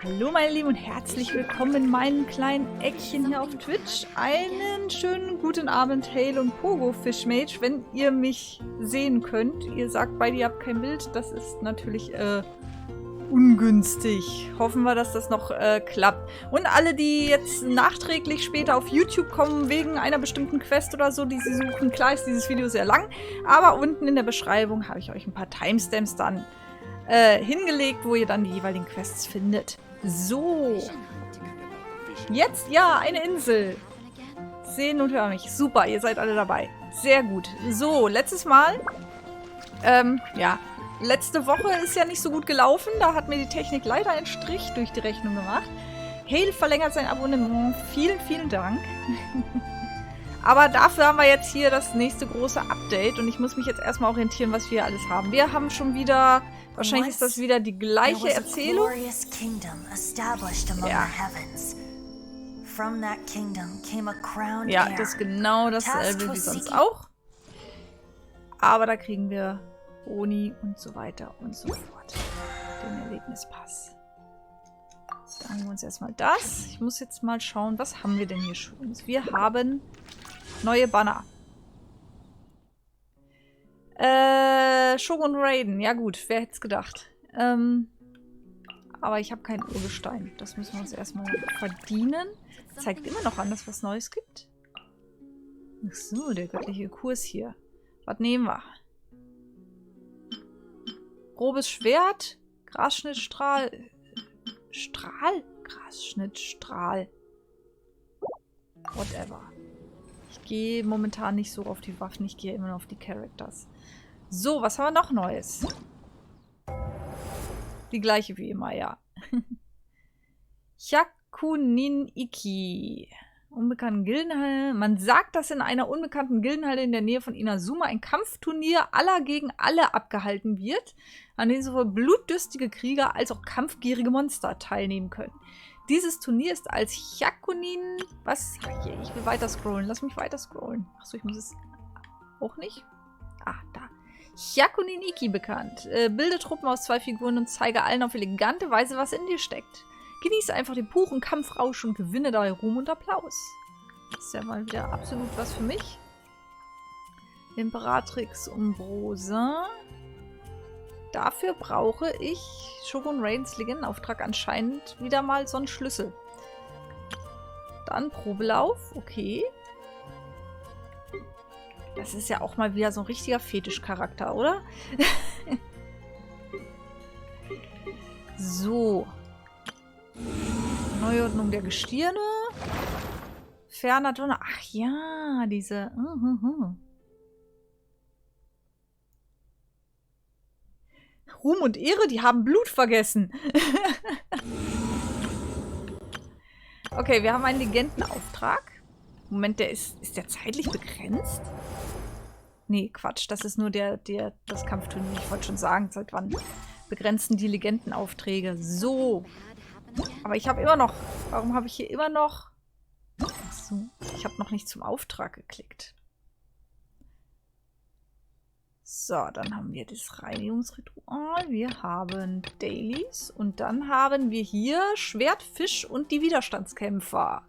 Hallo meine Lieben und herzlich willkommen in meinem kleinen Eckchen hier auf Twitch. Einen schönen guten Abend, Teil und Pogo Fischmage, wenn ihr mich sehen könnt. Ihr sagt beide, ihr habt kein Bild. Das ist natürlich ungünstig. Hoffen wir, dass das noch klappt. Und alle, die jetzt nachträglich später auf YouTube kommen, wegen einer bestimmten Quest oder so, die sie suchen. Klar ist dieses Video sehr lang, aber unten in der Beschreibung habe ich euch ein paar Timestamps dann hingelegt, wo ihr dann die jeweiligen Quests findet. So. Jetzt, ja, eine Insel. Sehen und hören mich. Super, ihr seid alle dabei. Sehr gut. So, letztes Mal, ja, letzte Woche ist ja nicht so gut gelaufen. Da hat mir die Technik leider einen Strich durch die Rechnung gemacht. Hale verlängert sein Abonnement. Vielen, vielen Dank. Aber dafür haben wir jetzt hier das nächste große Update. Und ich muss mich jetzt erstmal orientieren, was wir alles haben. Wir haben schon wieder... Wahrscheinlich ist das wieder die gleiche Erzählung. Ja. Ja, das ist genau dasselbe wie sonst auch. Aber da kriegen wir Boni und so weiter und so fort. Den Erlebnispass. Sagen wir uns erstmal das. Ich muss jetzt mal schauen, was haben wir denn hier schon? Wir haben neue Banner. Shogun Raiden. Ja gut, wer hätte es gedacht. Aber ich habe keinen Urgestein. Das müssen wir uns erstmal verdienen. Zeigt immer noch an, dass es was Neues gibt. Ach so, der göttliche Kurs hier. Was nehmen wir? Grobes Schwert. Grasschnittstrahl. Strahl? Grasschnittstrahl. Whatever. Ich gehe momentan nicht so auf die Waffen. Ich gehe immer noch auf die Characters. So, was haben wir noch Neues? Die gleiche wie immer, ja. Hyakumin Ikki. Unbekannten Gildenhalle. Man sagt, dass in einer unbekannten Gildenhalle in der Nähe von Inazuma ein Kampfturnier aller gegen alle abgehalten wird, an dem sowohl blutdürstige Krieger als auch kampfgierige Monster teilnehmen können. Dieses Turnier ist als Hyakumin... Was? Ach je, ich will weiter scrollen. Lass mich weiter scrollen. Achso, ich muss es... Auch nicht? Ah, da. Hyakumin Ikki bekannt. Bilde Truppen aus 2 Figuren und zeige allen auf elegante Weise, was in dir steckt. Genieße einfach den puren Kampfrausch und gewinne dabei Ruhm und Applaus. Das ist ja mal wieder absolut was für mich. Imperatrix Umbrosa. Dafür brauche ich Shogun Raidens Legendenauftrag anscheinend wieder mal so einen Schlüssel. Dann Probelauf. Okay. Das ist ja auch mal wieder so ein richtiger Fetischcharakter, oder? So. Neuordnung der Gestirne. Ferner Donner. Ach ja, diese... Ruhm und Ehre, die haben Blut vergessen. Okay, wir haben einen Legendenauftrag. Moment, ist der zeitlich begrenzt? Nee, Quatsch, das ist nur das Kampfturnier. Ich wollte schon sagen, seit wann begrenzen die Legendenaufträge. So. Aber ich habe immer noch... Warum habe ich hier immer noch... Achso, ich habe noch nicht zum Auftrag geklickt. So, dann haben wir das Reinigungsritual. Wir haben Dailies. Und dann haben wir hier Schwert, Fisch und die Widerstandskämpfer.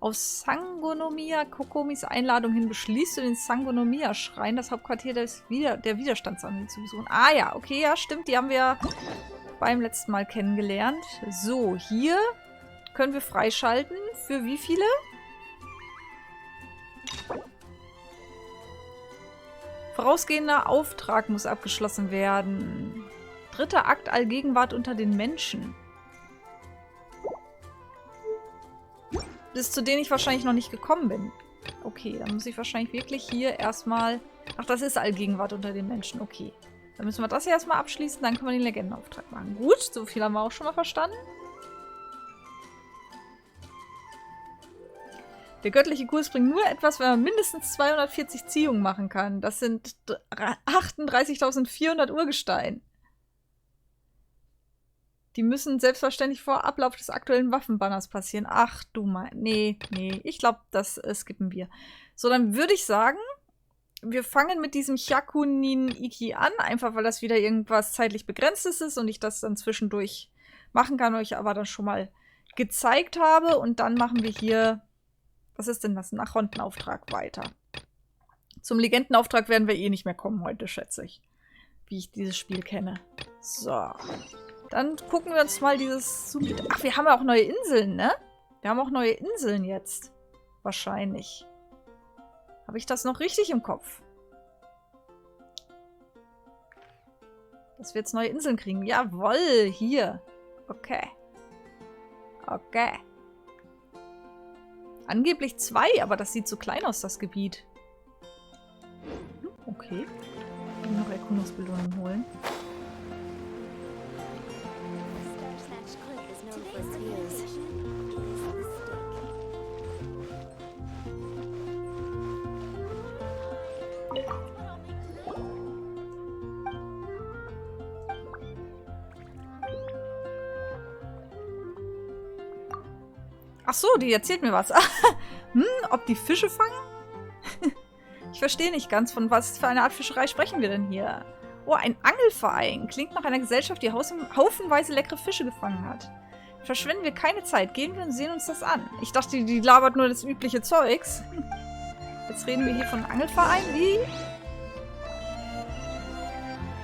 Auf Sangonomiya Kokomis Einladung hin beschließt du den Sangonomiya-Schrein, das Hauptquartier der Widerstandsarmee zu besuchen. Ah ja, okay, ja, stimmt. Die haben wir beim letzten Mal kennengelernt. So, hier können wir freischalten. Für wie viele? Vorausgehender Auftrag muss abgeschlossen werden. 3. Akt Allgegenwart unter den Menschen. Bis zu denen ich wahrscheinlich noch nicht gekommen bin. Okay, dann muss ich wahrscheinlich wirklich hier erstmal... Ach, das ist Allgegenwart unter den Menschen. Okay. Dann müssen wir das hier erstmal abschließen, dann können wir den Legendenauftrag machen. Gut, so viel haben wir auch schon mal verstanden. Der göttliche Kurs bringt nur etwas, wenn man mindestens 240 Ziehungen machen kann. Das sind 38.400 Urgestein. Die müssen selbstverständlich vor Ablauf des aktuellen Waffenbanners passieren. Ach du mein... Nee. Ich glaube, das skippen wir. So, dann würde ich sagen, wir fangen mit diesem Hyakumin Ikki an. Einfach, weil das wieder irgendwas zeitlich Begrenztes ist und ich das dann zwischendurch machen kann, euch aber dann schon mal gezeigt habe. Und dann machen wir hier, was ist denn das? Nachrontenauftrag weiter. Zum Legendenauftrag werden wir eh nicht mehr kommen heute, schätze ich. Wie ich dieses Spiel kenne. So. Dann gucken wir uns mal dieses... Ach, wir haben ja auch neue Inseln, ne? Wir haben auch neue Inseln jetzt. Wahrscheinlich. Habe ich das noch richtig im Kopf? Dass wir jetzt neue Inseln kriegen. Jawohl, hier. Okay. Okay. Angeblich 2, aber das sieht so klein aus, das Gebiet. Okay. Ich will noch Erkundungsbelohnung holen. Ach so, die erzählt mir was. Ob die Fische fangen? Ich verstehe nicht ganz, von was für eine Art Fischerei sprechen wir denn hier? Oh, ein Angelverein. Klingt nach einer Gesellschaft, die haufenweise leckere Fische gefangen hat. Verschwenden wir keine Zeit. Gehen wir und sehen uns das an. Ich dachte, die labert nur das übliche Zeugs. Jetzt reden wir hier von Angelverein. Wie?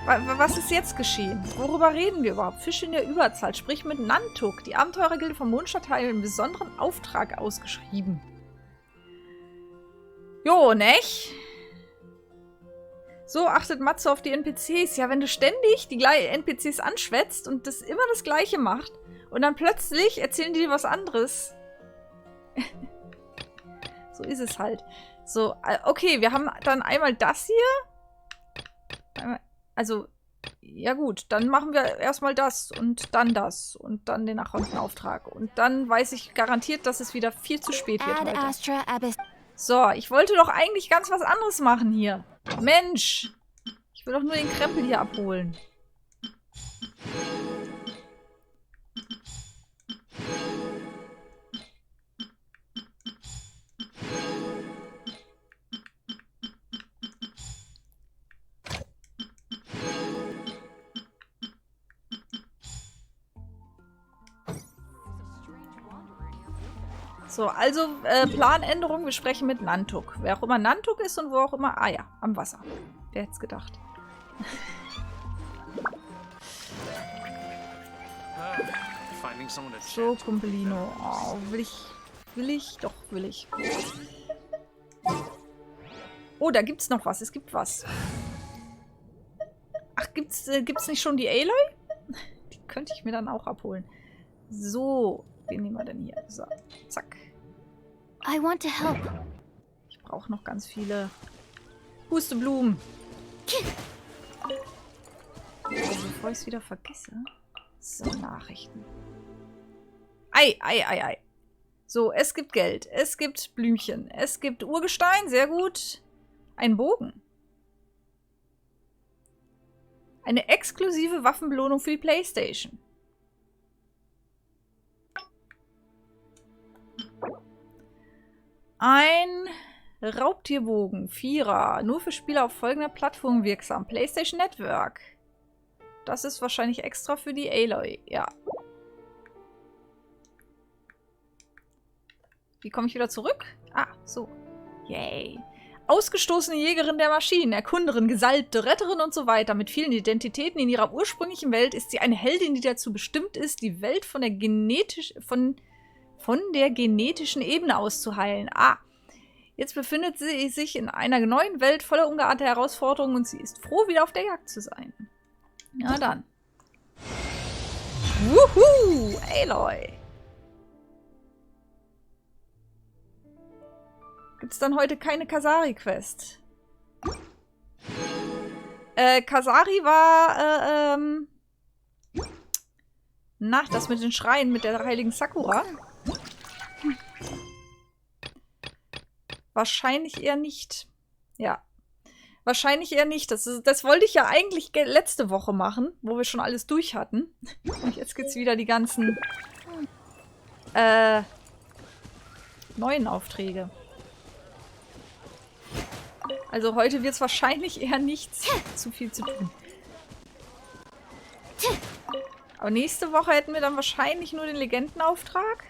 Was ist jetzt geschehen? Worüber reden wir überhaupt? Fische in der Überzahl. Sprich mit Nantuk. Die Abenteurergilde vom Mondstadtteil einen besonderen Auftrag ausgeschrieben. Jo, nech? So achtet Matze auf die NPCs. Ja, wenn du ständig die NPCs anschwätzt und das immer das Gleiche macht und dann plötzlich erzählen die dir was anderes. So ist es halt. So, okay, wir haben dann einmal das hier. Also, ja gut, dann machen wir erstmal das und dann den Nachrontenauftrag. Und dann weiß ich garantiert, dass es wieder viel zu spät wird heute. So, ich wollte doch eigentlich ganz was anderes machen hier. Mensch! Ich will doch nur den Krempel hier abholen. So, also Planänderung, wir sprechen mit Nantuk. Wer auch immer Nantuk ist und wo auch immer... Ah ja, am Wasser. Wer hätte es gedacht? So, Kumpelino. Oh, will ich? Doch, will ich. Oh, da gibt's noch was. Es gibt was. Ach, gibt's nicht schon die Aloy? Die könnte ich mir dann auch abholen. So, wen nehmen wir denn hier? So, zack. I want to help. Ich brauche noch ganz viele Pusteblumen. Bevor ich es wieder vergesse. So, Nachrichten. Ei, ei, ei, ei. So, es gibt Geld. Es gibt Blümchen. Es gibt Urgestein. Sehr gut. Ein Bogen. Eine exklusive Waffenbelohnung für die PlayStation. Ein Raubtierbogen. 4er. Nur für Spieler auf folgender Plattform wirksam. PlayStation Network. Das ist wahrscheinlich extra für die Aloy. Ja. Wie komme ich wieder zurück? Ah, so. Yay. Ausgestoßene Jägerin der Maschinen, Erkunderin, Gesalbte, Retterin und so weiter. Mit vielen Identitäten in ihrer ursprünglichen Welt ist sie eine Heldin, die dazu bestimmt ist, die Welt von der genetischen Ebene aus zu heilen. Ah, jetzt befindet sie sich in einer neuen Welt voller ungeahnter Herausforderungen und sie ist froh, wieder auf der Jagd zu sein. Na dann. Wuhu! Aloy! Gibt's dann heute keine Kasari-Quest? Kasari war, das mit den Schreien mit der heiligen Sakura. Wahrscheinlich eher nicht. Ja. Wahrscheinlich eher nicht. Das wollte ich ja eigentlich letzte Woche machen, wo wir schon alles durch hatten. Und jetzt gibt's wieder die ganzen neuen Aufträge. Also heute wird es wahrscheinlich eher nichts zu viel zu tun. Aber nächste Woche hätten wir dann wahrscheinlich nur den Legendenauftrag.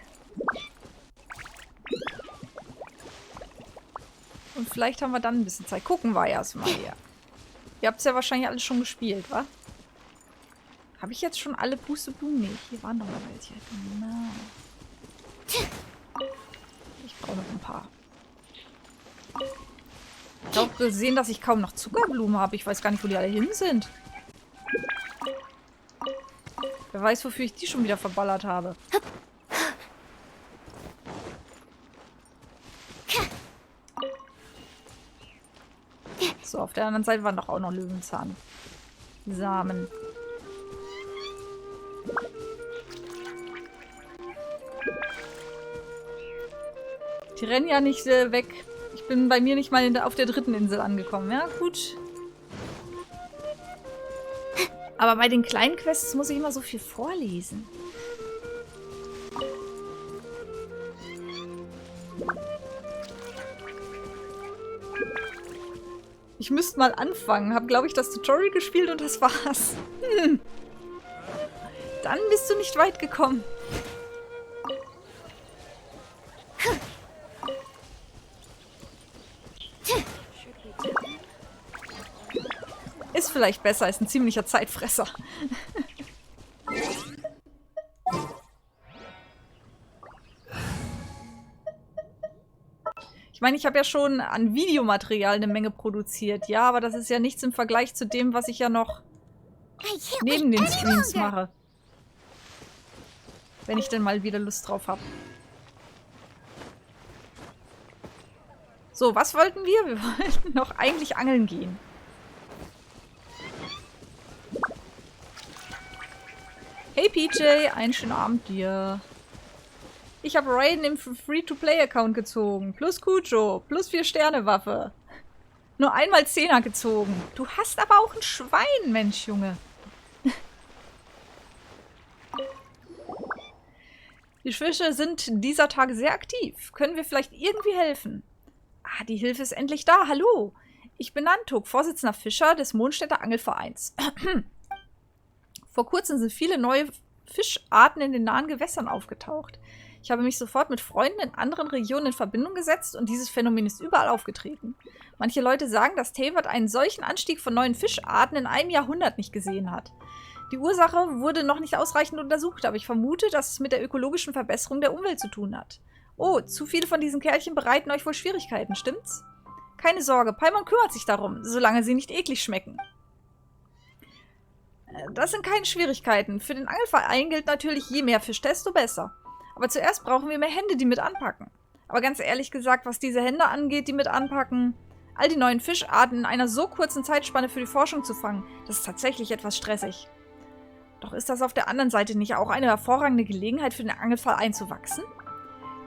Und vielleicht haben wir dann ein bisschen Zeit. Gucken wir erstmal hier. Ihr habt es ja wahrscheinlich alles schon gespielt, wa? Habe ich jetzt schon alle Pusteblumen? Nee, hier waren noch mal welche. Genau. Ich brauche noch ein paar. Ich habe auch gesehen, dass ich kaum noch Zuckerblumen habe. Ich weiß gar nicht, wo die alle hin sind. Wer weiß, wofür ich die schon wieder verballert habe. So, auf der anderen Seite waren doch auch noch Löwenzahn. Samen. Die rennen ja nicht weg. Ich bin bei mir nicht mal auf der dritten Insel angekommen. Ja, gut. Aber bei den kleinen Quests muss ich immer so viel vorlesen. Ich müsste mal anfangen. Hab, glaube ich, das Tutorial gespielt und das war's. Dann bist du nicht weit gekommen. Ist vielleicht besser, ist ein ziemlicher Zeitfresser. Ich meine, ich habe ja schon an Videomaterial eine Menge produziert. Ja, aber das ist ja nichts im Vergleich zu dem, was ich ja noch neben den Streams mache. Wenn ich denn mal wieder Lust drauf habe. So, was wollten wir? Wir wollten noch eigentlich angeln gehen. Hey PJ, einen schönen Abend dir. Ich habe Raiden im Free-to-Play-Account gezogen. Plus Kujo. Plus 4-Sterne-Waffe. Nur einmal 10er gezogen. Du hast aber auch ein Schwein, Mensch, Junge. Die Fische sind dieser Tage sehr aktiv. Können wir vielleicht irgendwie helfen? Ah, die Hilfe ist endlich da. Hallo. Ich bin Nantuk, Vorsitzender Fischer des Mondstädter Angelvereins. Vor kurzem sind viele neue Fischarten in den nahen Gewässern aufgetaucht. Ich habe mich sofort mit Freunden in anderen Regionen in Verbindung gesetzt und dieses Phänomen ist überall aufgetreten. Manche Leute sagen, dass Teil einen solchen Anstieg von neuen Fischarten in einem Jahrhundert nicht gesehen hat. Die Ursache wurde noch nicht ausreichend untersucht, aber ich vermute, dass es mit der ökologischen Verbesserung der Umwelt zu tun hat. Oh, zu viele von diesen Kerlchen bereiten euch wohl Schwierigkeiten, stimmt's? Keine Sorge, Paimon kümmert sich darum, solange sie nicht eklig schmecken. Das sind keine Schwierigkeiten. Für den Angelverein gilt natürlich, je mehr Fisch, desto besser. Aber zuerst brauchen wir mehr Hände, die mit anpacken. Aber ganz ehrlich gesagt, was diese Hände angeht, die mit anpacken, all die neuen Fischarten in einer so kurzen Zeitspanne für die Forschung zu fangen, das ist tatsächlich etwas stressig. Doch ist das auf der anderen Seite nicht auch eine hervorragende Gelegenheit für den Angelverein zu wachsen?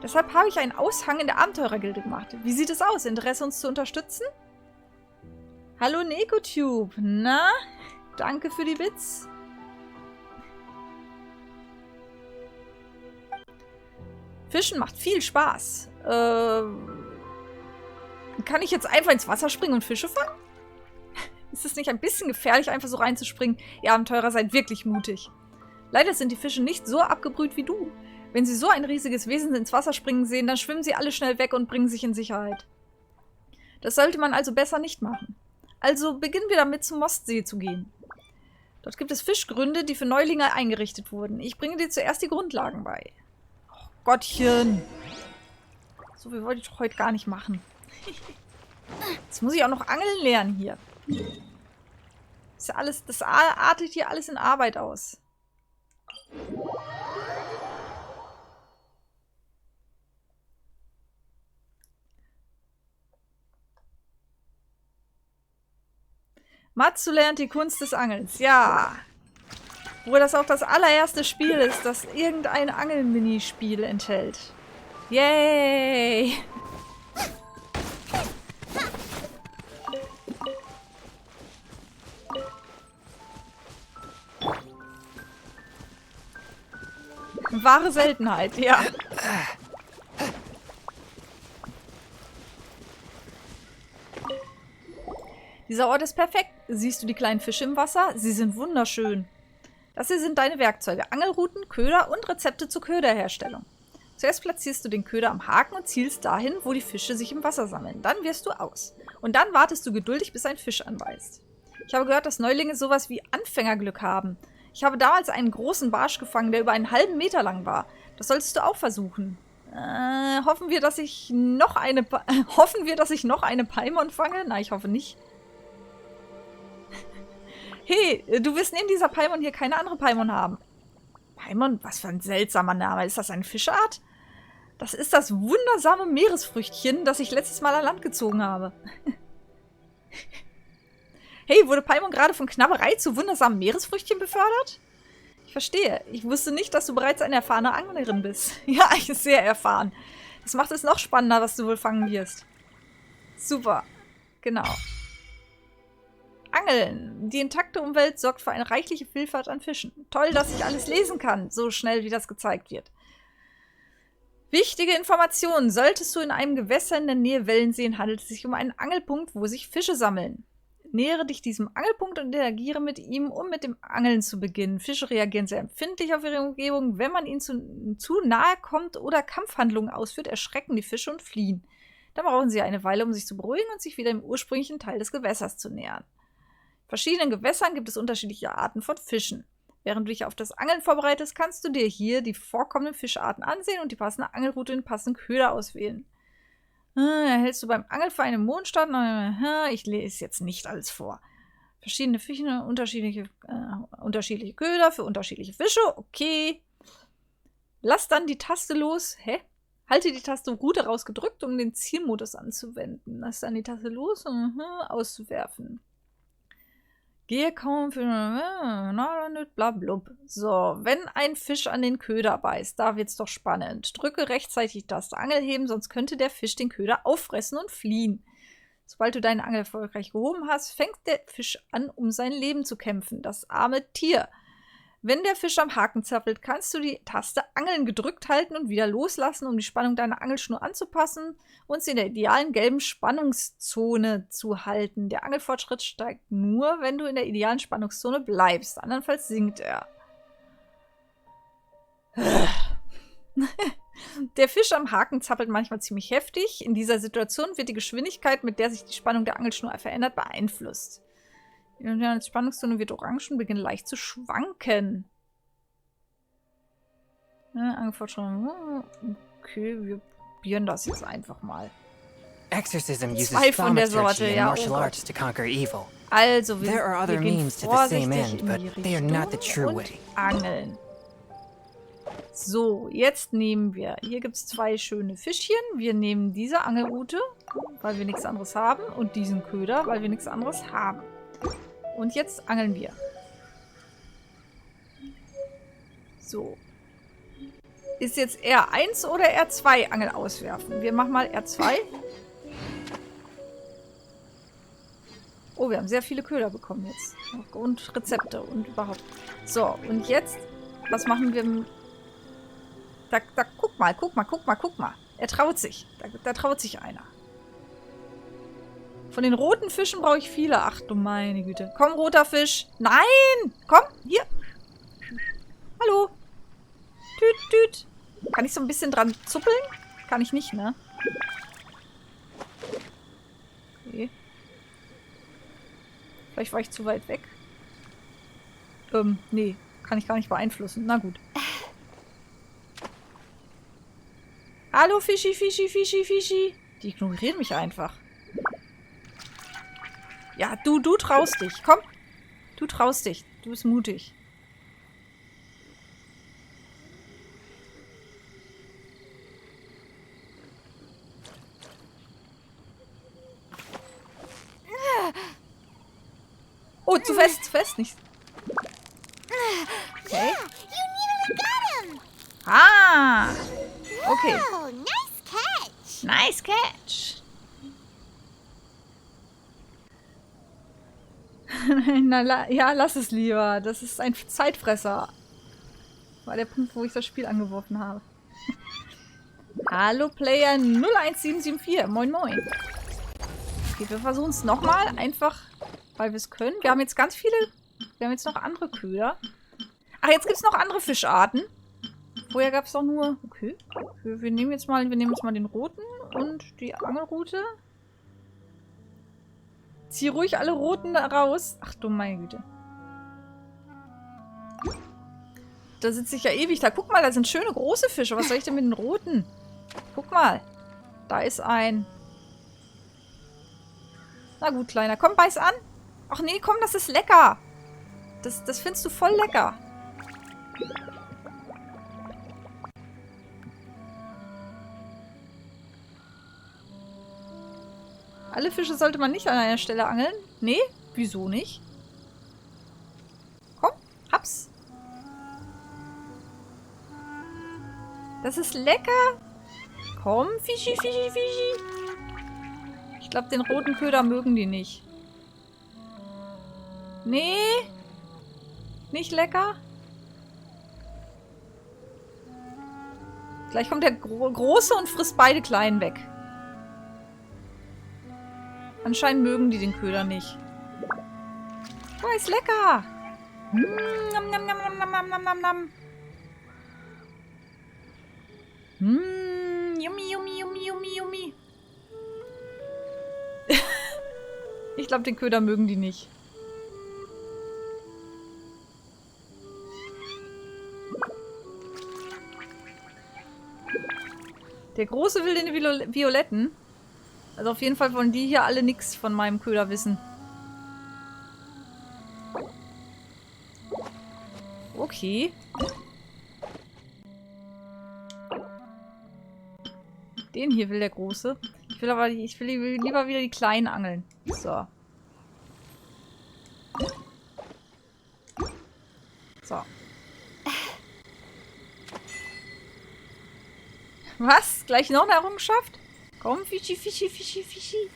Deshalb habe ich einen Aushang in der Abenteurergilde gemacht. Wie sieht es aus? Interesse, uns zu unterstützen? Hallo NekoTube. Na? Danke für die Bits. Fischen macht viel Spaß. Kann ich jetzt einfach ins Wasser springen und Fische fangen? Ist es nicht ein bisschen gefährlich, einfach so reinzuspringen? Ihr Abenteurer seid wirklich mutig. Leider sind die Fische nicht so abgebrüht wie du. Wenn sie so ein riesiges Wesen ins Wasser springen sehen, dann schwimmen sie alle schnell weg und bringen sich in Sicherheit. Das sollte man also besser nicht machen. Also beginnen wir damit, zum Mostsee zu gehen. Dort gibt es Fischgründe, die für Neulinge eingerichtet wurden. Ich bringe dir zuerst die Grundlagen bei. Oh Gottchen. So viel wollte ich doch heute gar nicht machen. Jetzt muss ich auch noch angeln lernen hier. Ist ja alles, das artet hier alles in Arbeit aus. Matsu lernt die Kunst des Angelns. Ja. Wo das auch das allererste Spiel ist, das irgendein Angel-Minispiel enthält. Yay! Wahre Seltenheit, ja. Dieser Ort ist perfekt. Siehst du die kleinen Fische im Wasser? Sie sind wunderschön. Das hier sind deine Werkzeuge. Angelruten, Köder und Rezepte zur Köderherstellung. Zuerst platzierst du den Köder am Haken und zielst dahin, wo die Fische sich im Wasser sammeln. Dann wirfst du aus. Und dann wartest du geduldig, bis ein Fisch anbeißt. Ich habe gehört, dass Neulinge sowas wie Anfängerglück haben. Ich habe damals einen großen Barsch gefangen, der über einen halben Meter lang war. Das solltest du auch versuchen. Hoffen wir, dass ich noch eine Paimon fange? Nein, ich hoffe nicht. Hey, du wirst neben dieser Paimon hier keine andere Paimon haben. Paimon? Was für ein seltsamer Name. Ist das eine Fischart? Das ist das wundersame Meeresfrüchtchen, das ich letztes Mal an Land gezogen habe. Hey, wurde Paimon gerade von Knabberei zu wundersamen Meeresfrüchtchen befördert? Ich verstehe. Ich wusste nicht, dass du bereits eine erfahrene Anglerin bist. Ja, ich bin sehr erfahren. Das macht es noch spannender, was du wohl fangen wirst. Super. Genau. Angeln. Die intakte Umwelt sorgt für eine reichliche Vielfalt an Fischen. Toll, dass ich alles lesen kann, so schnell wie das gezeigt wird. Wichtige Informationen. Solltest du in einem Gewässer in der Nähe Wellen sehen, handelt es sich um einen Angelpunkt, wo sich Fische sammeln. Nähere dich diesem Angelpunkt und interagiere mit ihm, um mit dem Angeln zu beginnen. Fische reagieren sehr empfindlich auf ihre Umgebung. Wenn man ihnen zu nahe kommt oder Kampfhandlungen ausführt, erschrecken die Fische und fliehen. Dann brauchen sie eine Weile, um sich zu beruhigen und sich wieder im ursprünglichen Teil des Gewässers zu nähern. In verschiedenen Gewässern gibt es unterschiedliche Arten von Fischen. Während du dich auf das Angeln vorbereitest, kannst du dir hier die vorkommenden Fischarten ansehen und die passende Angelroute und den passenden Köder auswählen. Erhältst du beim Angeln für einen Mondstart? Ich lese jetzt nicht alles vor. Verschiedene Fische, unterschiedliche Köder für unterschiedliche Fische. Okay. Lass dann die Taste los. Hä? Halte die Taste Route rausgedrückt, um den Zielmodus anzuwenden. Lass dann die Taste los, um auszuwerfen. Gehe kaum für... blablub. So, wenn ein Fisch an den Köder beißt, da wird's doch spannend. Drücke rechtzeitig die Taste Angel heben, sonst könnte der Fisch den Köder auffressen und fliehen. Sobald du deinen Angel erfolgreich gehoben hast, fängt der Fisch an, um sein Leben zu kämpfen. Das arme Tier. Wenn der Fisch am Haken zappelt, kannst du die Taste Angeln gedrückt halten und wieder loslassen, um die Spannung deiner Angelschnur anzupassen und sie in der idealen gelben Spannungszone zu halten. Der Angelfortschritt steigt nur, wenn du in der idealen Spannungszone bleibst. Andernfalls sinkt er. Der Fisch am Haken zappelt manchmal ziemlich heftig. In dieser Situation wird die Geschwindigkeit, mit der sich die Spannung der Angelschnur verändert, beeinflusst. Die Spannungszone wird orange und beginnt leicht zu schwanken. Angelfortschritt. Okay, wir probieren das jetzt einfach mal. Exorcism uses Zwei von der Sorte, and ja. martial arts to conquer evil. Also, wir There gehen to the same vorsichtig end, in die but they are not the Richtung true und way. angeln. So, jetzt nehmen wir, hier gibt es zwei schöne Fischchen. Wir nehmen diese Angelrute, weil wir nichts anderes haben. Und diesen Köder, weil wir nichts anderes haben. Und jetzt angeln wir. So. Ist jetzt R1 oder R2 Angel auswerfen? Wir machen mal R2. Oh, wir haben sehr viele Köder bekommen jetzt. Und Rezepte und überhaupt. So, und jetzt, was machen wir? Da, guck mal. Er traut sich. Da traut sich einer. Von den roten Fischen brauche ich viele. Ach du meine Güte. Komm, roter Fisch. Nein! Komm, hier. Hallo. Tüt. Kann ich so ein bisschen dran zuppeln? Kann ich nicht, ne? Okay. Vielleicht war ich zu weit weg. Nee. Kann ich gar nicht beeinflussen. Na gut. Hallo, Fischi. Die ignorieren mich einfach. Ja, du traust dich. Komm. Du traust dich. Du bist mutig. Oh, zu fest nicht. Okay. Ah. Okay. Oh, nice catch. Nice catch. Ja, lass es lieber. Das ist ein Zeitfresser. War der Punkt, wo ich das Spiel angeworfen habe. Hallo Player 01774. Moin. Okay, wir versuchen es nochmal. Einfach, weil wir es können. Wir haben jetzt ganz viele... Wir haben jetzt noch andere Köder. Ach, jetzt gibt es noch andere Fischarten. Vorher gab es doch nur... Okay. Wir nehmen jetzt mal den roten und die Angelrute. Zieh ruhig alle roten da raus. Ach du meine Güte. Da sitze ich ja ewig da. Guck mal, da sind schöne große Fische. Was soll ich denn mit den roten? Guck mal. Da ist ein... Na gut, Kleiner. Komm, beiß an. Ach nee, komm, das ist lecker. Das findest du voll lecker. Alle Fische sollte man nicht an einer Stelle angeln. Nee? Wieso nicht? Komm, hab's. Das ist lecker. Komm, Fischi, Fischi, Fischi. Ich glaube, den roten Köder mögen die nicht. Nee. Nicht lecker. Gleich kommt der Große und frisst beide Kleinen weg. Anscheinend mögen die den Köder nicht. Oh, ist lecker. Nam, nam, nam, nam, nam, nam, nam, nam. Yummy, yummy, yummy, yummy, yummy. Ich glaube, den Köder mögen die nicht. Der Große will den Violetten. Also auf jeden Fall wollen die hier alle nichts von meinem Köder wissen. Okay. Den hier will der Große. Ich will lieber wieder die Kleinen angeln. So. So. Was? Gleich noch eine Errungenschaft? Komm, Fischi, Fischi, Fischi, Fischi.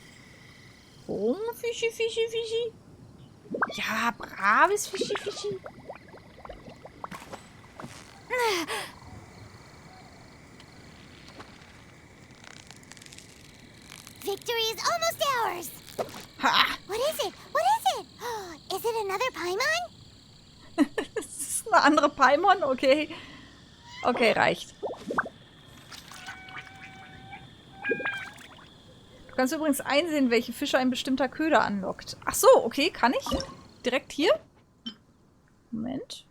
Komm, Fischi, Fischi, Fischi. Ja, braves Fischi, Fischi. Victory is almost ours. Ha! What is it? What is it? Is it another Paimon? Das ist eine andere Paimon? Okay. Okay, reicht. Du kannst übrigens einsehen, welche Fische ein bestimmter Köder anlockt. Ach so, okay, kann ich? Direkt hier? Moment.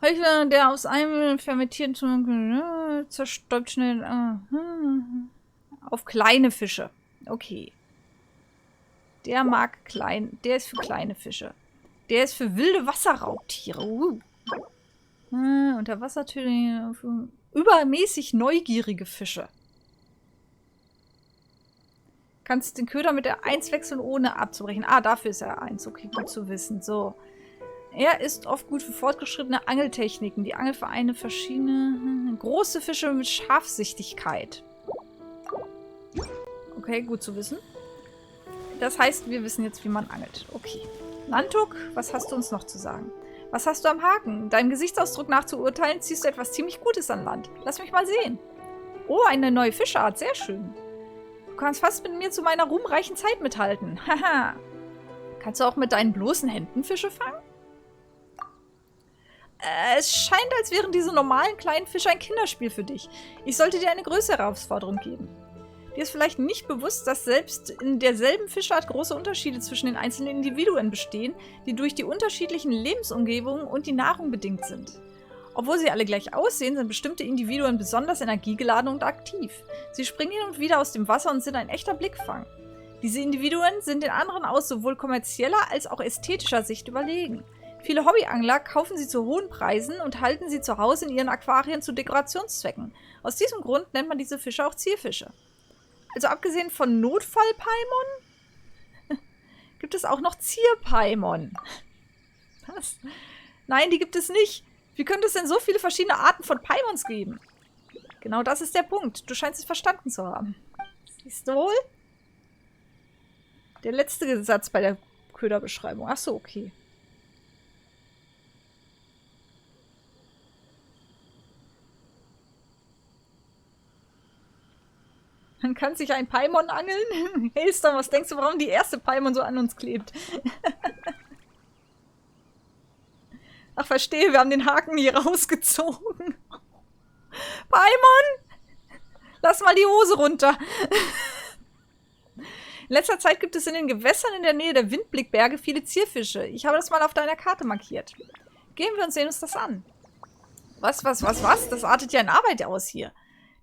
Heuchler, der aus einem fermentierten zerstäubt schnell auf kleine Fische. Okay. Der mag klein. Der ist für kleine Fische. Der ist für wilde Wasserraubtiere. Unterwassertiere. Übermäßig neugierige Fische. Kannst den Köder mit der 1 wechseln, ohne abzubrechen. Ah, dafür ist er 1. Okay, gut zu wissen. So. Er ist oft gut für fortgeschrittene Angeltechniken. Die Angelvereine verschiedene große Fische mit Scharfsichtigkeit. Okay, gut zu wissen. Das heißt, wir wissen jetzt, wie man angelt. Okay. Landuk, was hast du uns noch zu sagen? Was hast du am Haken? Deinem Gesichtsausdruck nach zu urteilen, ziehst du etwas ziemlich Gutes an Land. Lass mich mal sehen. Oh, eine neue Fischart. Sehr schön. Du kannst fast mit mir zu meiner ruhmreichen Zeit mithalten. Haha. Kannst du auch mit deinen bloßen Händen Fische fangen? Es scheint, als wären diese normalen kleinen Fische ein Kinderspiel für dich. Ich sollte dir eine größere Herausforderung geben. Dir ist vielleicht nicht bewusst, dass selbst in derselben Fischart große Unterschiede zwischen den einzelnen Individuen bestehen, die durch die unterschiedlichen Lebensumgebungen und die Nahrung bedingt sind. Obwohl sie alle gleich aussehen, sind bestimmte Individuen besonders energiegeladen und aktiv. Sie springen hin und wieder aus dem Wasser und sind ein echter Blickfang. Diese Individuen sind den anderen aus sowohl kommerzieller als auch ästhetischer Sicht überlegen. Viele Hobbyangler kaufen sie zu hohen Preisen und halten sie zu Hause in ihren Aquarien zu Dekorationszwecken. Aus diesem Grund nennt man diese Fische auch Zierfische. Also abgesehen von Notfall-Paimon gibt es auch noch Zier-Paimon. Was? Nein, die gibt es nicht. Wie könnte es denn so viele verschiedene Arten von Paimons geben? Genau das ist der Punkt. Du scheinst es verstanden zu haben. Siehst du wohl? Der letzte Satz bei der Köderbeschreibung. Ach so, okay. Man kann sich ein Paimon angeln. Hey, Stan, was denkst du, warum die erste Paimon so an uns klebt? Ach, verstehe, wir haben den Haken hier rausgezogen. Paimon! Lass mal die Hose runter. In letzter Zeit gibt es in den Gewässern in der Nähe der Windblickberge viele Zierfische. Ich habe das mal auf deiner Karte markiert. Gehen wir und sehen uns das an. Was? Das artet ja in Arbeit aus hier.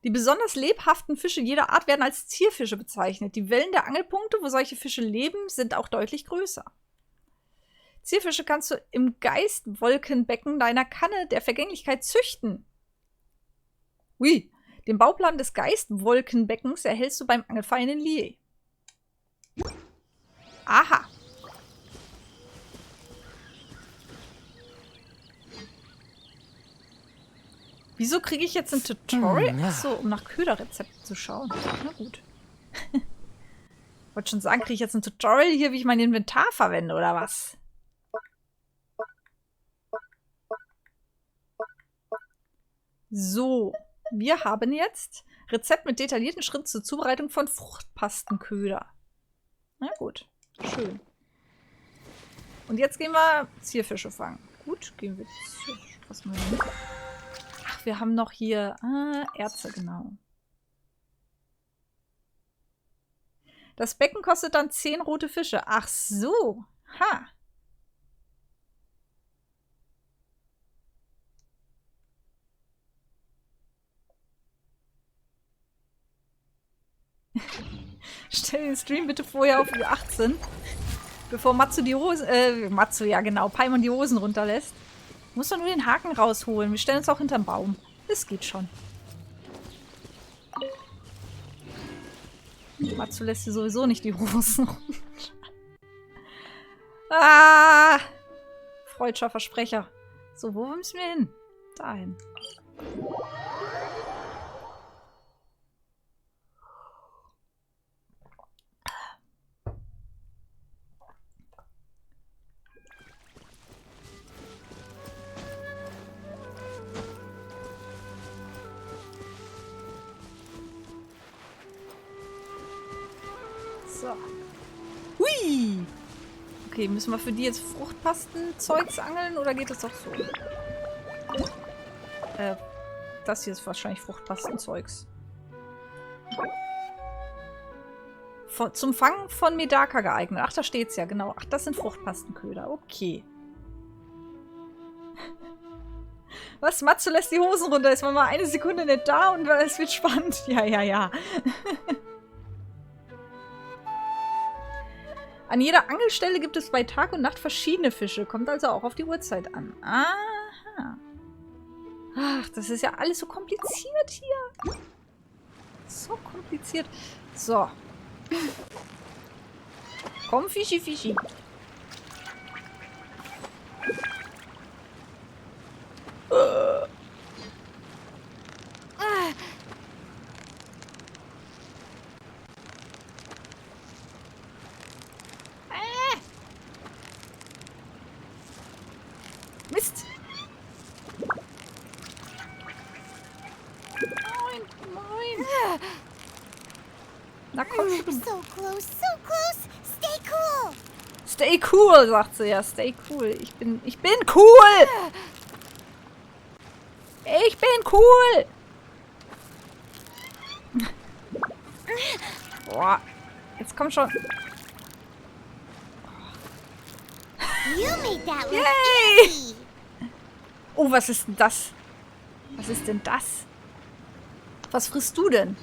Die besonders lebhaften Fische jeder Art werden als Zierfische bezeichnet. Die Wellen der Angelpunkte, wo solche Fische leben, sind auch deutlich größer. Zierfische kannst du im Geistwolkenbecken deiner Kanne der Vergänglichkeit züchten. Ui, den Bauplan des Geistwolkenbeckens erhältst du beim Angelverein in Lie. Aha. Wieso kriege ich jetzt ein Tutorial? Achso, um nach Köderrezepten zu schauen. Na gut. Wollte schon sagen, kriege ich jetzt ein Tutorial hier, wie ich mein Inventar verwende, oder was? So, wir haben jetzt Rezept mit detaillierten Schritten zur Zubereitung von Fruchtpastenköder. Na gut, schön. Und jetzt gehen wir Zierfische fangen. Gut, gehen wir was mal hin. Ach, wir haben noch hier Erze, genau. Das Becken kostet dann 10 rote Fische. Ach so. Ha. Stell den Stream bitte vorher auf 18, bevor Matsu die Hosen, Matsu, ja genau, Paimon die Hosen runterlässt. Muss doch nur den Haken rausholen. Wir stellen uns auch hinterm Baum. Das geht schon. Matsu lässt sie sowieso nicht die Hosen runter. Ah! Freudscher Versprecher. So, wo müssen wir hin? Dahin. So. Hui! Okay, müssen wir für die jetzt Fruchtpastenzeugs angeln oder geht das doch so? Das hier ist wahrscheinlich Fruchtpastenzeugs. Zum Fangen von Medaka geeignet. Ach, da steht's ja, genau. Ach, das sind Fruchtpastenköder. Okay. Was? Matsu lässt die Hosen runter. Ist man mal eine Sekunde nicht da und es wird spannend. Ja, ja, ja. An jeder Angelstelle gibt es bei Tag und Nacht verschiedene Fische. Kommt also auch auf die Uhrzeit an. Aha. Ach, das ist ja alles so kompliziert hier. So kompliziert. So. Komm, Fischi, Fischi. Mist. Nein, nein. Na komm schon. So close, so close. Stay cool. Stay cool, sagt sie ja. Stay cool. Ich bin cool. Ich bin cool. Boah. Jetzt komm schon. You made that look Yay! easy. Oh, was ist denn das? Was ist denn das? Was frisst du denn?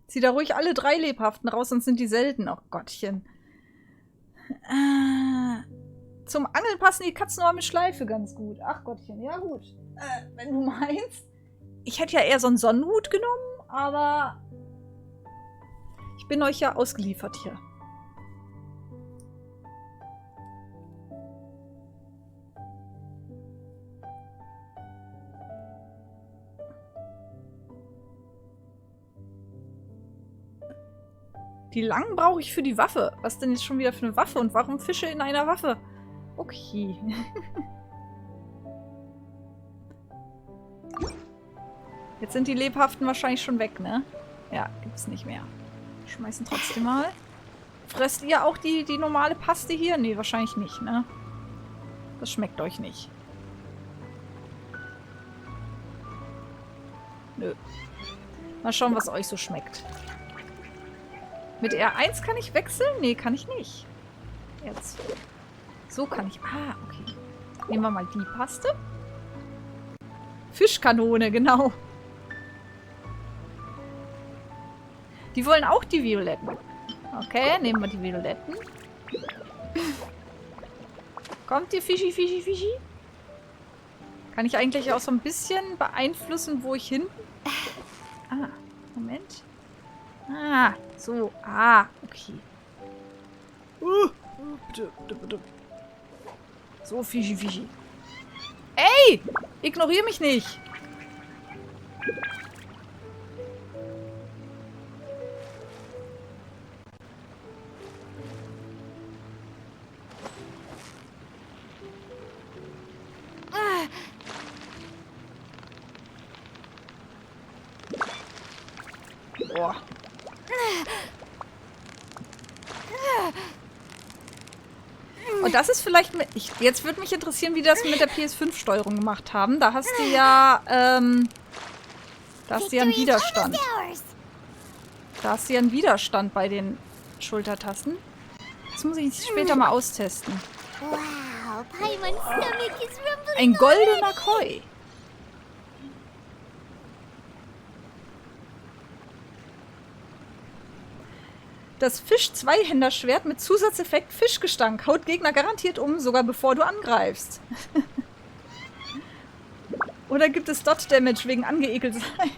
Zieh da ruhig alle 3 Lebhaften raus, sonst sind die selten. Oh Gottchen. Zum Angeln passen die Katzenohr mit Schleife ganz gut. Ach Gottchen, ja gut. Wenn du meinst. Ich hätte ja eher so einen Sonnenhut genommen, aber ich bin euch ja ausgeliefert hier. Die langen brauche ich für die Waffe. Was denn jetzt schon wieder für eine Waffe? Und warum Fische in einer Waffe? Okay. Jetzt sind die Lebhaften wahrscheinlich schon weg, ne? Ja, gibt's nicht mehr. Schmeißen trotzdem mal. Fresst ihr auch die normale Paste hier? Nee, wahrscheinlich nicht, ne? Das schmeckt euch nicht. Nö. Mal schauen, was euch so schmeckt. Mit R1 kann ich wechseln? Nee, kann ich nicht. Jetzt. So kann ich... Ah, okay. Nehmen wir mal die Paste. Fischkanone, genau. Die wollen auch die Violetten. Okay, nehmen wir die Violetten. Kommt ihr, Fischi, Fischi, Fischi? Kann ich eigentlich auch so ein bisschen beeinflussen, wo ich hin... Ah, Moment. Ah, so. Ah, okay. Bitte, bitte, bitte. So, Fischi, Fischi. Ey! Ignoriere mich nicht! Boah. Und das ist vielleicht... Jetzt würde mich interessieren, wie die das mit der PS5-Steuerung gemacht haben. Da hast du ja... da hast du ja einen Widerstand. Da hast du ja einen Widerstand bei den Schultertasten. Das muss ich später mal austesten. Wow, Paimon's stomach is rumbling. Ein goldener Koi. Das Fisch-Zweihänder-Schwert mit Zusatzeffekt Fischgestank haut Gegner garantiert um, sogar bevor du angreifst. Oder gibt es Dot-Damage wegen angeekelt sein?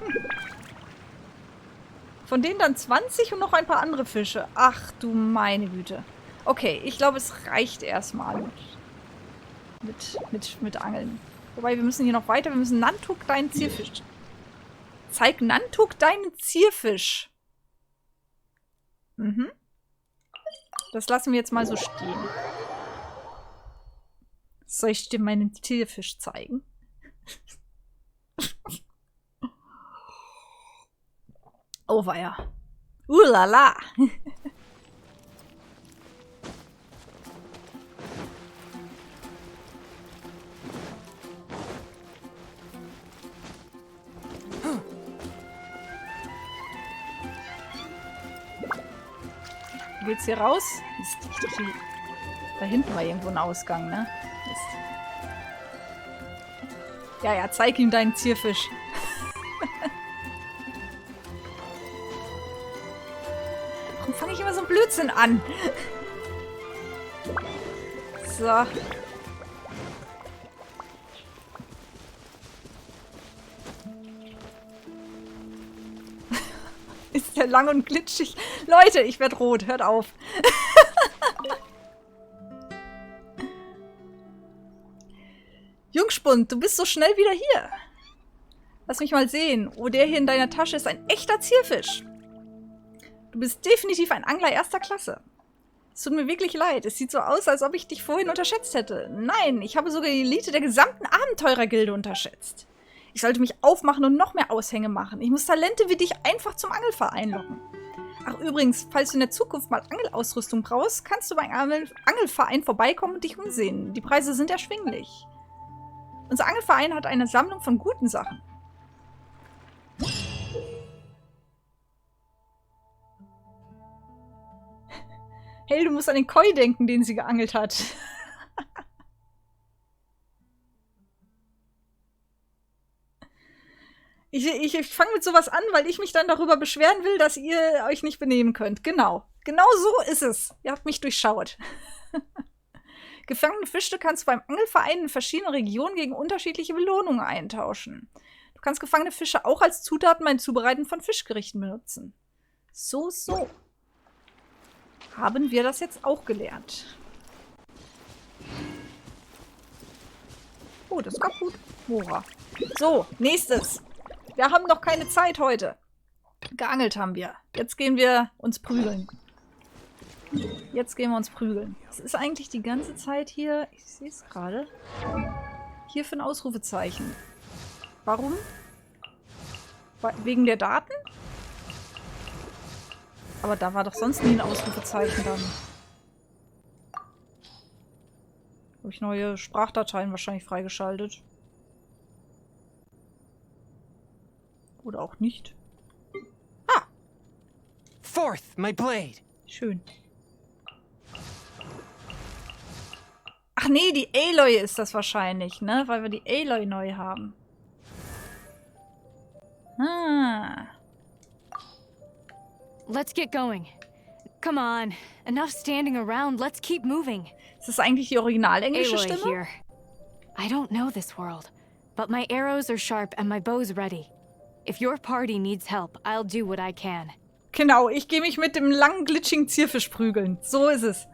Von denen dann 20 und noch ein paar andere Fische. Ach du meine Güte. Okay, ich glaube, es reicht erstmal mit Angeln. Wobei, wir müssen hier noch weiter. Wir müssen Nantuk deinen Zierfisch. Zeig Nantuk deinen Zierfisch. Mhm. Das lassen wir jetzt mal so stehen. Soll ich dir meinen Tierfisch zeigen? Oh weia. Lala. Geht's hier raus? Da hinten war irgendwo ein Ausgang, ne? Mist. Ja, ja, zeig ihm deinen Zierfisch. Warum fange ich immer so einen Blödsinn an? So. Ist der lang und glitschig. Leute, ich werde rot. Hört auf. Jungspund, du bist so schnell wieder hier. Lass mich mal sehen. Oh, der hier in deiner Tasche ist ein echter Zierfisch. Du bist definitiv ein Angler erster Klasse. Es tut mir wirklich leid. Es sieht so aus, als ob ich dich vorhin unterschätzt hätte. Nein, ich habe sogar die Elite der gesamten Abenteurergilde unterschätzt. Ich sollte mich aufmachen und noch mehr Aushänge machen. Ich muss Talente wie dich einfach zum Angelverein locken. Ach übrigens, falls du in der Zukunft mal Angelausrüstung brauchst, kannst du beim Angelverein vorbeikommen und dich umsehen. Die Preise sind erschwinglich. Unser Angelverein hat eine Sammlung von guten Sachen. Hey, du musst an den Koi denken, den sie geangelt hat. Ich fange mit sowas an, weil ich mich dann darüber beschweren will, dass ihr euch nicht benehmen könnt. Genau. Genau so ist es. Ihr habt mich durchschaut. Gefangene Fische kannst du beim Angelverein in verschiedenen Regionen gegen unterschiedliche Belohnungen eintauschen. Du kannst gefangene Fische auch als Zutaten beim Zubereiten von Fischgerichten benutzen. So, so. Haben wir das jetzt auch gelernt. Oh, das ist kaputt. Mora. So, nächstes. Wir haben noch keine Zeit heute. Geangelt haben wir. Jetzt gehen wir uns prügeln. Jetzt gehen wir uns prügeln. Es ist eigentlich die ganze Zeit hier... Ich sehe es gerade. Hier für ein Ausrufezeichen. Warum? Wegen der Daten? Aber da war doch sonst nie ein Ausrufezeichen dann. Habe ich neue Sprachdateien wahrscheinlich freigeschaltet. Oder auch nicht. Ah! Forth, my blade. Schön. Ach nee, die Aloy ist das wahrscheinlich, ne? Weil wir die Aloy neu haben. Ah. Let's get going. Come on. Enough standing around. Let's keep moving. Ist das eigentlich die original-englische Aloy Stimme? here. I don't know this world, but my arrows are sharp and my bow's ready. If your party needs help, I'll do what I can. Genau, ich gehe mich mit dem langen, glitschigen Zierfisch prügeln. So ist es.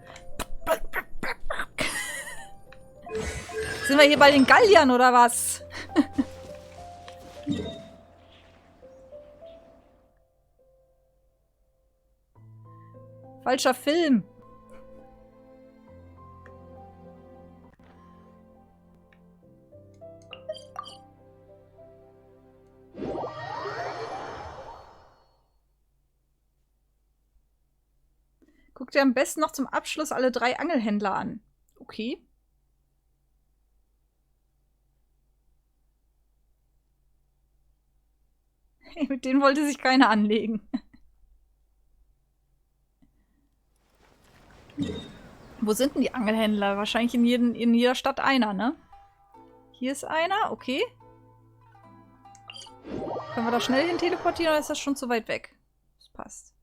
Sind wir hier bei den Galliern oder was? Falscher Film. Guck dir am besten noch zum Abschluss alle 3 Angelhändler an. Okay. Hey, mit denen wollte sich keiner anlegen. Wo sind denn die Angelhändler? Wahrscheinlich in jeder Stadt einer, ne? Hier ist einer, okay. Können wir da schnell hin teleportieren oder ist das schon zu weit weg? Das passt.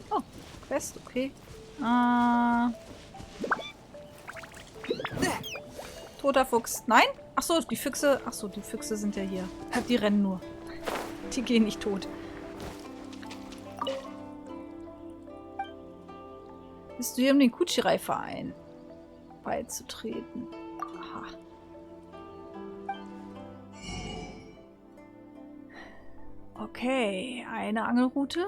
Oh, Quest, okay. Toter Fuchs. Nein? Achso, die Füchse. Achso, die Füchse sind ja hier. Die rennen nur. Die gehen nicht tot. Bist du hier, um den Kuchirai-Verein beizutreten? Aha. Okay, eine Angelroute.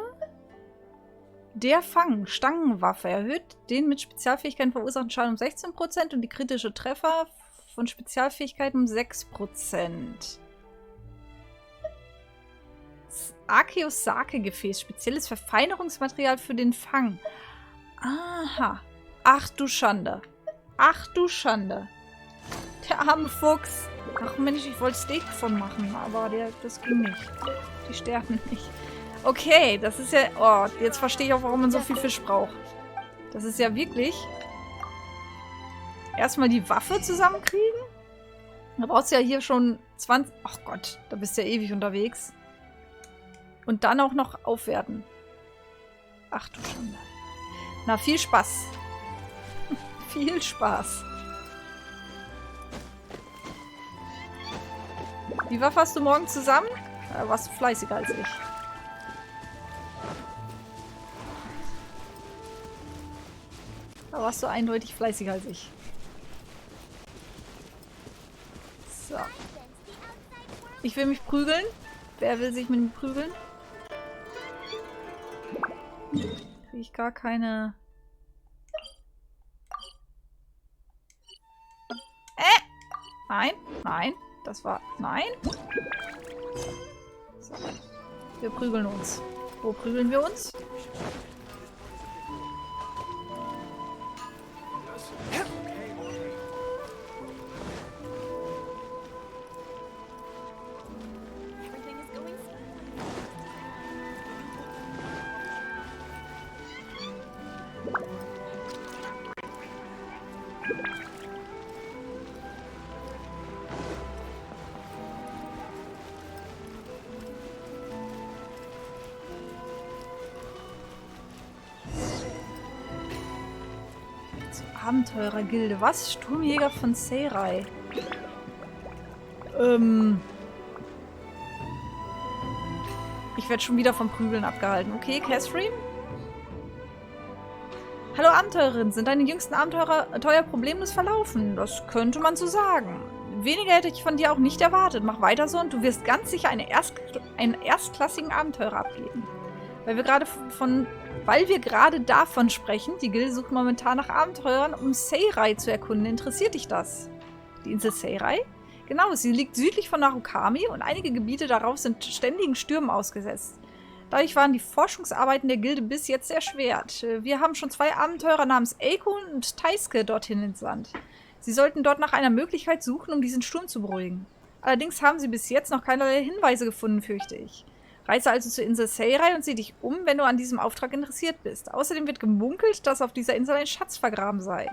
Der Fang, Stangenwaffe, erhöht den mit Spezialfähigkeiten verursachten Schaden um 16% und die kritische Treffer von Spezialfähigkeiten um 6%. Akeosake-Gefäß, spezielles Verfeinerungsmaterial für den Fang. Aha. Ach du Schande. Ach du Schande. Der arme Fuchs. Ach Mensch, ich wollte Steak von machen, aber das ging nicht. Die sterben nicht. Okay, das ist ja... Oh, jetzt verstehe ich auch, warum man so viel Fisch braucht. Das ist ja wirklich... Erstmal die Waffe zusammenkriegen. Da brauchst du ja hier schon 20... Ach Gott, da bist du ja ewig unterwegs. Und dann auch noch aufwerten. Ach du Schande. Na, viel Spaß. Viel Spaß. Die Waffe hast du morgen zusammen? Da warst du fleißiger als ich. Da warst du eindeutig fleißiger als ich. So. Ich will mich prügeln. Wer will sich mit mir prügeln? Kriege ich gar keine... Nein, nein. Das war... Nein. So. Wir prügeln uns. Wo prügeln wir uns? Abenteurergilde. Was? Sturmjäger von Seirai. Ich werde schon wieder vom Prügeln abgehalten. Okay, Catherine? Hallo Abenteurerin, sind deine jüngsten Abenteuer problemlos verlaufen? Das könnte man so sagen. Weniger hätte ich von dir auch nicht erwartet. Mach weiter so und du wirst ganz sicher einen erstklassigen Abenteurer abgeben. Weil wir gerade davon sprechen, die Gilde sucht momentan nach Abenteurern, um Seirai zu erkunden. Interessiert dich das? Die Insel Seirai? Genau, sie liegt südlich von Narukami und einige Gebiete darauf sind ständigen Stürmen ausgesetzt. Dadurch waren die Forschungsarbeiten der Gilde bis jetzt erschwert. Wir haben schon 2 Abenteurer namens Eiko und Taisuke dorthin entsandt. Sie sollten dort nach einer Möglichkeit suchen, um diesen Sturm zu beruhigen. Allerdings haben sie bis jetzt noch keinerlei Hinweise gefunden, fürchte ich. Reise also zur Insel Seirai und sieh dich um, wenn du an diesem Auftrag interessiert bist. Außerdem wird gemunkelt, dass auf dieser Insel ein Schatz vergraben sei.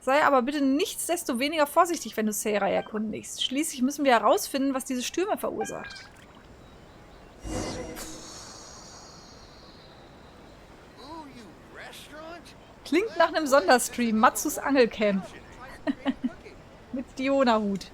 Sei aber bitte nichtsdestoweniger vorsichtig, wenn du Seirai erkundigst. Schließlich müssen wir herausfinden, was diese Stürme verursacht. Klingt nach einem Sonderstream. Matsus Angelcamp. Mit Diona-Hut.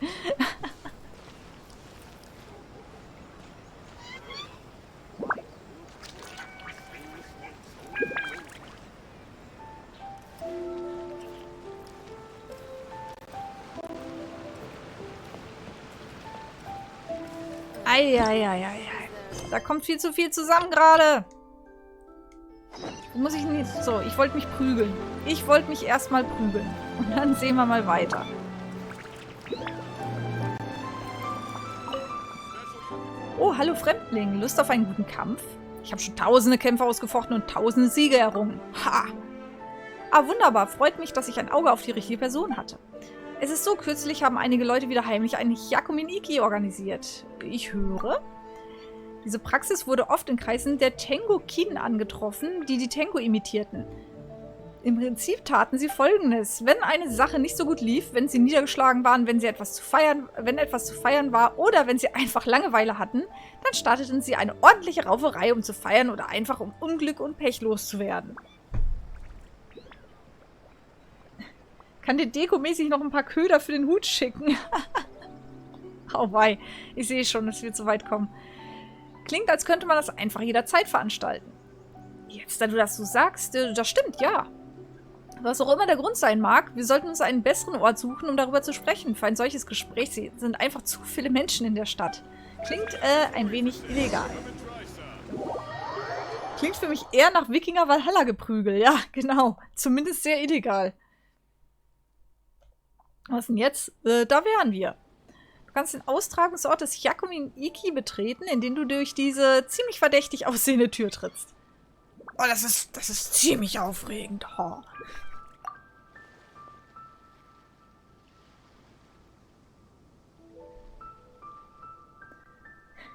Eieieiei. Da kommt viel zu viel zusammen gerade. Wo muss ich nicht? So, ich wollte mich prügeln. Ich wollte mich erstmal prügeln. Und dann sehen wir mal weiter. Oh, hallo Fremdling. Lust auf einen guten Kampf? Ich habe schon tausende Kämpfe ausgefochten und tausende Siege errungen. Ha! Ah, wunderbar. Freut mich, dass ich ein Auge auf die richtige Person hatte. Es ist so, kürzlich haben einige Leute wieder heimlich einen Hyakumin Ikki organisiert. Ich höre. Diese Praxis wurde oft in Kreisen der Tengokin angetroffen, die die Tengo imitierten. Im Prinzip taten sie Folgendes. Wenn eine Sache nicht so gut lief, wenn sie niedergeschlagen waren, wenn etwas zu feiern war oder wenn sie einfach Langeweile hatten, dann starteten sie eine ordentliche Rauferei, um zu feiern oder einfach um Unglück und Pech loszuwerden. Kann dir dekomäßig noch ein paar Köder für den Hut schicken? Oh wei, ich sehe schon, dass wir zu weit kommen. Klingt, als könnte man das einfach jederzeit veranstalten. Jetzt, da du das so sagst, das stimmt, ja. Was auch immer der Grund sein mag, wir sollten uns einen besseren Ort suchen, um darüber zu sprechen. Für ein solches Gespräch sind einfach zu viele Menschen in der Stadt. Klingt, ein wenig illegal. Klingt für mich eher nach Wikinger-Valhalla-Geprügel. Ja, genau. Zumindest sehr illegal. Was denn jetzt? Da wären wir. Du kannst den Austragungsort des Hyakumin Ikki betreten, indem du durch diese ziemlich verdächtig aussehende Tür trittst. Oh, das ist ziemlich aufregend. Oh.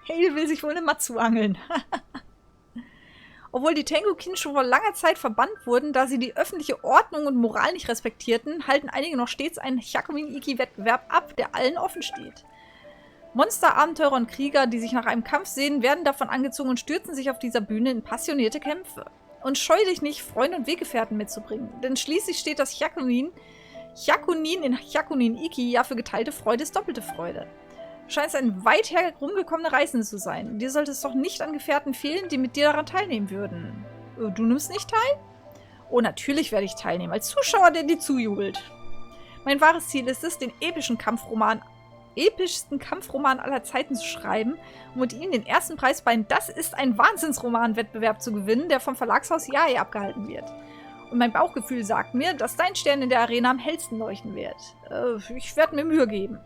Hale will sich wohl eine Matsu angeln. Obwohl die Tengokin schon vor langer Zeit verbannt wurden, da sie die öffentliche Ordnung und Moral nicht respektierten, halten einige noch stets einen Hyakumin Ikki-Wettbewerb ab, der allen offen steht. Monster, Abenteurer und Krieger, die sich nach einem Kampf sehen, werden davon angezogen und stürzen sich auf dieser Bühne in passionierte Kämpfe. Und scheu dich nicht, Freunde und Weggefährten mitzubringen, denn schließlich steht das Hyakunin in Hyakumin Ikki ja für geteilte Freude ist doppelte Freude. Du scheinst ein weit herumgekommener Reisende zu sein. Dir sollte es doch nicht an Gefährten fehlen, die mit dir daran teilnehmen würden. Du nimmst nicht teil? Oh, natürlich werde ich teilnehmen, als Zuschauer, der dir zujubelt. Mein wahres Ziel ist es, den epischsten Kampfroman aller Zeiten zu schreiben und mit ihm den ersten Preis beim Das ist ein Wahnsinnsroman-Wettbewerb zu gewinnen, der vom Verlagshaus Yae abgehalten wird. Und mein Bauchgefühl sagt mir, dass dein Stern in der Arena am hellsten leuchten wird. Ich werde mir Mühe geben.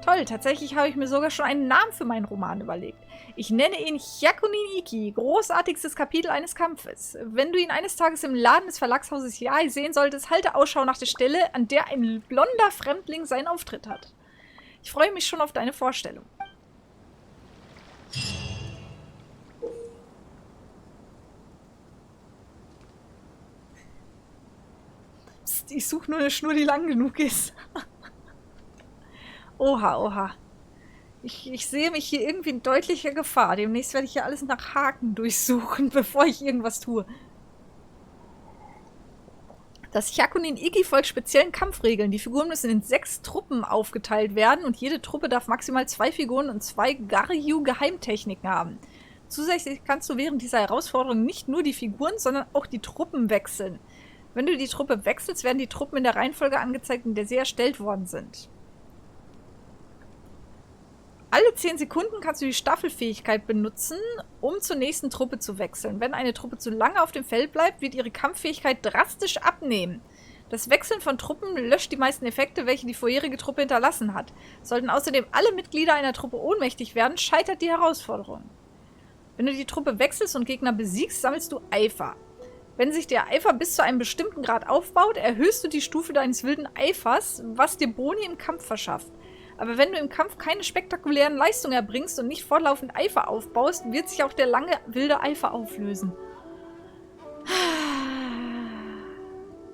Toll, tatsächlich habe ich mir sogar schon einen Namen für meinen Roman überlegt. Ich nenne ihn Hyakumin Ikki, großartigstes Kapitel eines Kampfes. Wenn du ihn eines Tages im Laden des Verlagshauses Yae sehen solltest, halte Ausschau nach der Stelle, an der ein blonder Fremdling seinen Auftritt hat. Ich freue mich schon auf deine Vorstellung. Psst, ich suche nur eine Schnur, die lang genug ist. Oha, oha. Ich sehe mich hier irgendwie in deutlicher Gefahr. Demnächst werde ich hier alles nach Haken durchsuchen, bevor ich irgendwas tue. Das Hyakumin Ikki folgt speziellen Kampfregeln. Die Figuren müssen in 6 Truppen aufgeteilt werden und jede Truppe darf maximal 2 Figuren und 2 Garyu-Geheimtechniken haben. Zusätzlich kannst du während dieser Herausforderung nicht nur die Figuren, sondern auch die Truppen wechseln. Wenn du die Truppe wechselst, werden die Truppen in der Reihenfolge angezeigt, in der sie erstellt worden sind. Alle 10 Sekunden kannst du die Staffelfähigkeit benutzen, um zur nächsten Truppe zu wechseln. Wenn eine Truppe zu lange auf dem Feld bleibt, wird ihre Kampffähigkeit drastisch abnehmen. Das Wechseln von Truppen löscht die meisten Effekte, welche die vorherige Truppe hinterlassen hat. Sollten außerdem alle Mitglieder einer Truppe ohnmächtig werden, scheitert die Herausforderung. Wenn du die Truppe wechselst und Gegner besiegst, sammelst du Eifer. Wenn sich der Eifer bis zu einem bestimmten Grad aufbaut, erhöhst du die Stufe deines wilden Eifers, was dir Boni im Kampf verschafft. Aber wenn du im Kampf keine spektakulären Leistungen erbringst und nicht fortlaufend Eifer aufbaust, wird sich auch der lange wilde Eifer auflösen.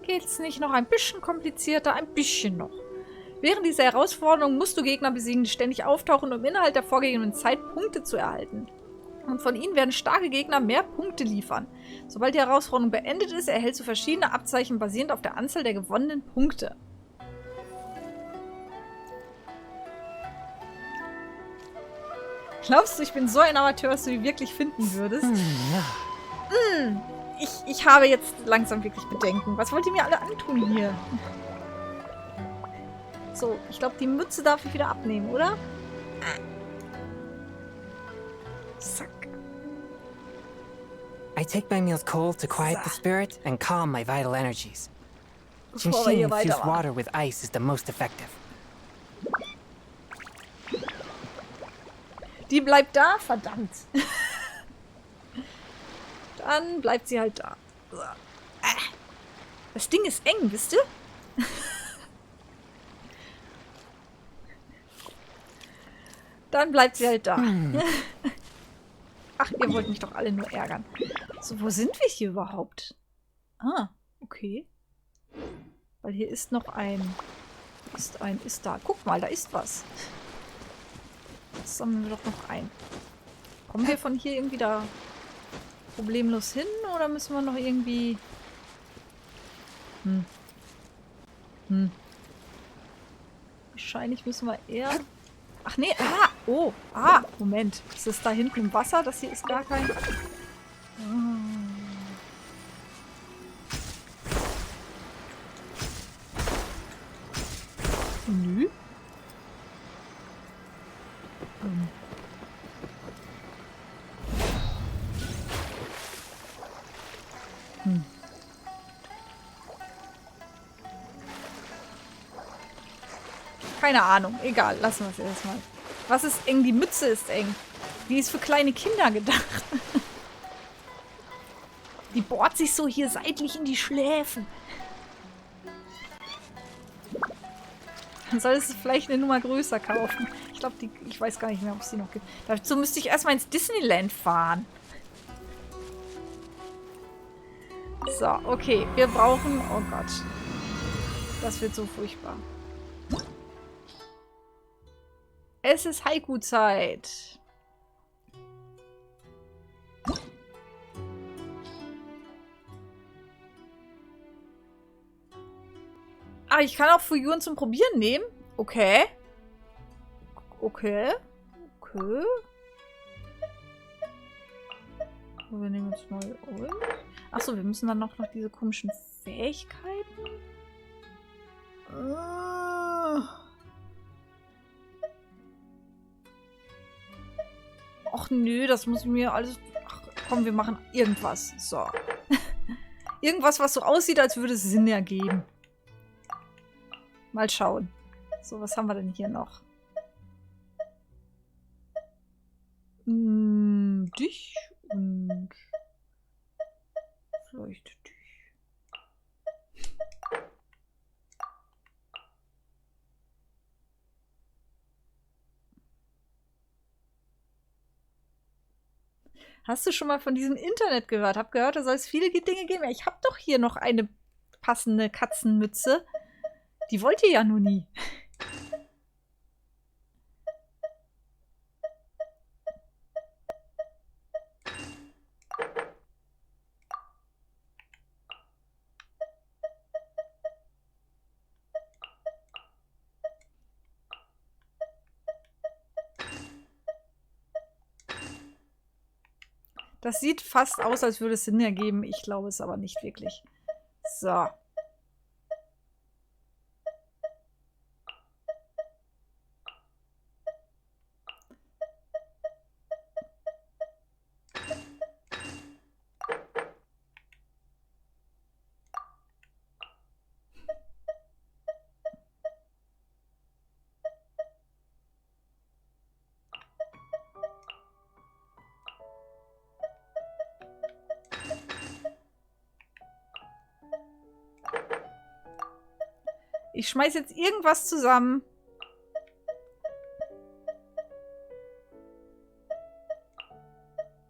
Geht's nicht noch ein bisschen komplizierter? Ein bisschen noch. Während dieser Herausforderung musst du Gegner besiegen, die ständig auftauchen, um innerhalb der vorgegebenen Zeit Punkte zu erhalten. Und von ihnen werden starke Gegner mehr Punkte liefern. Sobald die Herausforderung beendet ist, erhältst du verschiedene Abzeichen basierend auf der Anzahl der gewonnenen Punkte. Glaubst du, ich bin so ein Amateur, dass du die wirklich finden würdest? Ich habe jetzt langsam wirklich Bedenken. Was wollt ihr mir alle antun hier? So, ich glaube, die Mütze darf ich wieder abnehmen, oder? Zack. I take my meals cold to quiet the spirit and calm my vital energies. Bevor wir hier Genshin infused weitermachen. water with ice is the most effective. Die bleibt da? Verdammt. Dann bleibt sie halt da. Das Ding ist eng, wisst ihr? Dann bleibt sie halt da. Ach, ihr wollt mich doch alle nur ärgern. So, wo sind wir hier überhaupt? Ah, okay. Weil hier ist noch ein... Ist da. Guck mal, da ist was. Das sammeln wir doch noch ein. Kommen wir von hier irgendwie da problemlos hin? Oder müssen wir noch irgendwie... Wahrscheinlich müssen wir eher... Ach nee, oh, Moment. Ist das da hinten im Wasser? Das hier ist gar kein... Nö. Keine Ahnung. Egal, lassen wir es erstmal. Was ist eng? Die Mütze ist eng. Die ist für kleine Kinder gedacht. Die bohrt sich so hier seitlich in die Schläfen. Dann solltest du vielleicht eine Nummer größer kaufen. Ich glaube, ich weiß gar nicht mehr, ob es die noch gibt. Dazu müsste ich erstmal ins Disneyland fahren. So, okay. Wir brauchen... Oh Gott. Das wird so furchtbar. Es ist Haiku-Zeit. Ah, ich kann auch Figuren zum Probieren nehmen. Okay. Okay. Okay. Wir nehmen jetzt mal... Achso, wir müssen dann noch diese komischen Fähigkeiten. Ach nö, das muss ich mir alles... Ach, komm, wir machen irgendwas. So. Irgendwas, was so aussieht, als würde es Sinn ergeben. Mal schauen. So, was haben wir denn hier noch? Dich und vielleicht dich. Hast du schon mal von diesem Internet gehört? Hab gehört, da soll es viele Dinge geben. Ja, ich habe doch hier noch eine passende Katzenmütze. Die wollt ihr ja nur nie. Das sieht fast aus, als würde es Sinn ergeben. Ich glaube es aber nicht wirklich. So. Ich schmeiß jetzt irgendwas zusammen.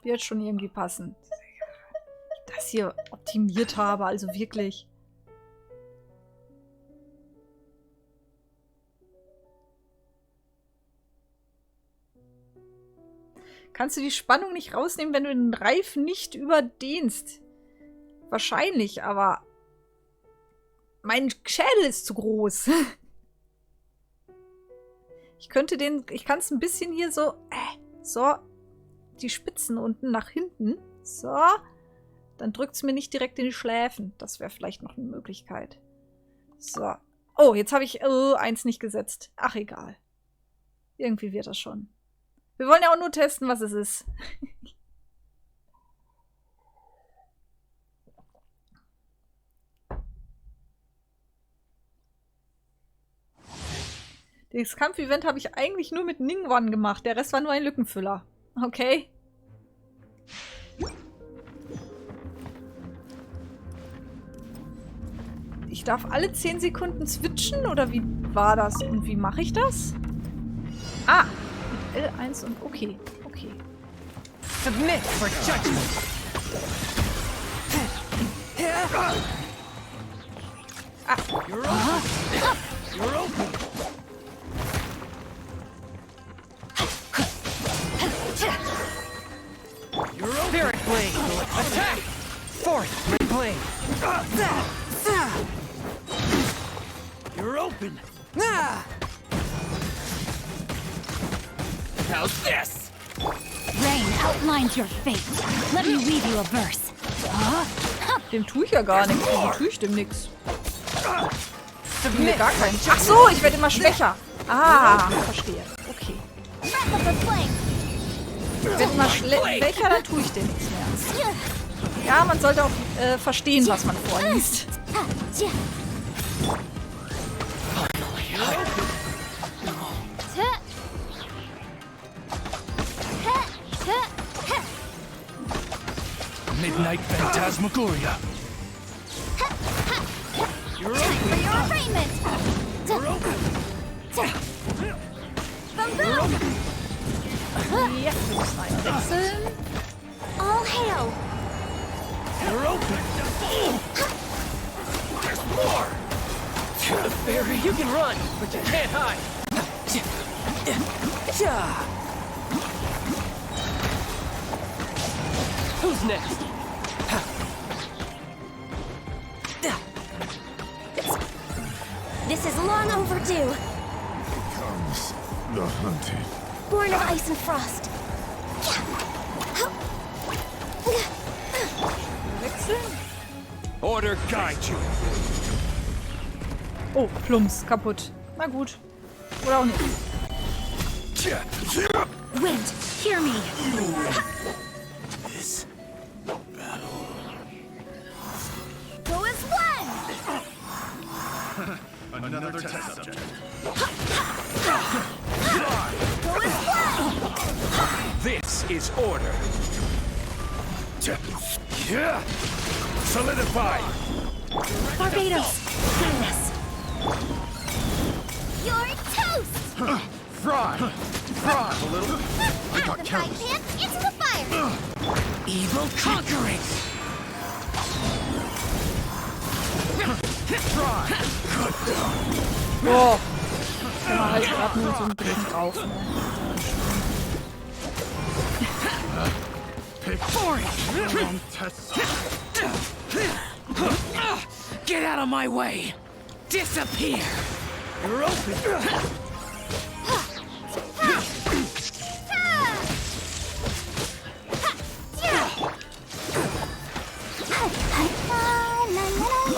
Wird schon irgendwie passen. Ich das hier optimiert habe, also wirklich. Kannst du die Spannung nicht rausnehmen, wenn du den Reifen nicht überdehnst? Wahrscheinlich, aber mein Schädel ist zu groß. Ich kann es ein bisschen hier so, so, die Spitzen unten nach hinten. So. Dann drückt es mir nicht direkt in die Schläfen. Das wäre vielleicht noch eine Möglichkeit. So. Oh, jetzt habe ich eins nicht gesetzt. Ach, egal. Irgendwie wird das schon. Wir wollen ja auch nur testen, was es ist. Das Kampfevent habe ich eigentlich nur mit Ningguang gemacht. Der Rest war nur ein Lückenfüller. Okay. Ich darf alle 10 Sekunden switchen? Oder wie war das? Und wie mache ich das? Ah! Mit L1 und... Okay. Okay. Submit for judgment. Ah. You're open. Spirit blade. Attack. Fourth blade. You're open. How's this? Rain outlines your fate. Let me read you a verse. Dem tue ich ja gar nichts. Warum tue ich dem nichts? Ich mir gar keinen. Ach so, ich werde immer schwächer. Ah, verstehe. Okay. Wrap up the flame. Ich werde immer schwächer, dann tue ich dem nichts mehr. Ja, man sollte auch verstehen, was man vorliest. Midnight Phantasmagoria. Time for your arraignment. Boom, boom. Ja, wir müssen einen wechseln. All hail. You're open. There's more. Barry, you can run, but you can't hide. Who's next? This is long overdue. Comes the hunted. Born of ice and frost. Wechseln. Order guide you. Oh, Plumps, kaputt. Na gut. Oder auch nicht. Wind, hear me. This Go as one. another test subject. Go as one. This is order. Solidify. Barbados, kindness. You're toast. Fry. Fry a little. I got The frying careless. pan into the fire. Evil conquering. Fry. Boah. Kann man halt gerade nur so ein bisschen drauf. Ne? Pick wrong test. Get out of my way. Disappear. You're open.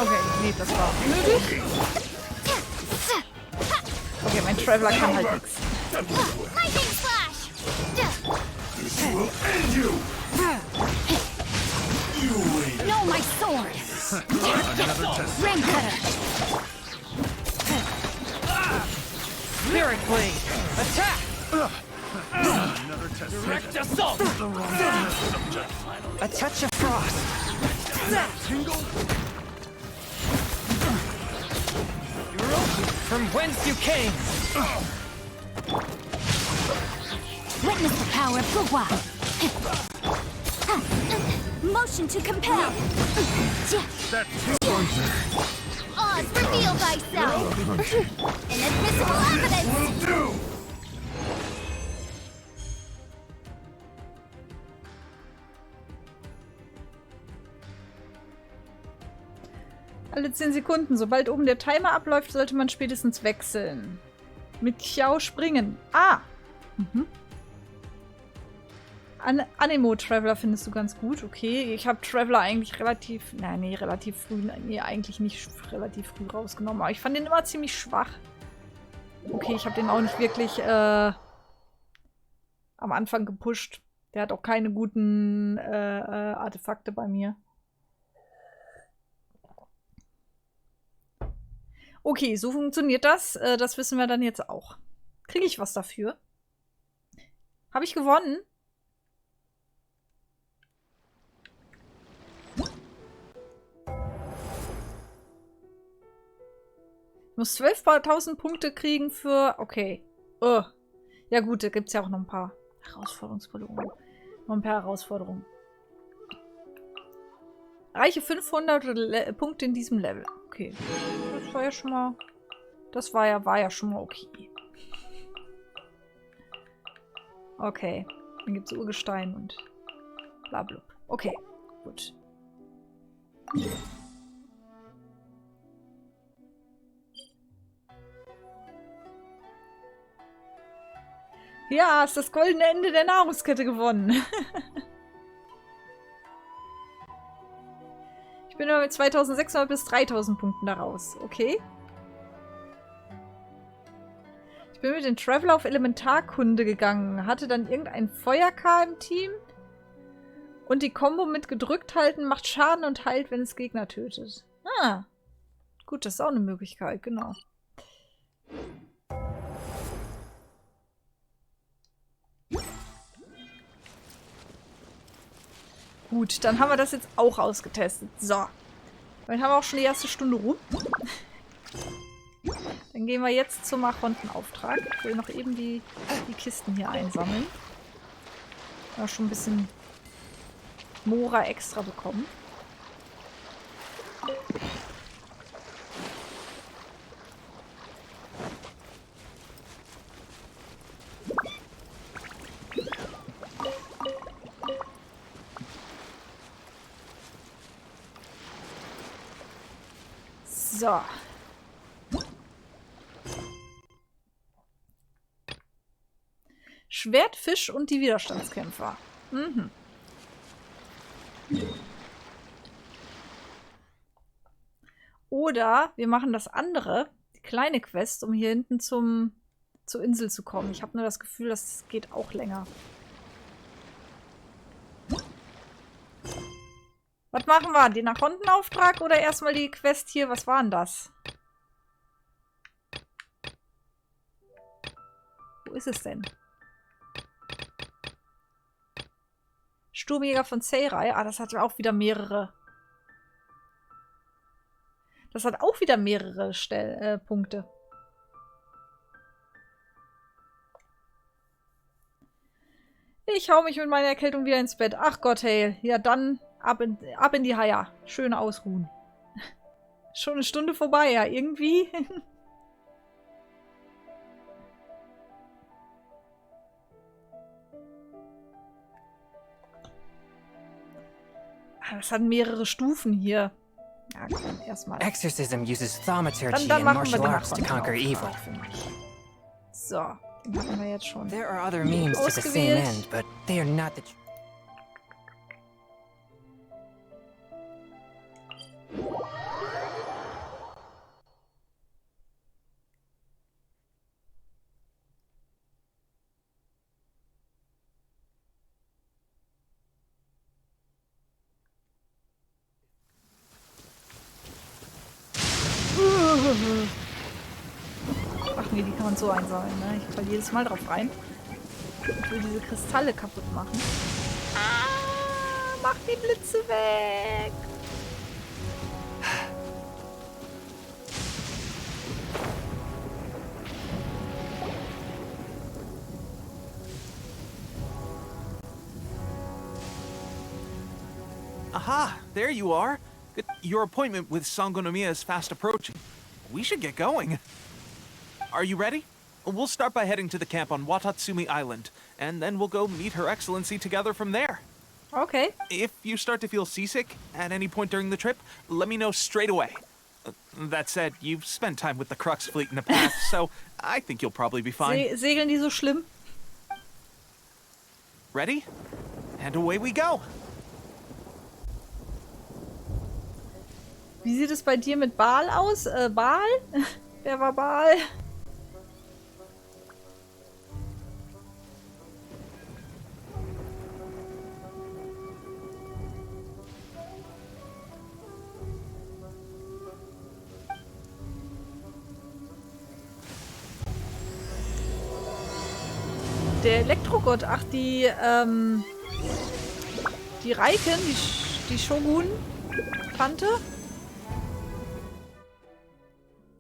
Okay, nee, das war unnötig. Okay, mein Traveler kann halt nichts. Lightning slash. This will end you. You waited. No, my sword. Another test. Rain cutter. Spirit blade. Attack. Another test. Direct assault. A touch of frost. Tingle. You're open. from whence you came. Witness the power of Gugwa. Motion to compel. Oz, reveal thyself. Inadmissible evidence. Will do. Alle 10 Sekunden. Sobald oben der Timer abläuft, sollte man spätestens wechseln. Mit Xiao springen. Ah! Mhm. Anemo-Traveler findest du ganz gut. Okay, ich habe Traveler eigentlich relativ... Nee, relativ früh... Nee, eigentlich nicht relativ früh rausgenommen. Aber ich fand den immer ziemlich schwach. Okay, ich habe den auch nicht wirklich am Anfang gepusht. Der hat auch keine guten Artefakte bei mir. Okay, so funktioniert das. Das wissen wir dann jetzt auch. Kriege ich was dafür? Habe ich gewonnen? Ich muss 12.000 Punkte kriegen für... Okay. Ja gut, da gibt es ja auch noch ein paar Herausforderungsbelohnungen. Noch ein paar Herausforderungen. Reiche 500 Punkte in diesem Level. Okay. Das war ja schon mal... Das war ja schon mal okay. Okay. Dann gibt es Urgestein und blablabla. Okay, gut. Ja, ist das goldene Ende der Nahrungskette gewonnen. Ich bin immer mit 2600 bis 3000 Punkten da raus. Okay. Ich bin mit dem Traveler auf Elementarkunde gegangen. Hatte dann irgendein Feuer-K im Team. Und die Kombo mit gedrückt halten macht Schaden und heilt, wenn es Gegner tötet. Ah. Gut, das ist auch eine Möglichkeit, genau. Gut, dann haben wir das jetzt auch ausgetestet. So. Damit haben wir auch schon die erste Stunde rum. Dann gehen wir jetzt zum Archontenauftrag. Ich will noch eben die Kisten hier einsammeln. Ja, schon ein bisschen Mora extra bekommen. So. Schwert, Fisch und die Widerstandskämpfer. Mhm. Oder wir machen das andere, die kleine Quest, um hier hinten zur Insel zu kommen. Ich habe nur das Gefühl, das geht auch länger. Was machen wir? Den Archontenauftrag oder erstmal die Quest hier? Was war denn das? Wo ist es denn? Sturmjäger von Seirai. Ah, das hat auch wieder mehrere. Das hat auch wieder mehrere Punkte. Ich hau mich mit meiner Erkältung wieder ins Bett. Ach Gott, hey. Ja, dann ab in die Haia. Schön ausruhen. Schon eine Stunde vorbei, ja. Irgendwie. Das hat mehrere Stufen hier. Ja, komm, erstmal. Exorcism uses thaumaturgy Dann and machen wir martial den arts to conquer evil. So, den hatten wir jetzt schon. There are other means to the same end, but they are not the... Ach nee, die kann man so einsammeln, ne? Ich falle jedes Mal drauf rein. Ich will diese Kristalle kaputt machen. Ah, mach die Blitze weg! Aha, there you are. Your appointment with Sangonomiya is fast approaching. We should get going. Are you ready? We'll start by heading to the camp on Watatsumi Island, and then we'll go meet Her Excellency together from there. Okay. If you start to feel seasick at any point during the trip, let me know straight away. That said, you've spent time with the Crux fleet in the past, so I think you'll probably be fine. Segeln die so schlimm? Ready? And away we go. Wie sieht es bei dir mit Baal aus? Baal? Wer war Baal? Der Elektrogott, ach, die Reiken, die Shogun-Tante.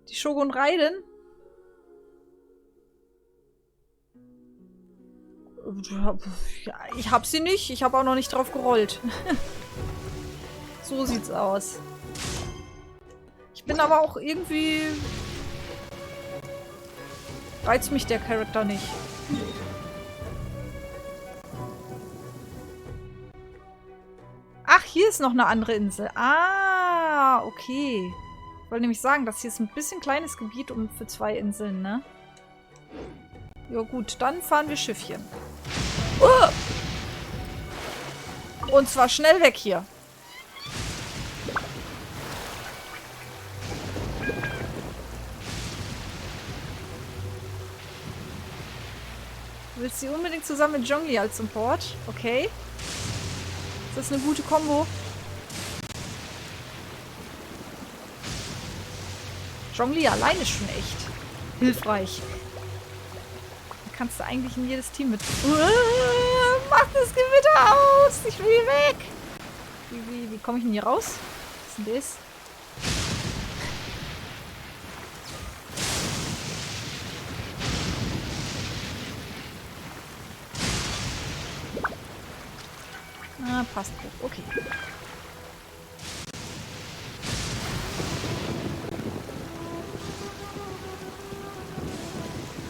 Die Shogun Raiden. Ja, ich hab sie nicht. Ich habe auch noch nicht drauf gerollt. So sieht's aus. Ich bin aber auch irgendwie... Reizt mich der Charakter nicht. Ach, hier ist noch eine andere Insel. Ah, okay. Ich wollte nämlich sagen, das hier ist ein bisschen kleines Gebiet für 2 Inseln, ne? Ja gut, dann fahren wir Schiffchen. Und zwar schnell weg hier. Du willst sie unbedingt zusammen mit Zhongli als Support? Okay. Ist das eine gute Kombo? Zhongli allein ist schon echt hilfreich. Da kannst du eigentlich in jedes Team mit... Mach das Gewitter aus! Ich will hier weg! Wie komme ich denn hier raus? Was ist denn das? Ah, passt gut. Okay.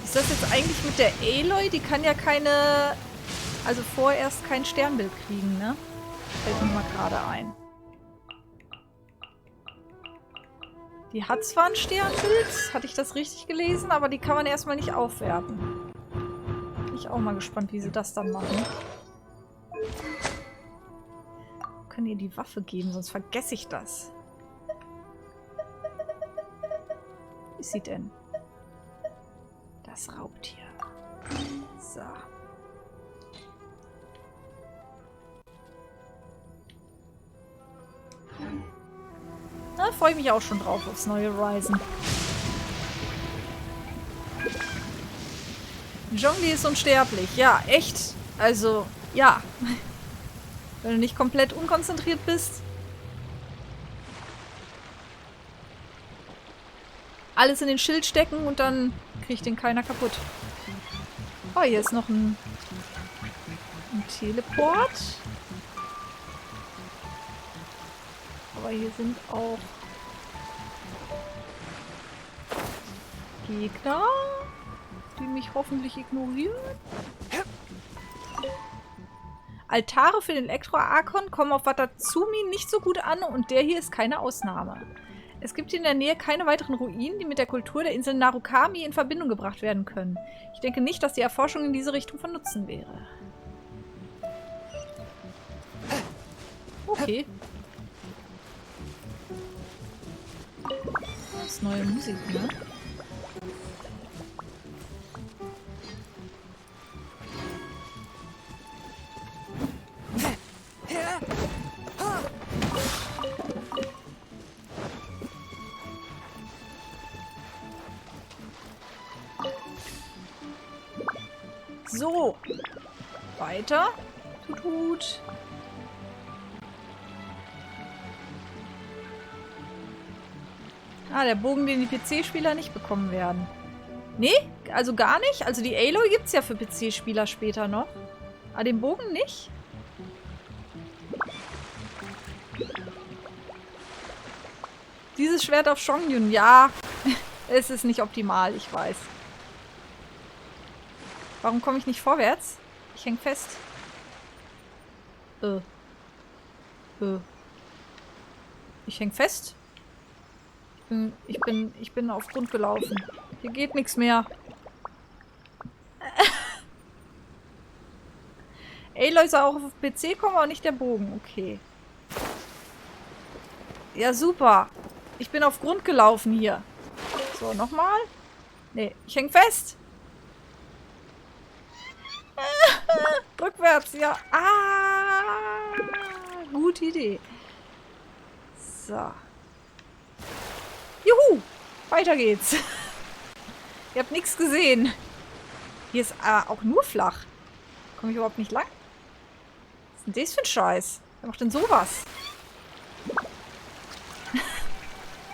Ist das jetzt eigentlich mit der Aloy? Die kann ja keine... Also vorerst kein Sternbild kriegen, ne? Fällt mir mal gerade ein. Die hat zwar ein Sternbild, hatte ich das richtig gelesen, aber die kann man erstmal nicht aufwerten. Bin ich auch mal gespannt, wie sie das dann machen. Können ihr die Waffe geben, sonst vergesse ich das. Wie ist sie denn? Das Raubtier. So. Da freue ich mich auch schon drauf aufs neue Horizon. Zhongli ist unsterblich. Ja, echt. Also, ja. Wenn du nicht komplett unkonzentriert bist. Alles in den Schild stecken und dann kriegt den keiner kaputt. Oh, hier ist noch ein Teleport. Aber hier sind auch Gegner, die mich hoffentlich ignorieren. Altare für den Elektro-Arkon kommen auf Watatsumi nicht so gut an und der hier ist keine Ausnahme. Es gibt hier in der Nähe keine weiteren Ruinen, die mit der Kultur der Insel Narukami in Verbindung gebracht werden können. Ich denke nicht, dass die Erforschung in diese Richtung von Nutzen wäre. Okay. Das ist neue Musik, ne? So. Weiter. Tut. Ah, der Bogen, den die PC-Spieler nicht bekommen werden. Nee, also gar nicht. Also die Aloy gibt es ja für PC-Spieler später noch. Aber den Bogen nicht? Dieses Schwert auf Shongyun, ja. Es ist nicht optimal, ich weiß. Warum komme ich nicht vorwärts? Ich häng fest. Ich häng fest. Ich bin auf Grund gelaufen. Hier geht nichts mehr. Aloy soll auch auf PC kommen, aber nicht der Bogen. Okay. Ja, super. Ich bin auf Grund gelaufen hier. So, nochmal. Nee, ich häng fest. Rückwärts, ja. Ah, gute Idee. So. Juhu! Weiter geht's. Ihr habt nichts gesehen. Hier ist auch nur flach. Komme ich überhaupt nicht lang? Was ist denn das für ein Scheiß? Wer macht denn sowas?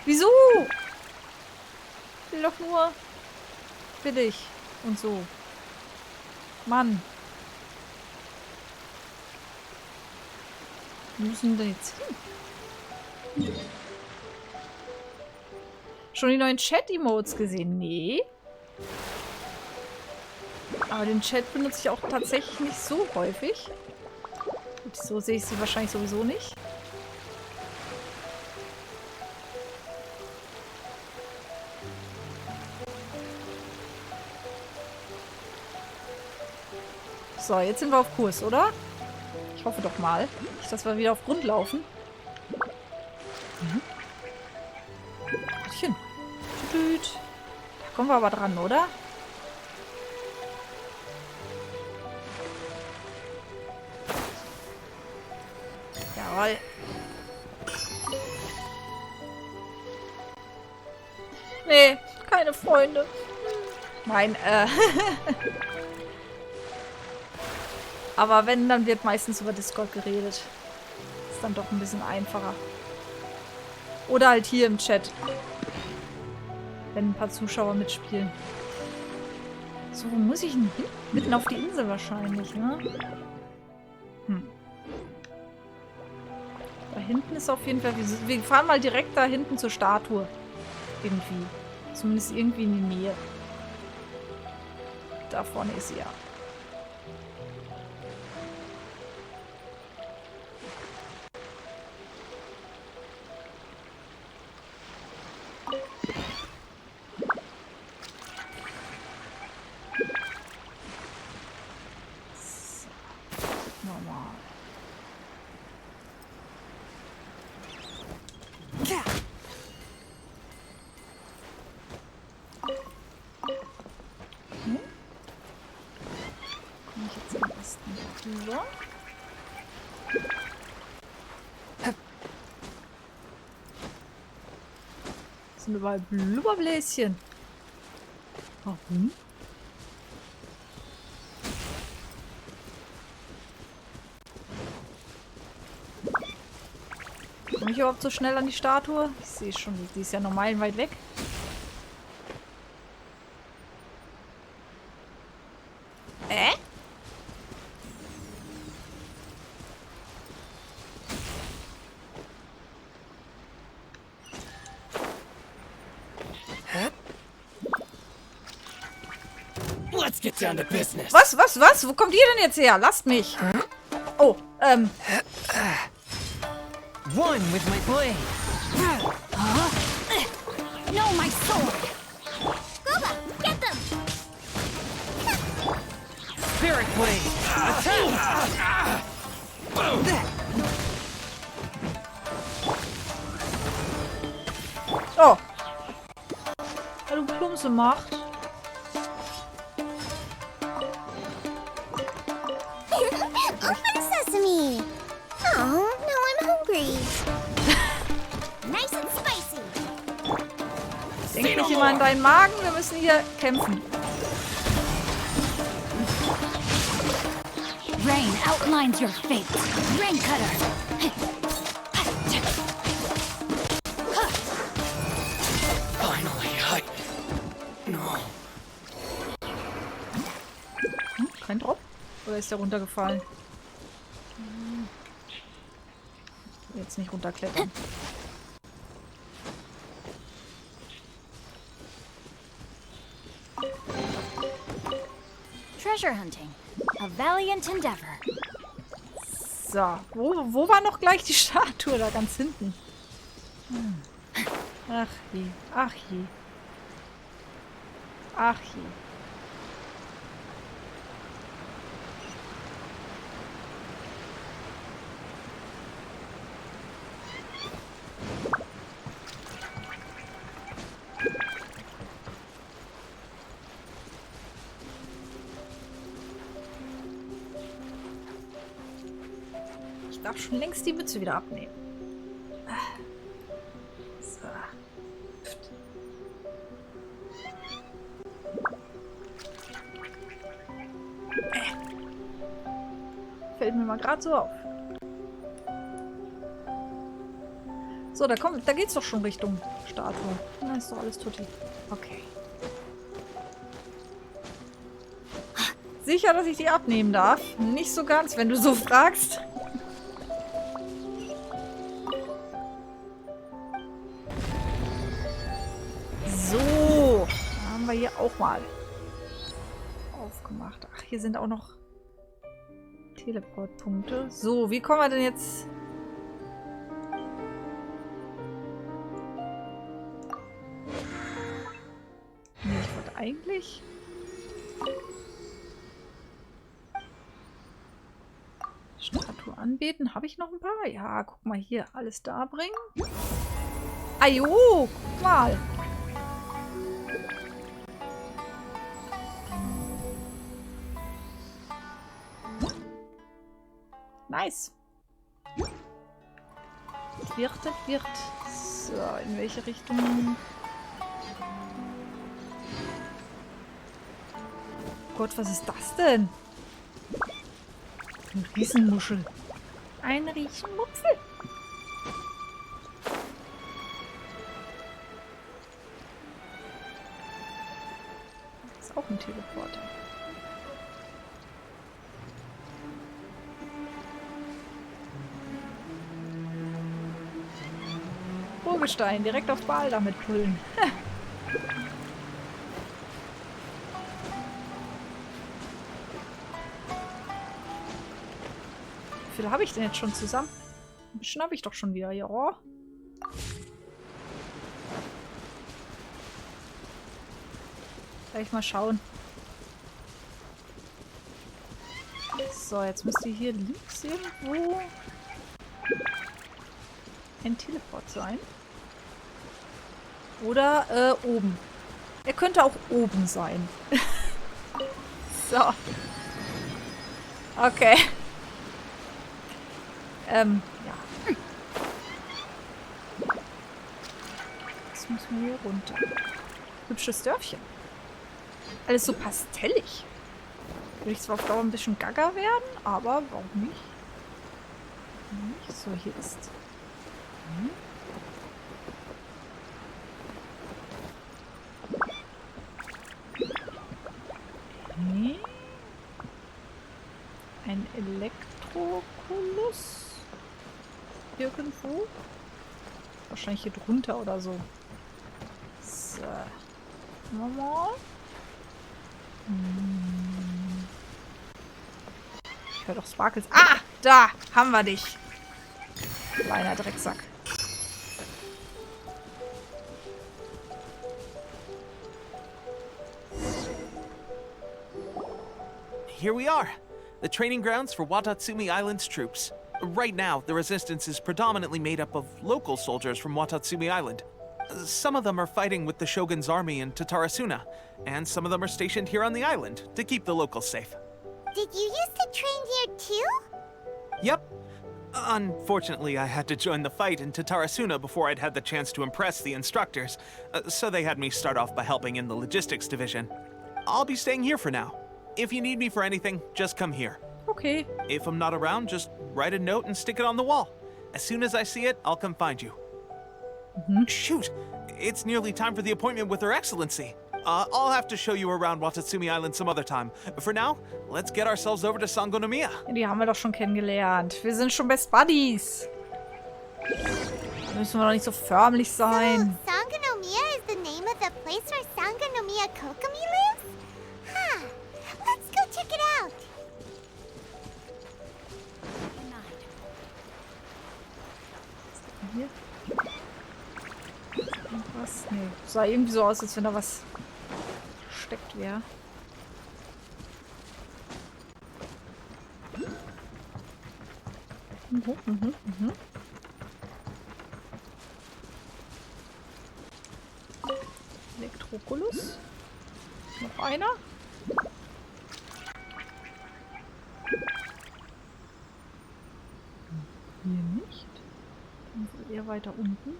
Wieso? Ich will doch nur billig und so. Mann. Wo müssen wir denn jetzt hin? Schon die neuen Chat-Emotes gesehen? Nee. Aber den Chat benutze ich auch tatsächlich nicht so häufig. Gut, so sehe ich sie wahrscheinlich sowieso nicht. So, jetzt sind wir auf Kurs, oder? Ich hoffe doch mal. Nicht, dass wir wieder auf Grund laufen. Gottchen. Da kommen wir aber dran, oder? Jawohl. Nee, keine Freunde. Nein, aber wenn, dann wird meistens über Discord geredet. Ist dann doch ein bisschen einfacher. Oder halt hier im Chat. Wenn ein paar Zuschauer mitspielen. So, wo muss ich denn hin? Mitten auf die Insel wahrscheinlich, ne? Da hinten ist auf jeden Fall... Wir fahren mal direkt da hinten zur Statue. Irgendwie. Zumindest irgendwie in die Nähe. Da vorne ist sie ja. Das sind überall Blubberbläschen. Warum? Komme ich überhaupt so schnell an die Statue? Ich sehe schon, die ist ja noch meilenweit weg. Let's get down to business. Was? Wo kommt ihr denn jetzt her? Lasst mich. Oh, One with my blade. No, my sword! Guba, get them! Spirit blade. Attack! oh. Weil du Plumse macht. Open sesame! Oh, now I'm hungry. Nice and spicy. Denk nicht immer an deinen Magen, wir müssen hier kämpfen. Rain outlines your fate. Rain cutter. Finally, No. Kein Drop? Oder ist der runtergefallen? Jetzt nicht runterklettern. treasure hunting. A valiant endeavor. So, wo war noch gleich die Statue? Da ganz hinten. Ach je, ach je. Ach je. Ich darf schon längst die Mütze wieder abnehmen. So. Fällt mir mal gerade so auf. So, da geht's doch schon Richtung Statue. Da ist doch alles tutti. Okay. Sicher, dass ich die abnehmen darf? Nicht so ganz, wenn du so fragst. So. Da haben wir hier auch mal aufgemacht. Ach, hier sind auch noch Teleportpunkte. So, wie kommen wir denn jetzt... Nee, ich wollte eigentlich... Statue anbeten. Habe ich noch ein paar? Ja, guck mal hier. Alles da bringen. Ajo, guck mal. Nice. Wird. So, in welche Richtung? Gott, was ist das denn? Eine Riesenmuschel. Ein Riesenmupfel. Das ist auch ein Teleporter. Urgestein, direkt auf Ball damit pullen. Wie viel habe ich denn jetzt schon zusammen? Ein bisschen habe ich doch schon wieder, ja. Gleich mal schauen. So, jetzt müsste hier links irgendwo ein Teleport sein. Oder oben. Er könnte auch oben sein. So. Okay. Ja. Jetzt müssen wir hier runter. Hübsches Dörfchen. Alles so pastellig. Will ich zwar auf Dauer ein bisschen gaga werden, aber warum nicht? So, hier ist... Okay. Ein Elektrokulus. Irgendwo. Wahrscheinlich hier drunter oder so. So. Mal. Ich höre doch Sparkles. Ah! Da! Haben wir dich! Kleiner Drecksack. Here we are, the training grounds for Watatsumi Island's troops. Right now, the resistance is predominantly made up of local soldiers from Watatsumi Island. Some of them are fighting with the Shogun's army in Tatarasuna, and some of them are stationed here on the island to keep the locals safe. Did you used to train here too? Yep. Unfortunately, I had to join the fight in Tatarasuna before I'd had the chance to impress the instructors, so they had me start off by helping in the logistics division. I'll be staying here for now. If you need me for anything, just come here. Okay. If I'm not around, just write a note and stick it on the wall. As soon as I see it, I'll come find you. Shoot! It's nearly time for the appointment with Her Excellency. I'll have to show you around Watatsumi Island some other time. For now, let's get ourselves over to Sangonomiya. Die haben wir doch schon kennengelernt. Wir sind schon Best Buddies. Da müssen wir doch nicht so förmlich sein. So, Sangonomiya is the name of the place where Sangonomiya Kokomi lives? Huh. Let's go check it Hier. Was? Nee. Sah irgendwie so aus, als wenn da was versteckt wäre. Elektrokulus. Noch einer. Hier nicht. Dann wohl eher weiter unten.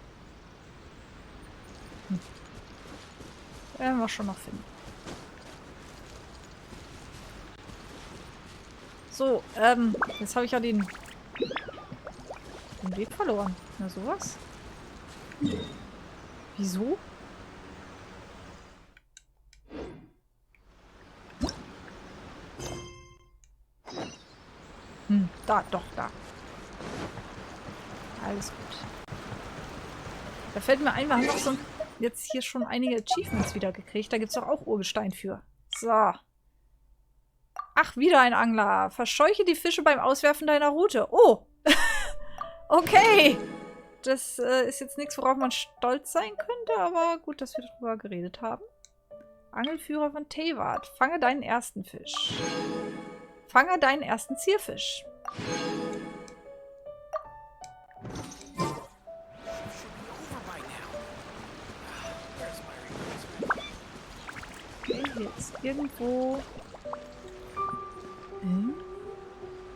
Werden wir schon noch finden. So, jetzt habe ich ja den Weg verloren. Na sowas. Wieso? Da, doch, da. Alles gut. Da fällt mir ein, wir haben noch so jetzt hier schon einige Achievements wieder gekriegt. Da gibt es doch auch Urgestein für. So. Ach, wieder ein Angler. Verscheuche die Fische beim Auswerfen deiner Route. Oh. Okay. Das ist jetzt nichts, worauf man stolz sein könnte, aber gut, dass wir darüber geredet haben. Angelführer von Tewart. Fange deinen ersten Fisch. Fange deinen ersten Zierfisch. Okay, hier ist irgendwo...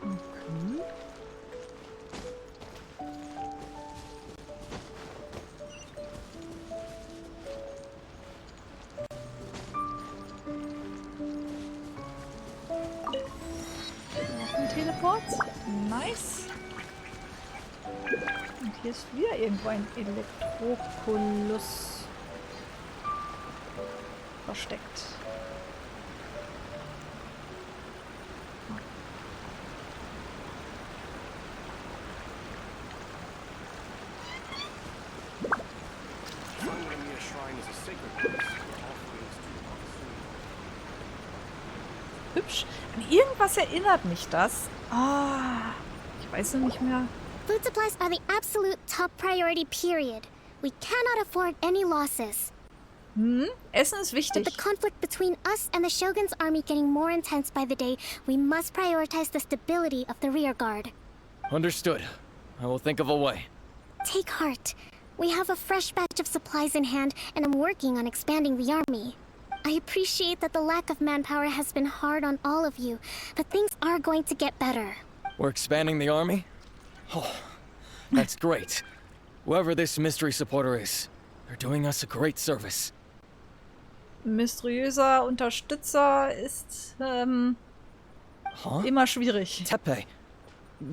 Okay. Teleport. Nice. Und hier ist wieder irgendwo ein Elektrokulus versteckt. Hübsch. An irgendwas erinnert mich das. Ah, ich weiß noch nicht mehr. Food supplies are the absolute top priority, period. We cannot afford any losses. Essen ist wichtig. With the conflict between us and the Shogun's army getting more intense by the day, we must prioritize the stability of the rear guard. Understood. I will think of a way. Take heart. We have a fresh batch of supplies in hand, and I'm working on expanding the army. I appreciate that the lack of manpower has been hard on all of you, but things are going to get better. We're expanding the army? Oh, that's great. Whoever this mystery supporter is, they're doing us a great service. Mysteriöser Unterstützer ist immer schwierig. Teppei,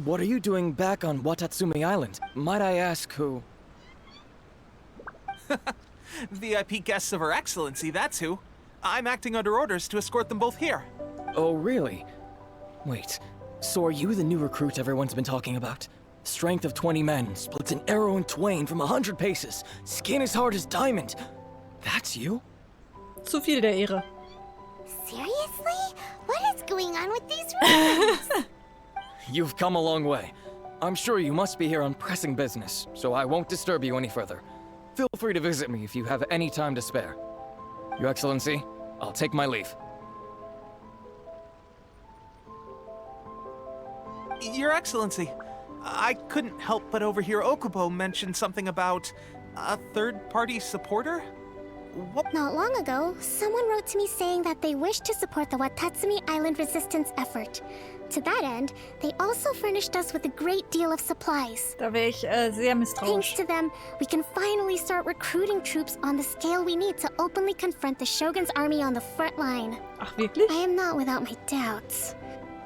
what are you doing back on Watatsumi Island? Might I ask who? VIP guests of Her Excellency, that's who. I'm acting under orders to escort them both here. Oh, really? Wait, so are you the new recruit everyone's been talking about? Strength of 20 men, splits an arrow in twain from 100 paces, skin as hard as diamond. That's you? Zu viel der Ehre. Seriously? What is going on with these rumors? You've come a long way. I'm sure you must be here on pressing business, so I won't disturb you any further. Feel free to visit me if you have any time to spare. Your Excellency, I'll take my leave. Your Excellency, I couldn't help but overhear Okubo mention something about a third-party supporter? What? Not long ago, someone wrote to me saying that they wish to support the Watatsumi Island resistance effort. To that end, they also furnished us with a great deal of supplies. Da wäre ich sehr Thanks misstrauisch. to them, we can finally start recruiting troops on the scale we need to openly confront the Shogun's army on the front line. Ach, wirklich? I am not without my doubts.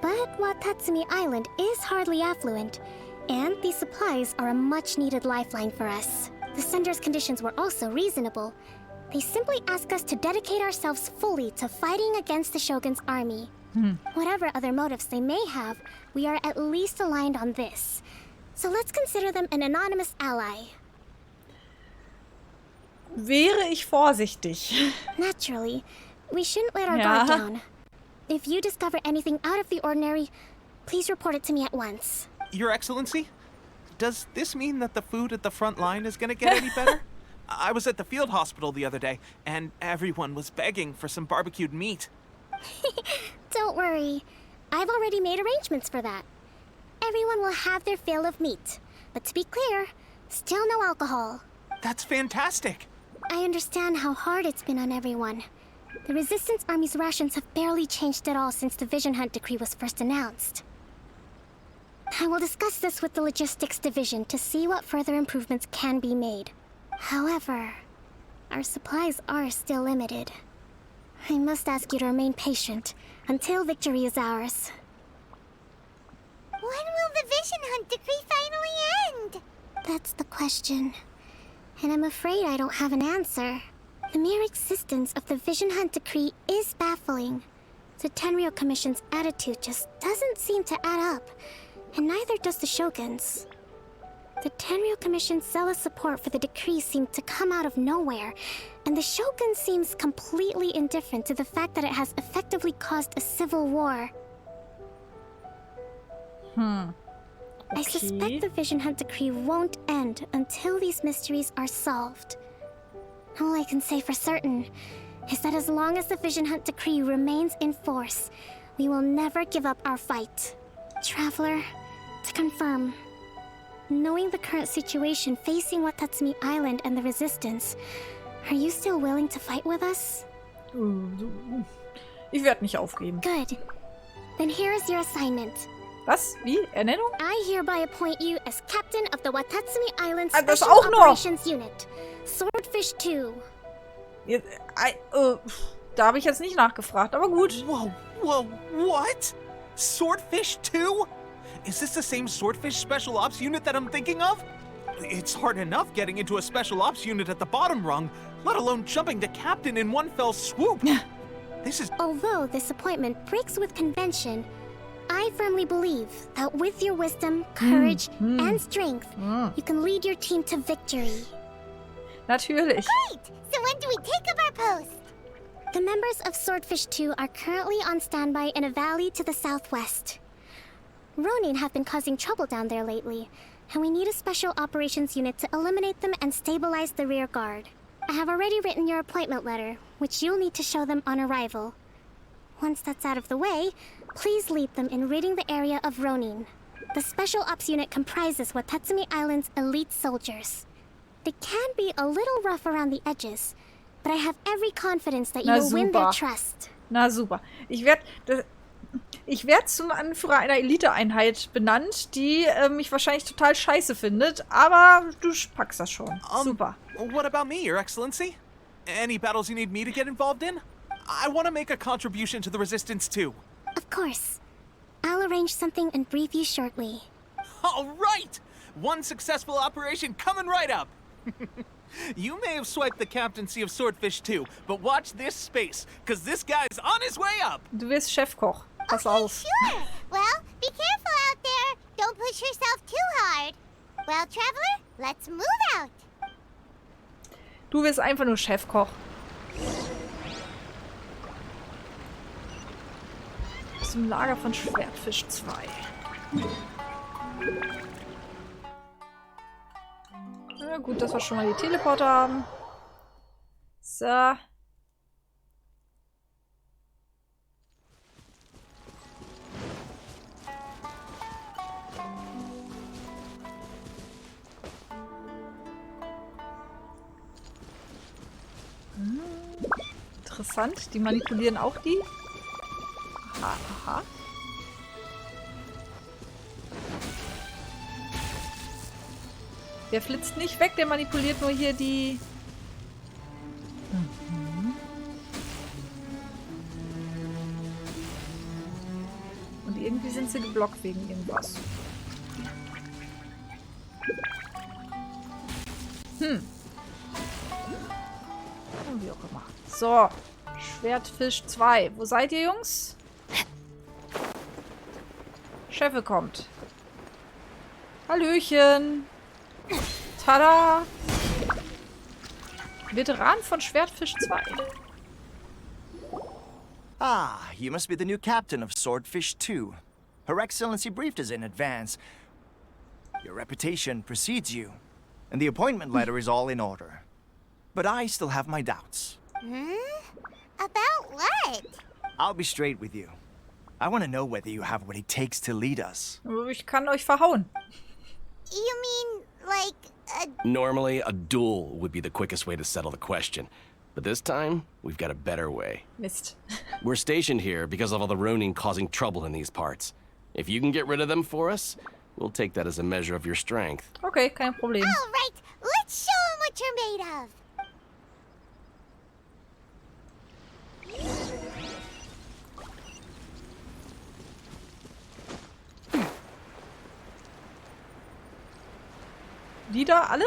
But Watatsumi Island is hardly affluent, and these supplies are a much-needed lifeline for us. The sender's conditions were also reasonable. They simply ask us to dedicate ourselves fully to fighting against the Shogun's army. Whatever other motives they may have, we are at least aligned on this. So let's consider them an anonymous ally. Wäre ich vorsichtig. Naturally, we shouldn't let our guard Ja. down. If you discover anything out of the ordinary, please report it to me at once. Your Excellency? Does this mean that the food at the front line is gonna get any better? I was at the field hospital the other day, and everyone was begging for some barbecued meat. Don't worry. I've already made arrangements for that. Everyone will have their fill of meat. But to be clear, still no alcohol. That's fantastic. I understand how hard it's been on everyone. The Resistance Army's rations have barely changed at all since the Vision Hunt decree was first announced. I will discuss this with the Logistics Division to see what further improvements can be made. However, our supplies are still limited. I must ask you to remain patient until victory is ours. When will the Vision Hunt decree finally end? That's the question. And I'm afraid I don't have an answer. The mere existence of the Vision Hunt decree is baffling. The Tenryou Commission's attitude just doesn't seem to add up, and neither does the Shogun's. The Tenryou Commission's zealous support for the decree seemed to come out of nowhere, and the Shogun seems completely indifferent to the fact that it has effectively caused a civil war. I suspect the Vision Hunt decree won't end until these mysteries are solved. All I can say for certain is that as long as the Vision Hunt decree remains in force, we will never give up our fight. Traveler, to confirm, knowing the current situation facing Watatsumi Island and the Resistance, are you still willing to fight with us? Ich werde nicht aufgeben. Good. Then here is your assignment. Was? Wie? Ernennung? I hereby appoint you as captain of the Watatsumi Island Das Special auch noch. Operations Unit. Swordfish 2. Da habe ich jetzt nicht nachgefragt, aber gut. Whoa, what? Swordfish 2? Is this the same Swordfish Special Ops unit that I'm thinking of? It's hard enough getting into a Special Ops unit at the bottom rung, let alone jumping to captain in one fell swoop. This is... Although this appointment breaks with convention, I firmly believe that with your wisdom, courage, and strength, you can lead your team to victory. Natürlich. Great! So when do we take up our post? The members of Swordfish 2 are currently on standby in a valley to the southwest. Ronin have been causing trouble down there lately, and we need a special operations unit to eliminate them and stabilize the rear guard. I have already written your appointment letter, which you'll need to show them on arrival. Once that's out of the way, please lead them in ridding the area of Ronin. The Special Ops unit comprises Watatsumi Island's elite soldiers. They can be a little rough around the edges, but I have every confidence that you will win their trust. Na super. Ich werd zum Anführer einer Eliteeinheit benannt, die mich wahrscheinlich total scheiße findet, aber du packst das schon. Super. What about me, Your Excellency? Any battles you need me to get involved in? I want to make a contribution to the Resistance too. Of course. I'll arrange something and brief you shortly. All right! One successful operation coming right up! You may have swiped the captaincy of Swordfish 2, but watch this space, because this guy's on his way up! Du wirst Chefkoch. Pass auf. Sure. Well, be careful out there. Don't push yourself too hard. Well, Traveler, let's move out. Du wirst einfach nur Chefkoch. Aus dem Lager von Schwertfisch 2. Na gut, dass wir schon mal die Teleporter haben. So. Interessant, die manipulieren auch die. Aha, aha. Der flitzt nicht weg, der manipuliert nur hier die... Und irgendwie sind sie geblockt wegen irgendwas. Wie auch immer. So. Schwertfisch 2. Wo seid ihr, Jungs? Chefe kommt. Hallöchen. Tada. Veteran von Schwertfisch 2. Ah, you must be the new captain of Swordfish 2. Her Excellency briefed us in advance. Your reputation precedes you, and the appointment letter is all in order. But I still have my doubts. About what? I'll be straight with you. I want to know whether you have what it takes to lead us. Ich kann euch verhauen. You mean, like, Normally, a duel would be the quickest way to settle the question. But this time, we've got a better way. Mist. We're stationed here because of all the Ronin causing trouble in these parts. If you can get rid of them for us, we'll take that as a measure of your strength. Okay, kein Problem. All right, let's show them what you're made of. Wieder alle?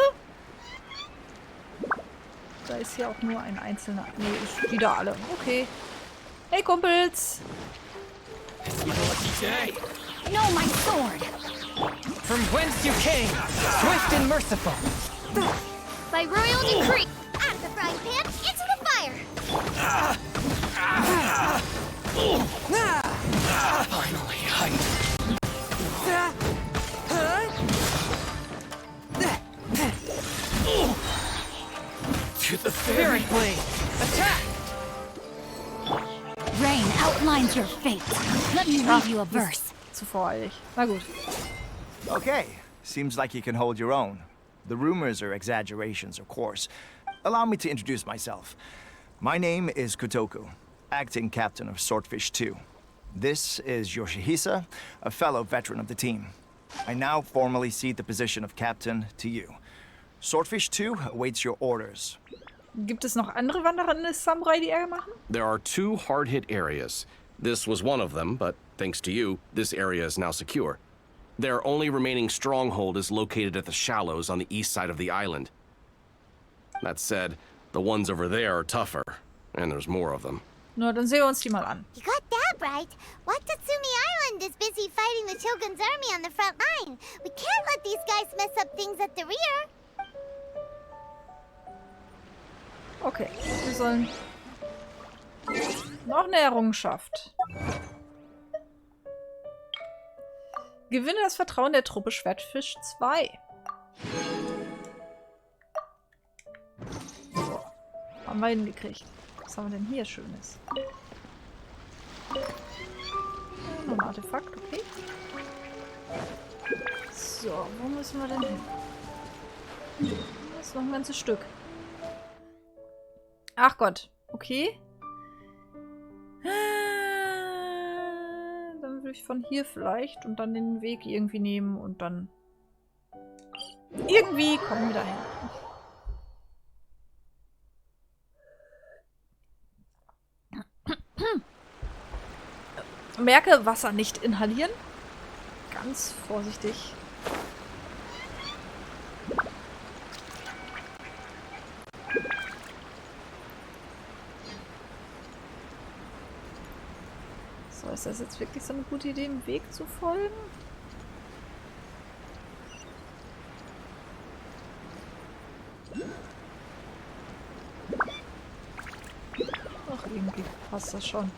Da ist hier auch nur ein einzelner. Nee, ist wieder alle. Okay. Hey, Kumpels. No, my sword! From whence you came, swift and merciful. By royal decree, out of the frying pan, into the fire! Finally, height. To the Spirit blade, attack! Rain outlines your fate. Let me read you a verse. Zu voreilig. Na gut. Okay, seems like you can hold your own. The rumors are exaggerations, of course. Allow me to introduce myself. My name is Kotoku, acting captain of Swordfish 2. This is Yoshihisa, a fellow veteran of the team. I now formally cede the position of captain to you. Swordfish 2 awaits your orders. Gibt es noch andere Wanderer-Samurai, die Ärger machen? There are 2 hard-hit areas. This was one of them, but thanks to you, this area is now secure. Their only remaining stronghold is located at the shallows on the east side of the island. That said, the ones over there are tougher, and there's more of them. Na, dann sehen wir uns die mal an. You got that right. Watatsumi Island is busy fighting the Shogun's army on the front line. We can't let these guys mess up things at the rear. Okay, wir sollen... Noch eine Errungenschaft. Gewinne das Vertrauen der Truppe Schwertfisch 2. So, haben wir hingekriegt. Was haben wir denn hier Schönes? Noch ein Artefakt, okay. So, wo müssen wir denn hin? Das ist noch ein ganzes Stück. Ach Gott, okay. Dann würde ich von hier vielleicht und dann den Weg irgendwie nehmen und dann irgendwie kommen wir dahin. Merke, Wasser nicht inhalieren. Ganz vorsichtig. So, ist das jetzt wirklich so eine gute Idee, dem Weg zu folgen? Ach, irgendwie passt das schon.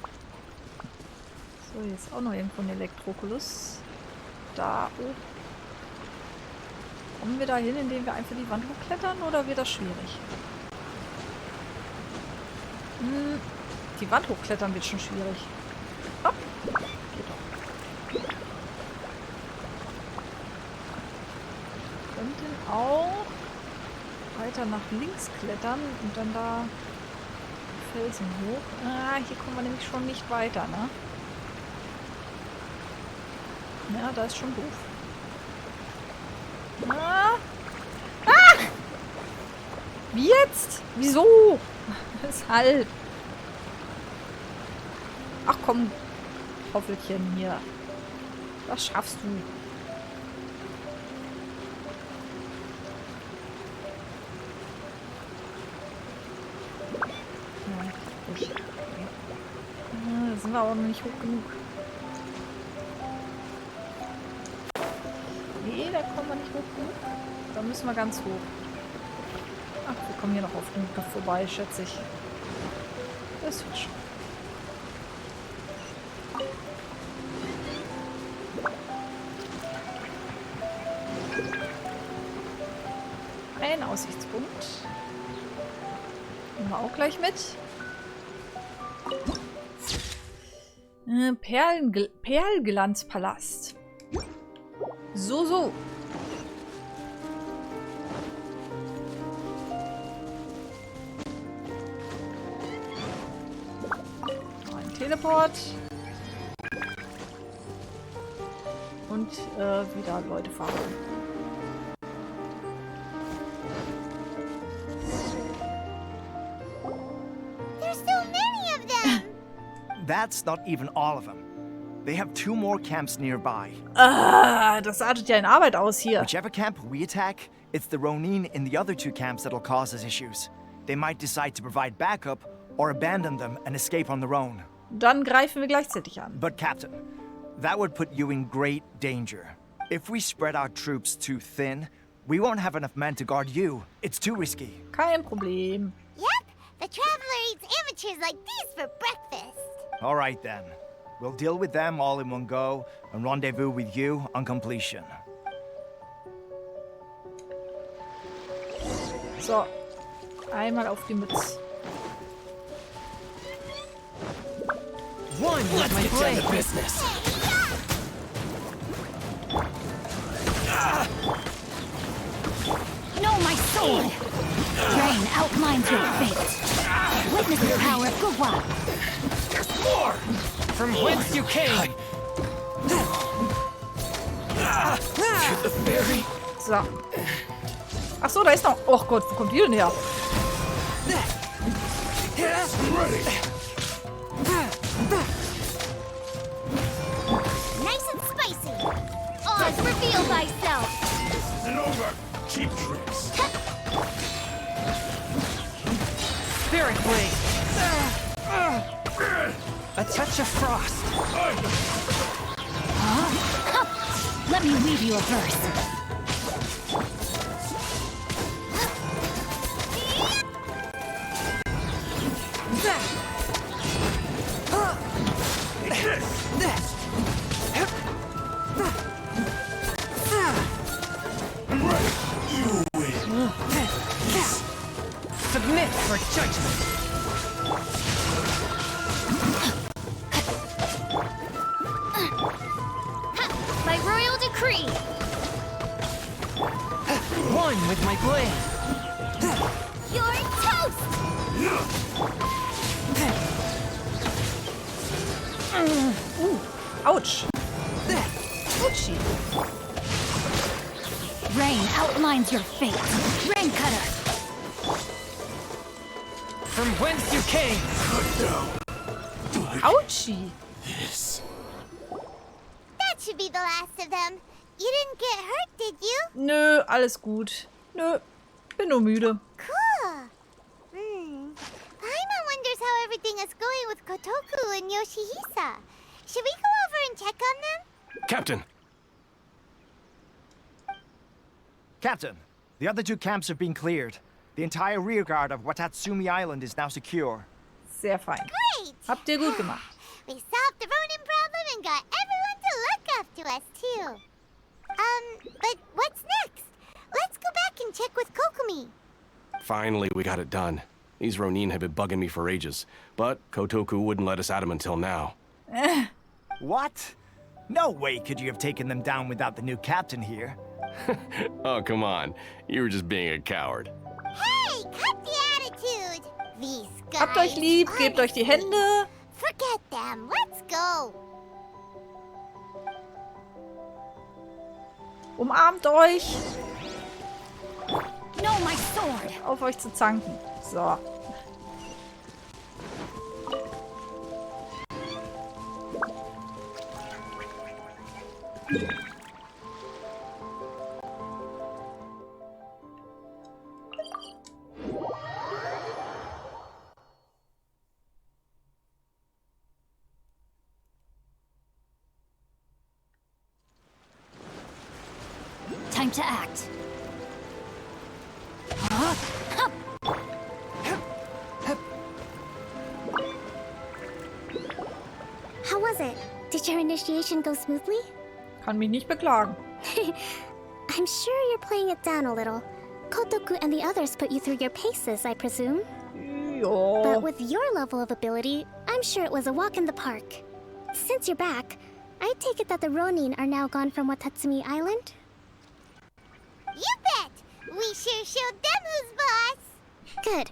So, jetzt auch noch irgendwo ein Elektrokulus. Da oben. Kommen wir da hin, indem wir einfach die Wand hochklettern, oder wird das schwierig? Die Wand hochklettern wird schon schwierig. Hopp. Geht doch. Könnten auch weiter nach links klettern und dann da Felsen hoch. Ah, hier kommen wir nämlich schon nicht weiter, ne? Ja, da ist schon doof. Ah! Ah! Wie jetzt? Wieso? Weshalb? Ach komm, Hoffelchen hier. Das schaffst du. Ja, ruhig. Da sind wir aber noch nicht hoch genug. Nee, da kommen wir nicht hoch genug. Da müssen wir ganz hoch. Ach, wir kommen hier noch auf den Griff vorbei, schätze ich. Das wird schon. Ein Aussichtspunkt. Nehmen wir auch gleich mit. Perlglanzpalast. So. Ein Teleport. Und wieder Leute fahren. There's so many of them! That's not even all of them. They have 2 more camps nearby. Das artet ja in Arbeit aus hier. Whichever camp we attack, it's the Ronin in the other 2 camps that'll cause us issues. They might decide to provide backup or abandon them and escape on their own. Dann greifen wir gleichzeitig an. But Captain, that would put you in great danger. If we spread our troops too thin, we won't have enough men to guard you. It's too risky. Kein Problem. Yep, the Traveler eats amateurs like these for breakfast. All right then. We'll deal with them all in one go and rendezvous with you on completion. So. Einmal auf die Mütze. One with my blade. Business. No, my sword! Rain outlines your fate. Witness the power of Gugwa. There's more! From whence you came! To the fairy. So. Ach so, da ist noch... Oh Gott, wo kommt die denn her? Ready. Nice and spicy. Oz, reveal thyself. And over. Cheap tricks. Spirit blade. A touch of frost. Let me weave you a verse. Submit for judgment. By royal decree. One with my blade. You're toast. Ouch. Ouchie. Rain outlines your fate. Rain cutter. From whence you came. Ouchie. This. That should be the last of them. You didn't get hurt, did you? Nö, alles gut. Nö, bin nur müde. Cool. Paimon wonders how everything is going with Kotoku and Yoshihisa. Should we go over and check on them? Captain! Captain, the other 2 camps have been cleared. The entire rearguard of Watatsumi Island is now secure. Sehr fein. Great! Habt ihr gut gemacht. We solved the Ronin problem and got everyone to look after us, too. But what's next? Let's go back and check with Kokumi. Finally, we got it done. These Ronin have been bugging me for ages, but Kotoku wouldn't let us at him until now. What? No way could you have taken them down without the new captain here. Oh, come on. You were just being a coward. Hey, cut the attitude! These guys. Habt euch lieb, gebt euch die Hände. Forget them. Let's go. Umarmt euch. No, my sword. Auf euch zu zanken. So. Time to act. How was it? Did your initiation go smoothly? Kann mich nicht beklagen. I'm sure you're playing it down a little. Kotoku and the others put you through your paces, I presume? Ja. But with your level of ability, I'm sure it was a walk in the park. Since you're back, I take it that the Ronin are now gone from Watatsumi Island? You bet! We sure showed them who's boss! Good.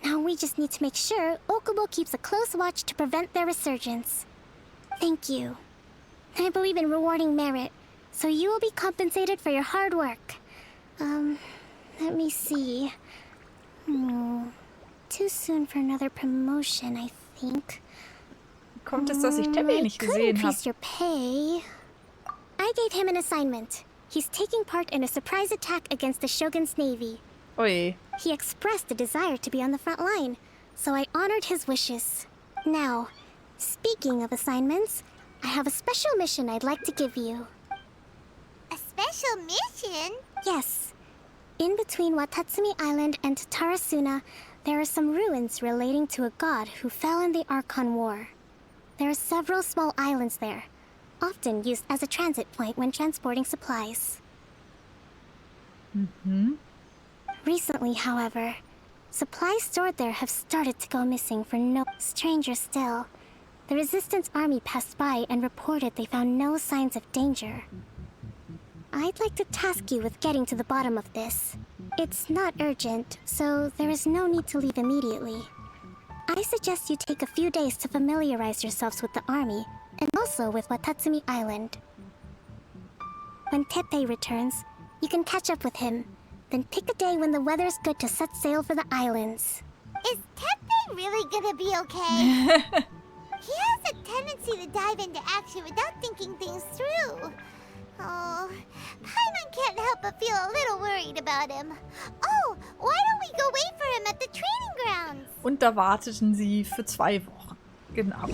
Now we just need to make sure Okubo keeps a close watch to prevent their resurgence. Thank you. I believe in rewarding merit, so you will be compensated for your hard work. Let me see. Too soon for another promotion, I think. Kommt es, dass ich Teppei nicht I could gesehen habe? increase your pay. I gave him an assignment. He's taking part in a surprise attack against the Shogun's navy. Oje. He expressed a desire to be on the front line, so I honored his wishes. Now, speaking of assignments, I have a special mission I'd like to give you. A special mission? Yes. In between Watatsumi Island and Tarasuna, there are some ruins relating to a god who fell in the Archon War. There are several small islands there, often used as a transit point when transporting supplies. Recently, however, supplies stored there have started to go missing for no... Stranger still, the Resistance army passed by and reported they found no signs of danger. I'd like to task you with getting to the bottom of this. It's not urgent, so there is no need to leave immediately. I suggest you take a few days to familiarize yourselves with the army, and also with Watatsumi Island. When Teppei returns, you can catch up with him. Then pick a day when the weather's good to set sail for the islands. Is Teppei really gonna be okay? He has a tendency to dive into action without thinking things through. Oh, Paimon can't help but feel a little worried about him. Oh, why don't we go wait for him at the training grounds? Und da warteten sie für 2 Wochen. Genau.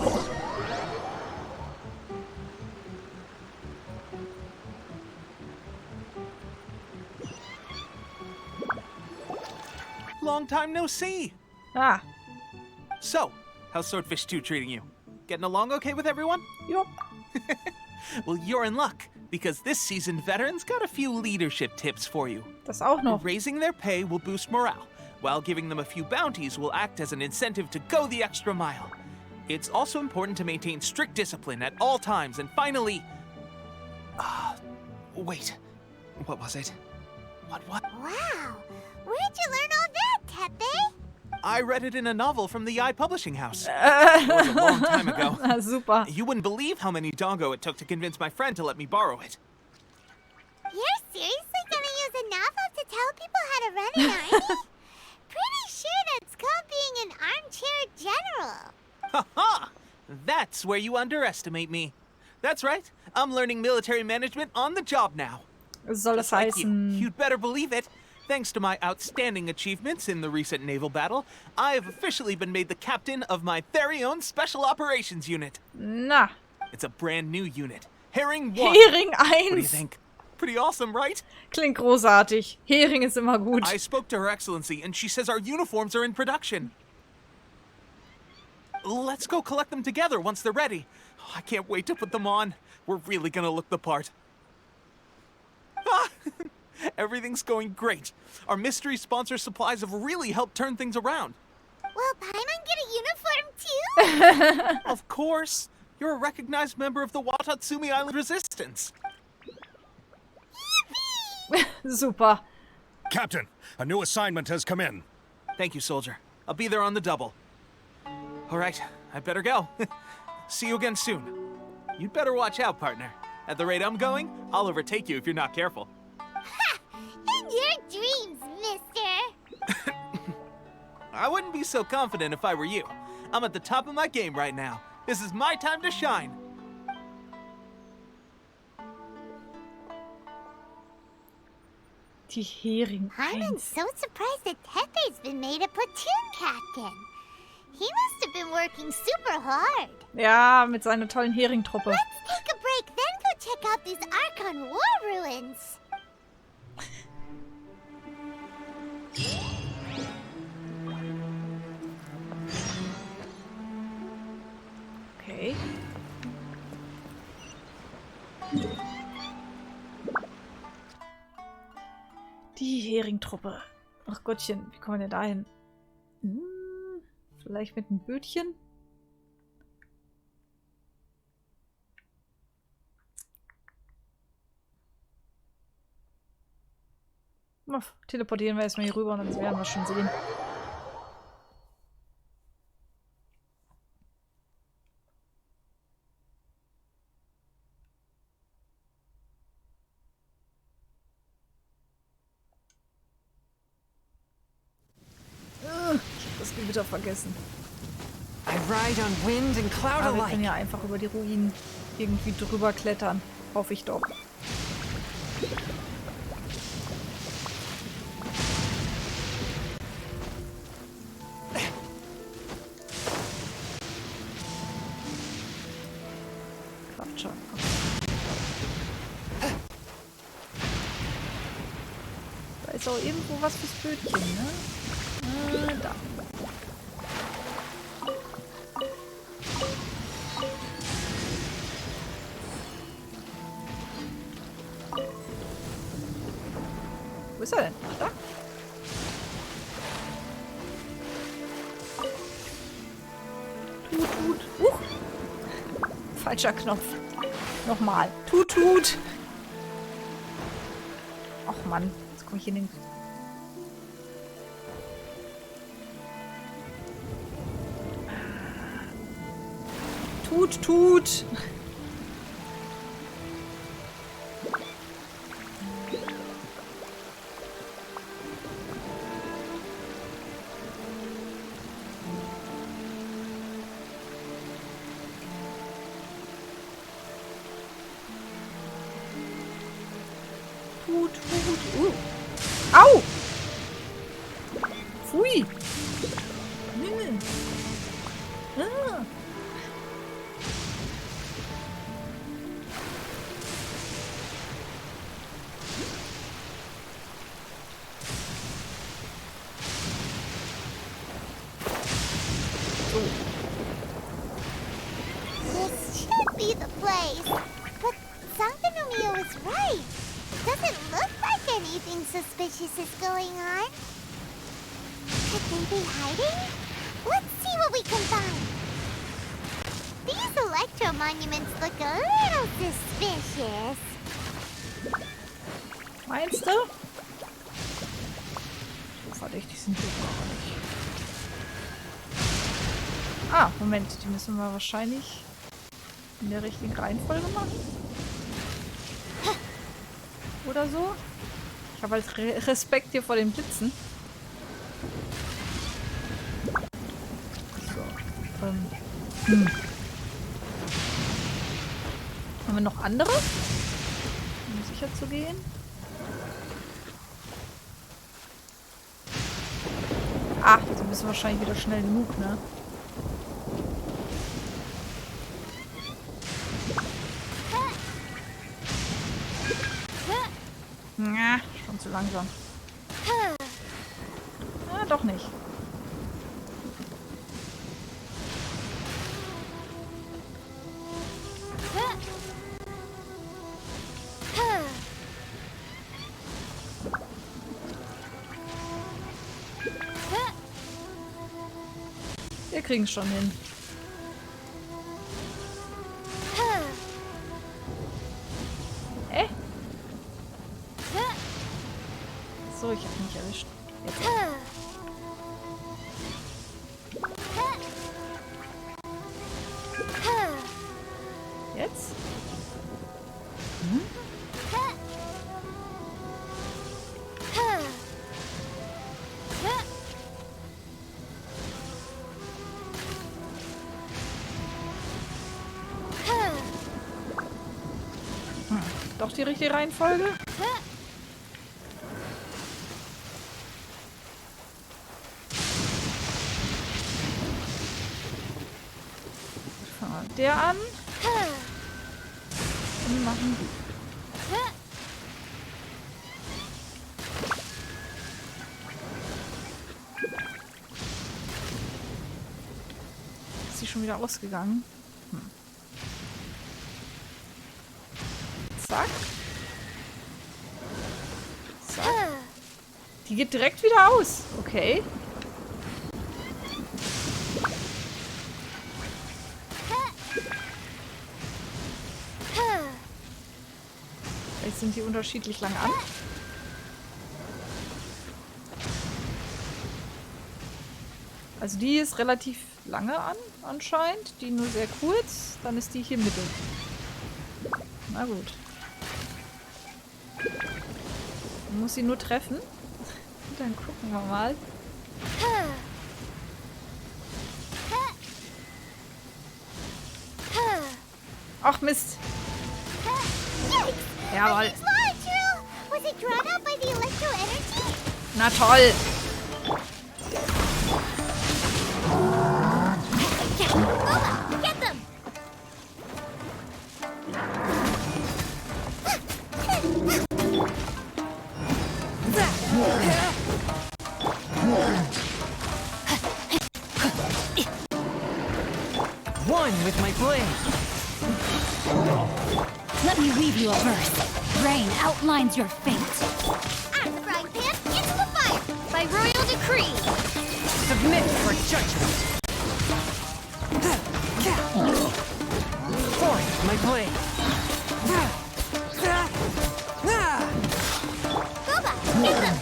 Long time no see. Ah, So, how's Swordfish 2 treating you? Getting along okay with everyone? jo. Well, you're in luck, because this seasoned veterans got a few leadership tips for you. Das auch noch. Raising their pay will boost morale, while giving them a few bounties will act as an incentive to go the extra mile. It's also important to maintain strict discipline at all times, and finally... wait. What was it? What? Wow, where'd you learn all that, Teppei? I read it in a novel from the Eye Publishing House. It was a long time ago. Ah, super. You wouldn't believe how many dongo it took to convince my friend to let me borrow it. You're seriously gonna use a novel to tell people how to run an army? Pretty sure that's called being an armchair general. Ha ha! That's where you underestimate me. That's right. I'm learning military management on the job now. Soll das Just like you. heißen... You'd better believe it. Thanks to my outstanding achievements in the recent naval battle, I have officially been made the captain of my very own Special Operations Unit. Na, It's a brand new unit. Hering 1. Hering What do you 1. think? Pretty awesome, right? Klingt großartig. Hering ist immer gut. I spoke to Her Excellency, and she says our uniforms are in production. Let's go collect them together once they're ready. I can't wait to put them on. We're really gonna look the part. Ah, everything's going great. Our mystery sponsor supplies have really helped turn things around. Will Paimon get a uniform too? Of course. You're a recognized member of the Watatsumi Island Resistance. Super. Captain, a new assignment has come in. Thank you, soldier. I'll be there on the double. All right, I better go. See you again soon. You'd better watch out, partner. At the rate I'm going, I'll overtake you if you're not careful. Ha! In your dreams, mister! I wouldn't be so confident if I were you. I'm at the top of my game right now. This is my time to shine. Die Hering Paimon's 1. so surprised that Teppei's been made a platoon captain. He must have been working super hard. Ja, mit seiner tollen Heringtruppe. Let's take a break, then go check out these Archon War ruins. Okay. Die Heringtruppe. Ach Gottchen, wie kommen wir denn da hin? Vielleicht mit einem Bötchen? Teleportieren wir erstmal hier rüber und dann werden wir schon sehen. Ich hab das Gewitter vergessen. I ride on wind and cloud Aber wir können alike. ja einfach über die Ruinen irgendwie drüber klettern. Hoffe ich doch. Klappt schon. Da ist auch irgendwo was fürs Bötchen, ne? Da. Wo ist er denn? Da? Tut. Falscher Knopf. Nochmal. Tut. Och Mann, jetzt komme ich in den... Tut. Au! Pfui! Ah. This should be the place. But Sangonomiya was right. Doesn't look like anything suspicious is going on. Could they be hiding? Let's see what we can find. These electro monuments look a little suspicious. Meinst du? So verdächtig sind die auch nicht. Ah, Moment, die müssen wir wahrscheinlich in der richtigen Reihenfolge machen. Oder so. Ich habe halt Respekt hier vor den Blitzen. So. Haben wir noch andere? Um sicher zu gehen. Ah, die müssen wahrscheinlich wieder schnell genug, ne? Ja, schon zu langsam. Ah, doch nicht. Wir kriegen es schon hin. So, ich habe mich erwischt. Jetzt. Jetzt? Doch die richtige Reihenfolge? Der an. Und machen die. Ist sie schon wieder ausgegangen? Zack. Zack. Die geht direkt wieder aus. Okay. Vielleicht sind die unterschiedlich lang an. Also die ist relativ lange an, anscheinend. Die nur sehr kurz. Dann ist die hier mittel. Na gut. Man muss sie nur treffen. Und dann gucken wir mal. Ach Mist. Jawohl. Na toll. One with my blade. Let me weave you a verse. Rain outlines your fate. Out of the frying pan, into the fire, by royal decree. Submit for judgment. Forth with my blade. Go back, get them.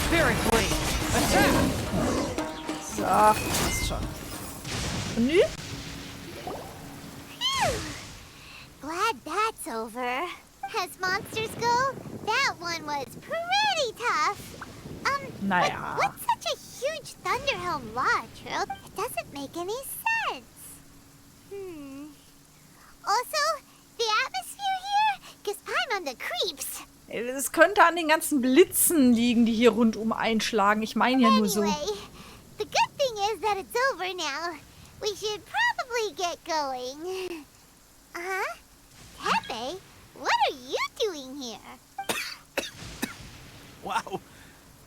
Spirit blade. Attack. So, passt schon. Und nu? Glad that's over. As monsters go, that one was pretty tough. Naja. But what's such a huge Thunderhelm law, Trill? It doesn't make any sense. Also, the atmosphere here gives Paimon the creeps. Es könnte an den ganzen Blitzen liegen, die hier rundum einschlagen. Ich meine ja nur so. Anyway, the good thing is that it's over now. We should probably get going. Tepe, what are you doing here? Wow,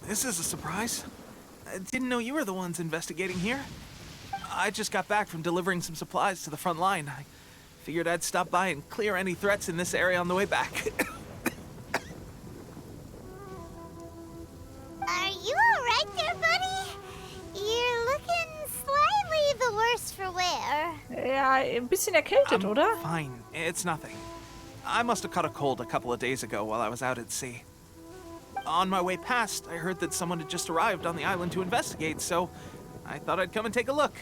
this is a surprise. I didn't know you were the ones investigating here. I just got back from delivering some supplies to the front line. I figured I'd stop by and clear any threats in this area on the way back. Are you alright there, buddy? You're looking slightly the worse for wear. Ja, ein bisschen erkältet, oder? Fine, it's nothing. I must have caught a cold a couple of days ago while I was out at sea. On my way past, I heard that someone had just arrived on the island to investigate, so I thought I'd come and take a look.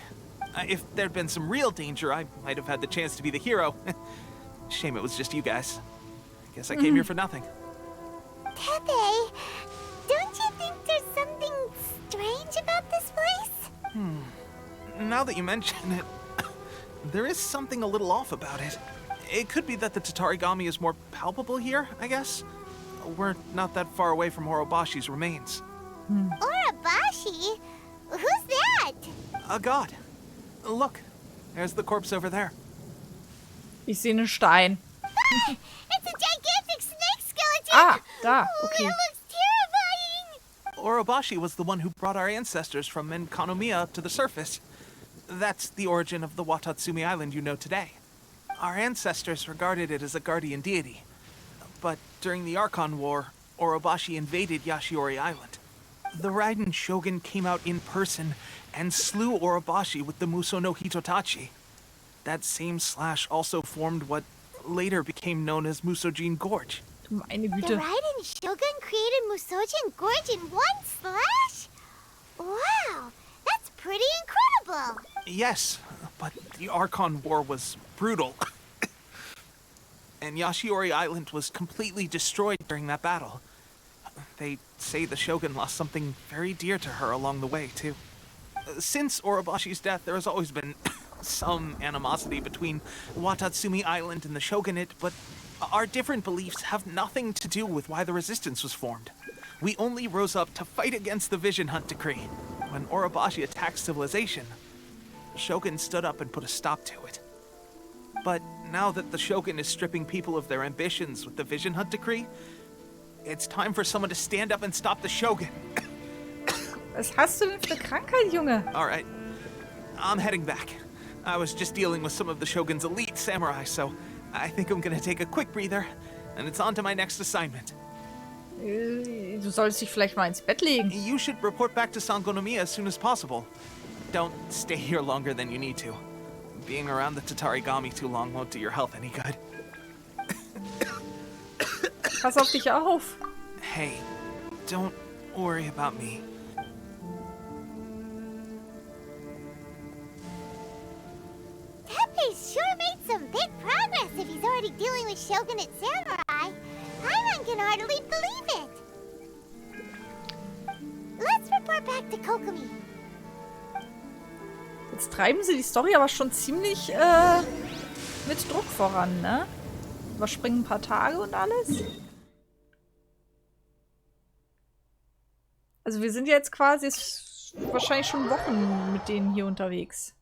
If there'd been some real danger, I might have had the chance to be the hero. Shame it was just you guys. I guess I came here for nothing. Tepe, don't you think there's something strange about this place? Now that you mention it, there is something a little off about it. It could be that the Tatarigami is more palpable here, I guess. We're not that far away from Orobashi's remains. Orobashi? Who's that? A god. Look, there's the corpse over there. Ich sehe einen Stein. It's a gigantic snake skeleton! Ah, da, okay. It looks terrifying! Orobashi was the one who brought our ancestors from Menkanomiya to the surface. That's the origin of the Watatsumi Island you know today. Our ancestors regarded it as a guardian deity. But during the Archon War, Orobashi invaded Yashiori Island. The Raiden Shogun came out in person and slew Orobashi with the Muso no Hitotachi. That same slash also formed what later became known as Musojin Gorge. Meine The Güte. Raiden Shogun created Musojin Gorge in one slash? Wow, that's pretty incredible! Yes, but the Archon War was brutal. And Yashiori Island was completely destroyed during that battle. They say the Shogun lost something very dear to her along the way, too. Since Orobashi's death, there has always been some animosity between Watatsumi Island and the Shogunate, but our different beliefs have nothing to do with why the resistance was formed. We only rose up to fight against the Vision Hunt Decree. When Orobashi attacked civilization, Shogun stood up and put a stop to it. But now that the Shogun is stripping people of their ambitions with the Vision Hunt Decree, it's time for someone to stand up and stop the Shogun. Was hast du denn für eine Krankheit, Junge? All right, I'm heading back. I was just dealing with some of the Shogun's elite samurai, so I think I'm gonna take a quick breather, and it's on to my next assignment. Du solltest dich vielleicht mal ins Bett legen. You should report back to Sangonomiya as soon as possible. Don't stay here longer than you need to. Being around the Tatarigami too long won't do your health any good. Pass auf dich auf. Hey, don't worry about me. Teppei sure made some big progress if he's already dealing with Shogunate Samurai. Paimon can hardly believe it. Let's report back to Kokomi. Jetzt treiben sie die Story aber schon ziemlich mit Druck voran, ne? Überspringen ein paar Tage und alles. Also wir sind jetzt quasi wahrscheinlich schon Wochen mit denen hier unterwegs.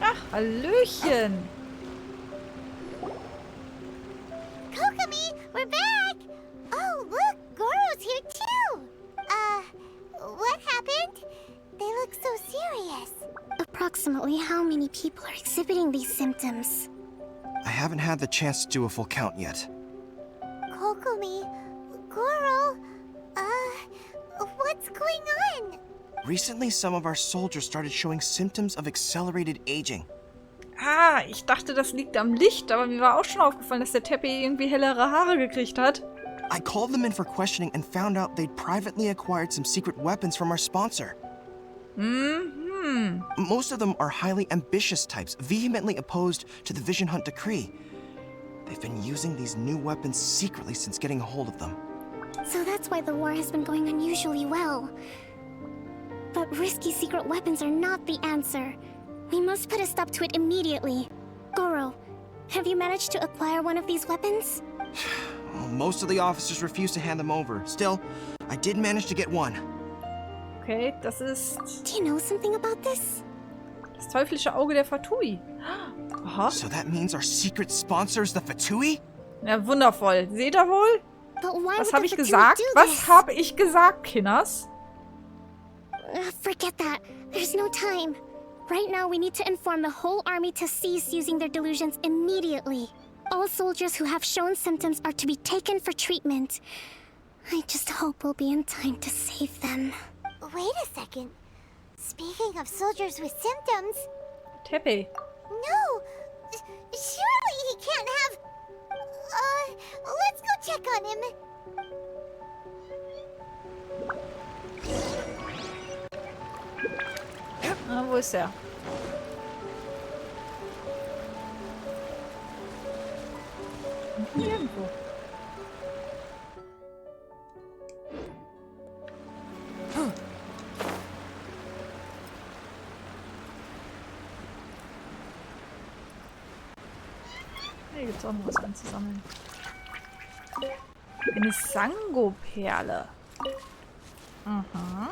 Ach, Hallöchen! Kokomi, we're back! Oh, look, Goro's here too! What happened? They look so serious. Approximately how many people are exhibiting these symptoms? I haven't had the chance to do a full count yet. Kokomi, Goro, what's going on? Recently, some of our soldiers started showing symptoms of accelerated aging. Ah, ich dachte, das liegt am Licht, aber mir war auch schon aufgefallen, dass der Teppei irgendwie hellere Haare gekriegt hat. I called them in for questioning and found out they'd privately acquired some secret weapons from our sponsor. Most of them are highly ambitious types, vehemently opposed to the Vision Hunt decree. They've been using these new weapons secretly since getting a hold of them. So that's why the war has been going unusually well. But risky secret weapons are not the answer. We must put a stop to it immediately. Goro, have you managed to acquire one of these weapons? Well, most of the officers refuse to hand them over. Still, I did manage to get one. Okay, das ist Do you know something about this? das teuflische Auge der Fatui. Aha. So that means our secret sponsor is the Fatui? Ja, wundervoll. Seht ihr wohl? But why Was would habe the ich Fatui gesagt? do Was this? habe ich gesagt, Kinders? Forget that. There's no time. Right now, we need to inform the whole army to cease using their delusions immediately. All soldiers who have shown symptoms are to be taken for treatment. I just hope we'll be in time to save them. Wait a second. Speaking of soldiers with symptoms... Teppei. No! Surely he can't have... let's go check on him. Ah, wo ist er? Nirgendwo. Hier gibt es auch noch was anzusammeln. Eine Sango-Perle. Aha.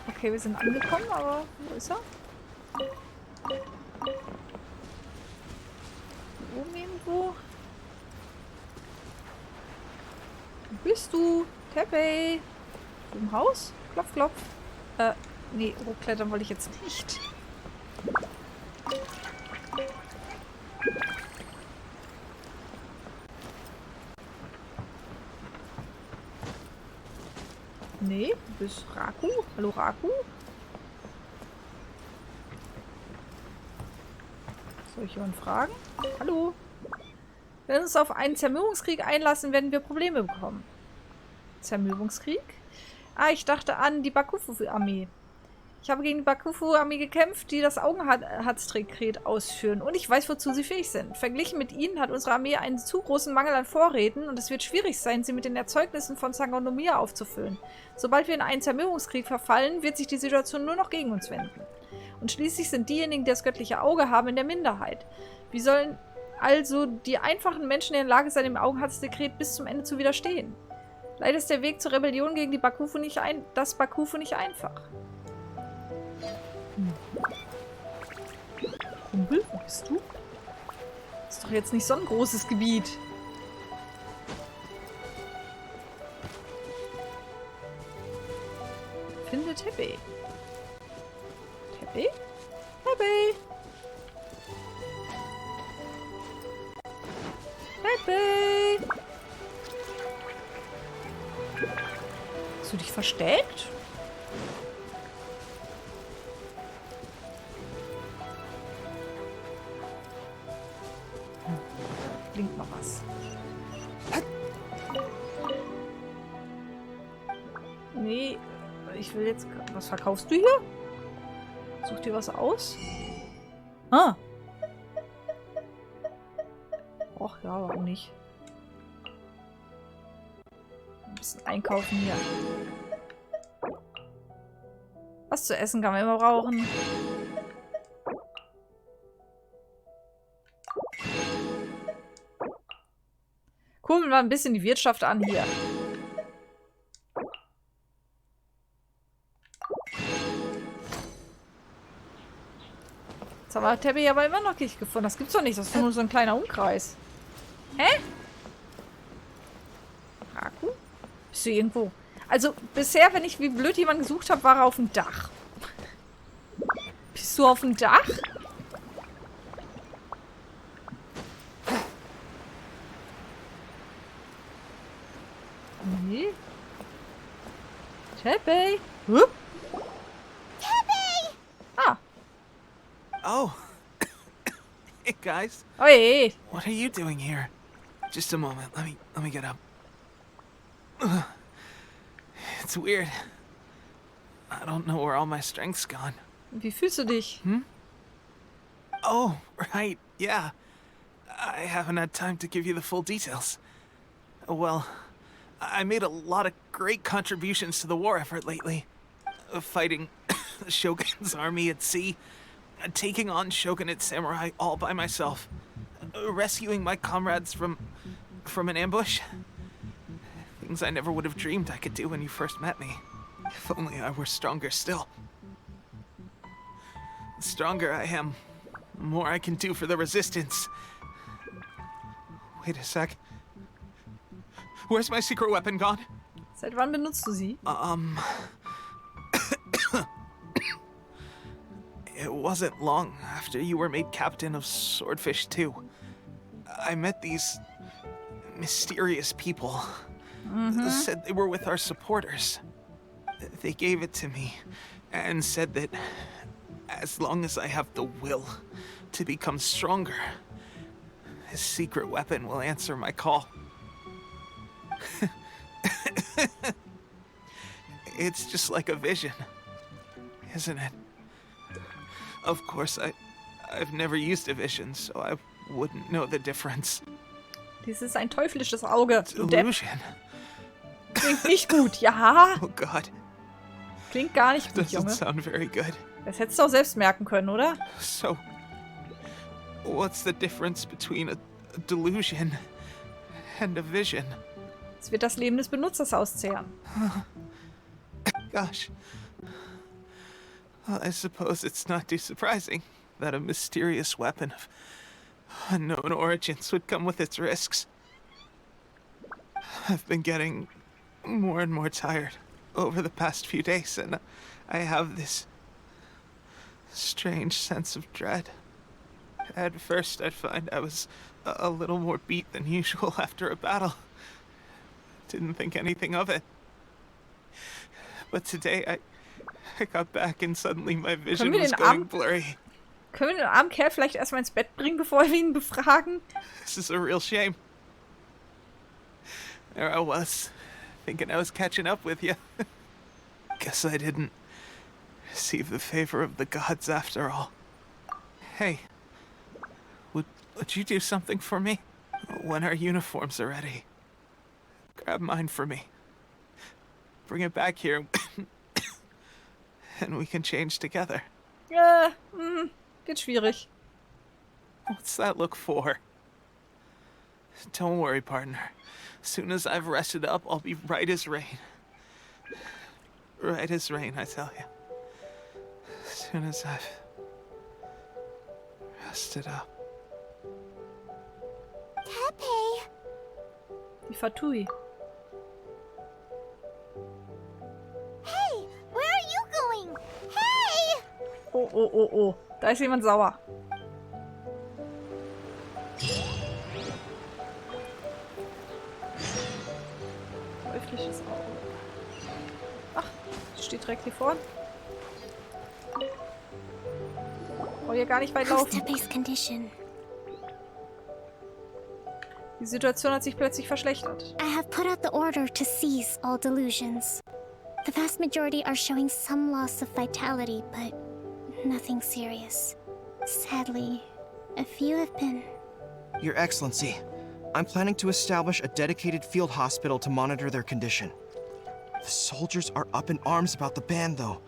Okay, wir sind angekommen, aber wo ist er? Oben irgendwo? Wo bist du? Teppei! Im Haus? Klopf, klopf. Nee, hochklettern wollte ich jetzt nicht. Nee, du bist Raku. Hallo Raku. Soll ich jemanden fragen? Hallo. Wenn wir uns auf einen Zermürbungskrieg einlassen, werden wir Probleme bekommen. Zermürbungskrieg? Ah, ich dachte an die Bakufu-Armee. Ich habe gegen die Bakufu-Armee gekämpft, die das Augenharztrekret ausführen. Und ich weiß, wozu sie fähig sind. Verglichen mit ihnen hat unsere Armee einen zu großen Mangel an Vorräten und es wird schwierig sein, sie mit den Erzeugnissen von Sangonomiya aufzufüllen. Sobald wir in einen Zermürbungskrieg verfallen, wird sich die Situation nur noch gegen uns wenden. Und schließlich sind diejenigen, die das göttliche Auge haben, in der Minderheit. Wie sollen also die einfachen Menschen in der Lage sein, dem Augenharztrekret bis zum Ende zu widerstehen? Leider ist der Weg zur Rebellion gegen die Bakufu nicht das Bakufu nicht einfach. Kumpel, wo bist du? Ist doch jetzt nicht so ein großes Gebiet. Finde Teppei. Teppei? Teppei! Teppei! Hast du dich versteckt? Klingt noch was. Nee, ich will jetzt... Was verkaufst du hier? Such dir was aus? Ah. Och ja, warum nicht? Ein bisschen einkaufen hier. Was zu essen kann man immer brauchen. Kurbeln wir ein bisschen die Wirtschaft an hier. Jetzt haben wir Teppei aber immer noch nicht gefunden. Das gibt's doch nicht. Das ist nur so ein kleiner Umkreis. Hä? Haku? Bist du irgendwo? Also, bisher, wenn ich wie blöd jemanden gesucht habe, war er auf dem Dach. Bist du auf dem Dach? Nee. Teppei? Hup. Teppei! Ah. Oh. Hey, guys. Hey. What are you doing here? Just a moment. Let me get up. It's weird. I don't know where all my strength's gone. Wie fühlst du dich? Oh, right. Yeah. I haven't had time to give you the full details. Well, I made a lot of great contributions to the war effort lately. Fighting the Shogun's army at sea, taking on Shogunate samurai all by myself, rescuing my comrades from an ambush. Things I never would have dreamed I could do when you first met me. If only I were stronger still. The stronger I am, the more I can do for the resistance. Wait a sec. Where's my secret weapon gone? Seit wann benutzt du sie? It wasn't long after you were made captain of Swordfish 2. I met these mysterious people. Said they were with our supporters. They gave it to me and said that as long as I have the will to become stronger, his secret weapon will answer my call. It's just like a vision, isn't it? Of course, I've never used a vision, so I wouldn't know the difference. Dies ist ein teuflisches Auge. Du Depp. Delusion. Klingt nicht gut, ja. Oh God. Klingt gar nicht gut, Doesn't Junge. sound very good. Das hättest du auch selbst merken können, oder? So, what's the difference between a delusion and a vision? Es wird das Leben des Benutzers auszehren. Gosh. Well, I suppose it's not too surprising that a mysterious weapon of unknown origins would come with its risks. I've been getting more and more tired over the past few days, and I have this strange sense of dread. At first, I'd find I was a little more beat than usual after a battle. Didn't think anything of it. But today, I got back and suddenly my vision was going blurry. Können wir den armen Kerl vielleicht erstmal ins Bett bringen, bevor wir ihn befragen? This is a real shame. There I was, thinking I was catching up with you. Guess I didn't receive the favor of the gods after all. Hey, would you do something for me? When our uniforms are ready, grab mine for me. Bring it back here, and we can change together. Wird schwierig. What's that look for? Don't worry, partner. As soon as I've rested up, I'll be right as rain. Right as rain, I tell you. As soon as I've rested up. Tepe! Die Fatui. Hey, where are you going? Hey! Oh, oh, oh, oh. Da ist jemand sauer. Teuflisches Auge. Ach, steht direkt hier vorne. Brauche hier gar nicht weit laufen. Tepe's condition. Die Situation hat sich plötzlich verschlechtert. I have put out the order to cease all delusions. The vast majority are showing some loss of vitality, but nothing serious. Sadly, a few have been. Your Excellency, I'm planning to establish a dedicated field hospital to monitor their condition. The soldiers are up in arms about the ban, though.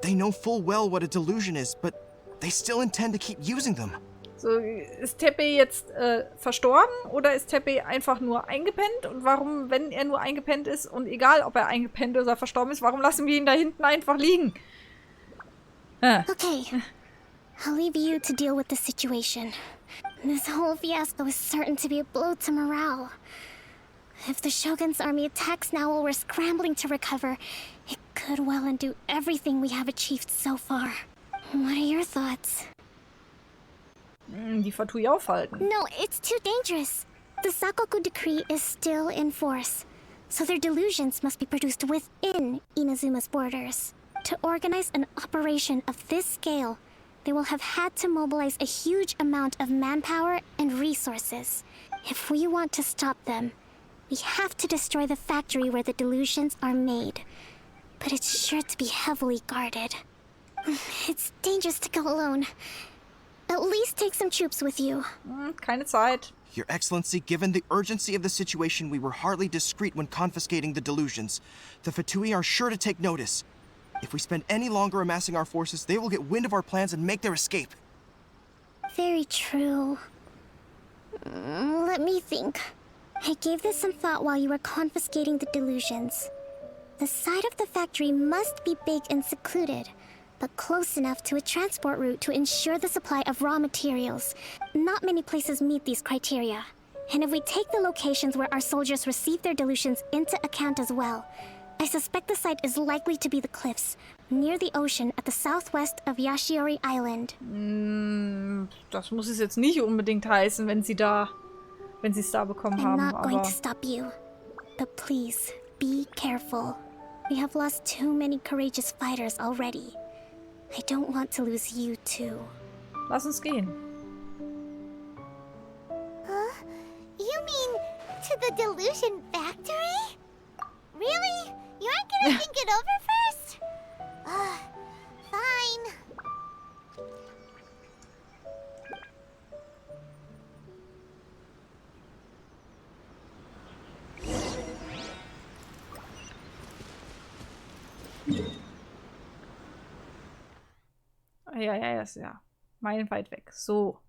They know full well what a delusion is, but they still intend to keep using them. So, ist Tepe jetzt verstorben oder ist Tepe einfach nur eingepennt? Und warum, wenn er nur eingepennt ist und egal, ob er eingepennt oder verstorben ist, warum lassen wir ihn da hinten einfach liegen? Okay, I'll leave you to deal with the situation. This whole fiasco is certain to be a blow to morale. If the Shogun's army attacks now while we're scrambling to recover, it could well undo everything we have achieved so far. What are your thoughts? Die Fatui aufhalten. No, it's too dangerous. The Sakoku decree is still in force, so their delusions must be produced within Inazuma's borders. To organize an operation of this scale, they will have had to mobilize a huge amount of manpower and resources. If we want to stop them, we have to destroy the factory where the delusions are made. But it's sure to be heavily guarded. It's dangerous to go alone. At least take some troops with you. Keine Zeit. Your Excellency, given the urgency of the situation, we were hardly discreet when confiscating the delusions. The Fatui are sure to take notice. If we spend any longer amassing our forces, they will get wind of our plans and make their escape. Very true. Let me think. I gave this some thought while you were confiscating the delusions. The side of the factory must be big and secluded, but close enough to a transport route to ensure the supply of raw materials. Not many places meet these criteria. And if we take the locations where our soldiers receive their delusions into account as well, I suspect the site is likely to be the cliffs, near the ocean at the southwest of Yashiori Island. Das muss es jetzt nicht unbedingt heißen, wenn sie es da bekommen haben. I'm not going to stop you. But please, be careful. We have lost too many courageous fighters already. I don't want to lose you too. Lass uns gehen. Huh? You mean to the delusion factory? Really? You aren't gonna think it over first? Fine. Ja, ist ja meilenweit weg. So.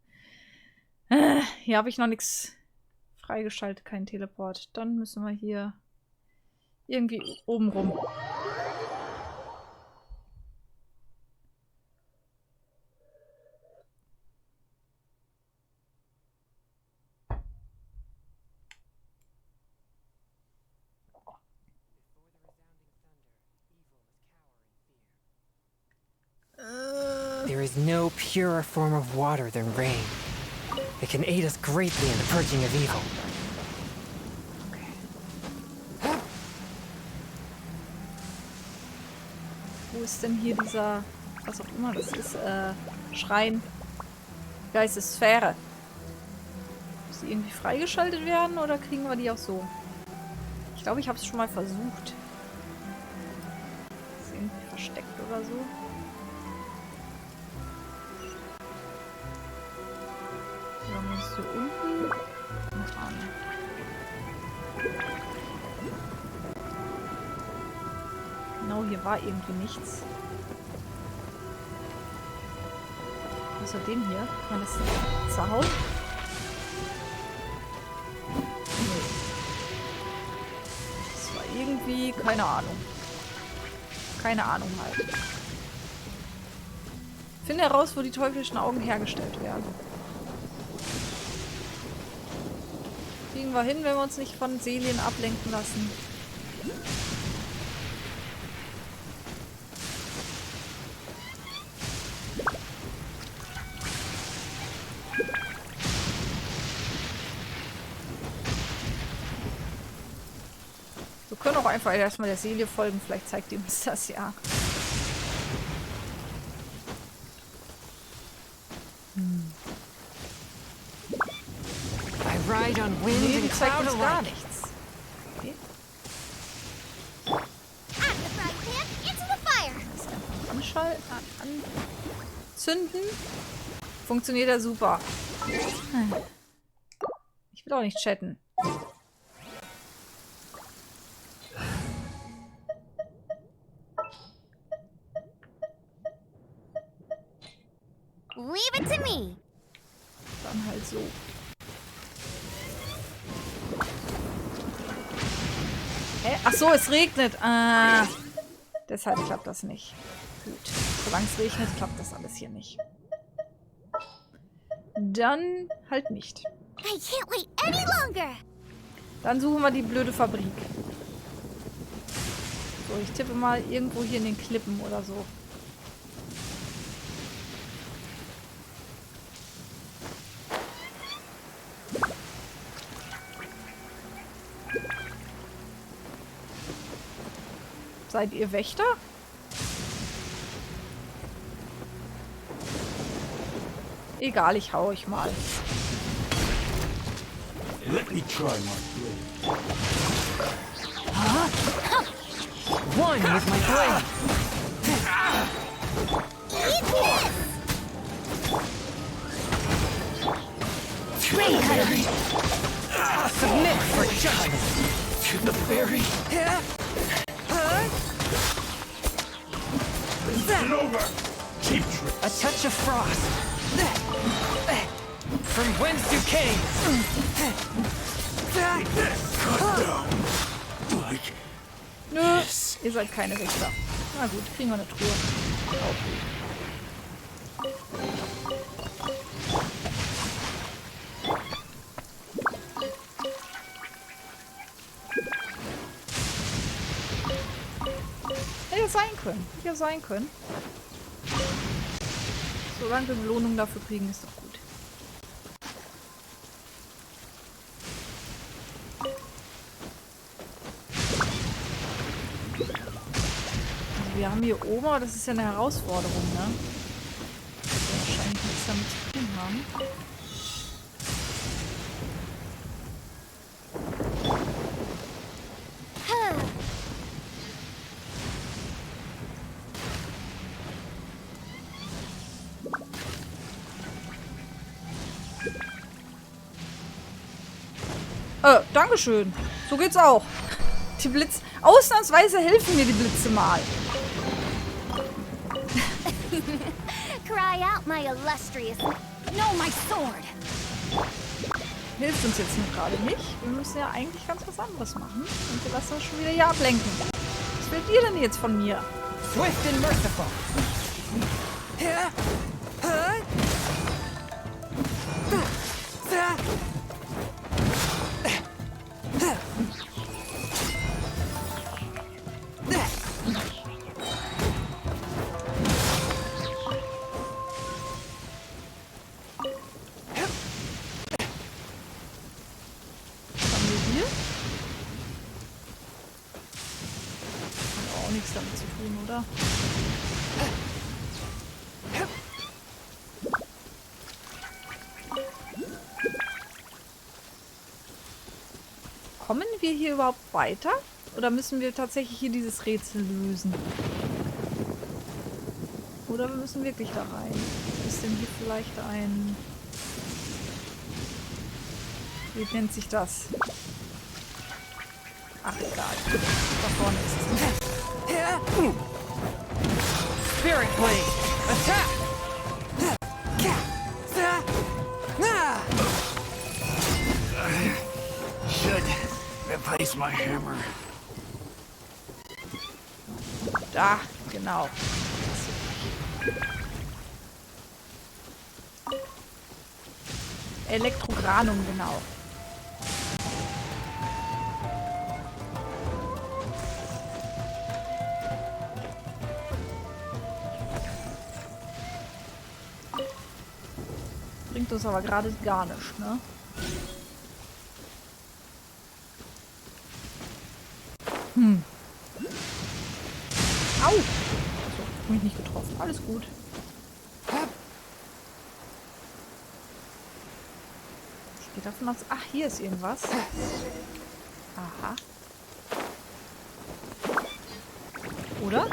Hier habe ich noch nichts freigeschaltet, kein Teleport. Dann müssen wir hier irgendwie oben rum. There is no purer form of water than rain. It can aid us greatly in the purging of evil. Wo ist denn hier dieser, was auch immer das ist, Schrein? Geistessphäre. Muss die irgendwie freigeschaltet werden oder kriegen wir die auch so? Ich glaube, ich habe es schon mal versucht. Ist irgendwie versteckt oder so. Dann ist hier unten. Und an. Genau, hier war irgendwie nichts. Außer dem hier. Kann man das zerhauen? irgendwie, keine Ahnung. Keine Ahnung halt. Finde heraus, wo die teuflischen Augen hergestellt werden. Kriegen wir hin, wenn wir uns nicht von Selien ablenken lassen. Wir können auch einfach erstmal der Seele folgen, vielleicht zeigt die uns das ja. Ride on wind Nee, die and zeigt cloud uns gar alike. nichts. Okay. Das einfach anzünden. Funktioniert ja super. Ich will auch nicht chatten. Leave it to me. Dann halt so. Hä? Ach so, es regnet. Ah. Deshalb klappt das nicht. Gut. Solange es regnet, klappt das alles hier nicht. Dann halt nicht. I can't wait any longer. Dann suchen wir die blöde Fabrik. So, ich tippe mal irgendwo hier in den Klippen oder so. Seid ihr Wächter? Egal, ich hau euch mal. Let me try my blade. One with my blade. Traitor! Submit for justice. To the fairy. Over! Cheap trick! A touch of frost. From whence you came. Cut down! Like Nö, ihr seid keine Wächter. Na gut, kriegen wir eine Truhe. Auch gut. Hätte sein können. Hier sein können. Solange wir Belohnung dafür kriegen, ist doch gut. Also wir haben hier oben, aber das ist ja eine Herausforderung, ne? Das wird ja wahrscheinlich nichts damit zu tun haben. Dankeschön. So geht's auch. Die Blitz... Ausnahmsweise helfen mir die Blitze mal. Cry out, my illustrious. No, my sword. Hilft uns jetzt nur gerade nicht. Wir müssen ja eigentlich ganz was anderes machen. Und wir lassen uns schon wieder hier ablenken. Was wollt ihr denn jetzt von mir? Swift and merciful. Kommen wir hier überhaupt weiter? Oder müssen wir tatsächlich hier dieses Rätsel lösen? Oder wir müssen wirklich da rein? Ist denn hier vielleicht ein... Wie nennt sich das? Ach, egal. Da vorne ist es. Spirit Blade. Attack! should replace my hammer. Da, genau. Elektrogranum, genau. Bringt uns aber gerade gar nicht, ne? Au! So, mich nicht getroffen. Alles gut. Ich gehe davon aus... Ach, hier ist irgendwas. Aha. Oder?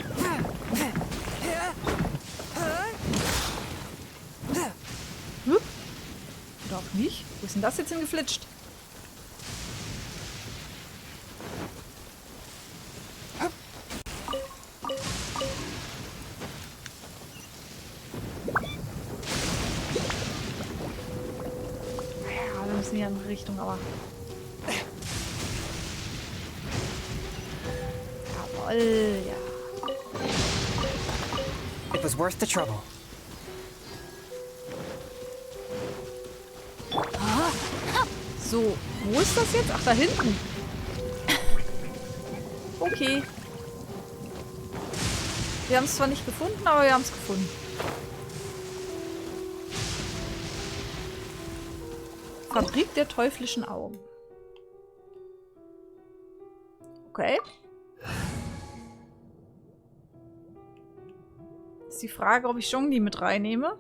Oder auch nicht? Wo ist denn das jetzt hingeflitscht? Ja, wir müssen hier in Richtung, aber... Jawoll, ja. It was worth the trouble. So, wo ist das jetzt? Ach, da hinten. Okay. Wir haben es zwar nicht gefunden, aber wir haben es gefunden. Fabrik der teuflischen Augen. Okay. Ist die Frage, ob ich Zhongli mit reinnehme.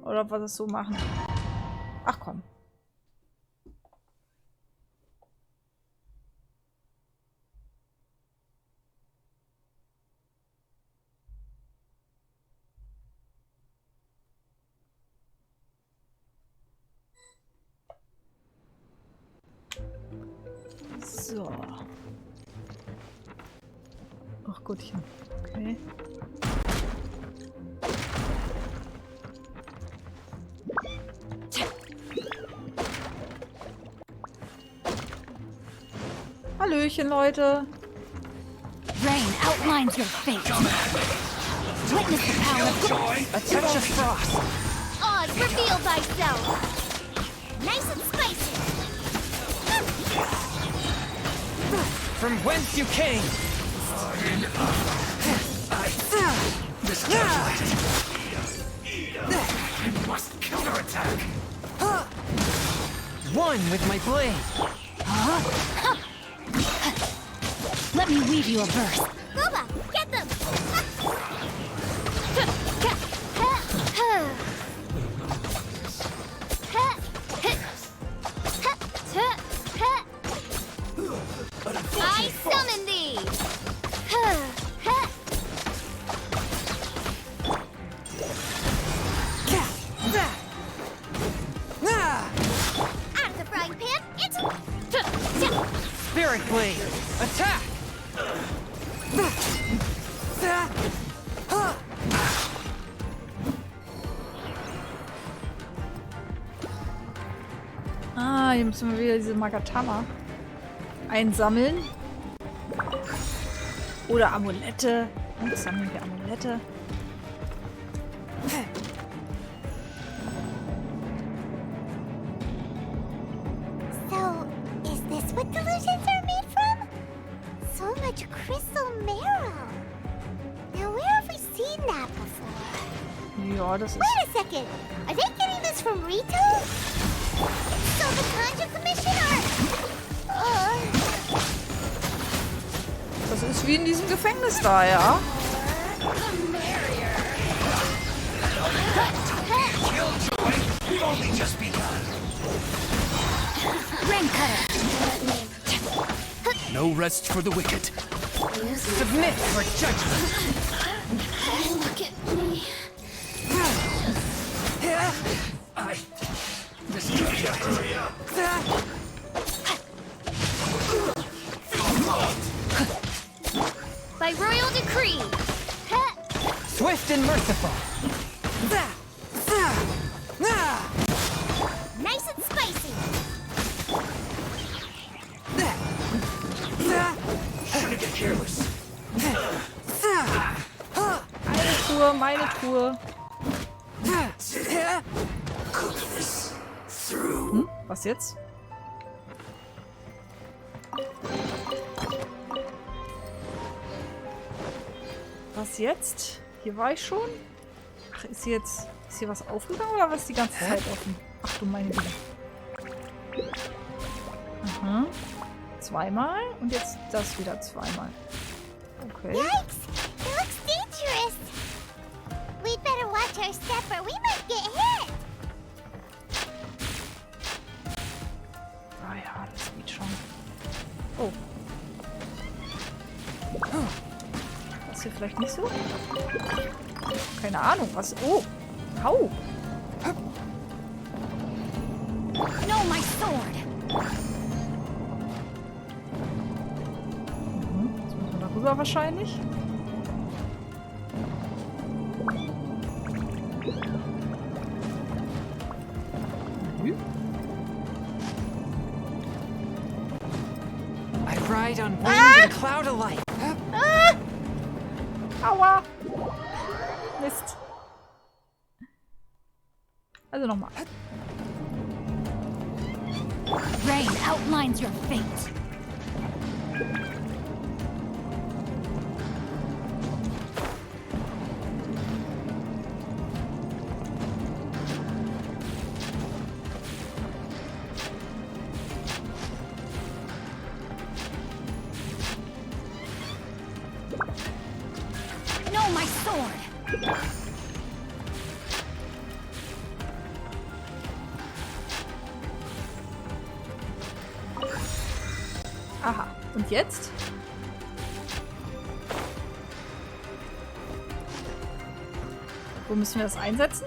Oder ob wir das so machen. Ach komm. So. Ach Gottchen. Okay. Hallöchen, Leute. Rain outlines your fate. Witness the power of joy. A touch of frost. Oz, reveal thyself. Nice and spicy. From whence you came. Miscalculated. You must counterattack. One with my blade. Let me weave you a verse. Gooba, get them! I summon thee! Out of the frying pan, it's... Spirit blade. Attack. Ah, hier müssen wir wieder diese Magatama einsammeln. Oder Amulette. Und sammeln wir Amulette. So, is this what delusions are made from? So much crystal marrow. Now, where have we seen that before? Ja, das ist... Wait a second. Are they getting this from Rito? So the Conjure Commission are... Das ist wie in diesem Gefängnis da, ja? We've only just begun. Rain cutter. No rest for the wicked. Submit for judgment. Look at me. I miscalculated. By royal decree. Swift and merciful. Nice and spicy. Shouldn't get careless. Truhe, meine Truhe. Hm? Was jetzt? Was jetzt? Hier war ich schon? Ach, ist hier was aufgegangen oder was ist die ganze Zeit offen? Ach du meine Güte. Aha. Zweimal und jetzt das wieder zweimal. Okay. Yikes! It looks dangerous! We'd better watch our step or we might get hit! Ah ja, das geht schon. Oh. Das hier vielleicht nicht so? Keine Ahnung, was... Oh! Hau! No, my sword! Jetzt müssen wir darüber wahrscheinlich. I ride on wind and cloud alike. Aua! Mist. Also nochmal. Rain outlines your fate. No, my sword! Aha. Und jetzt? Wo müssen wir das einsetzen?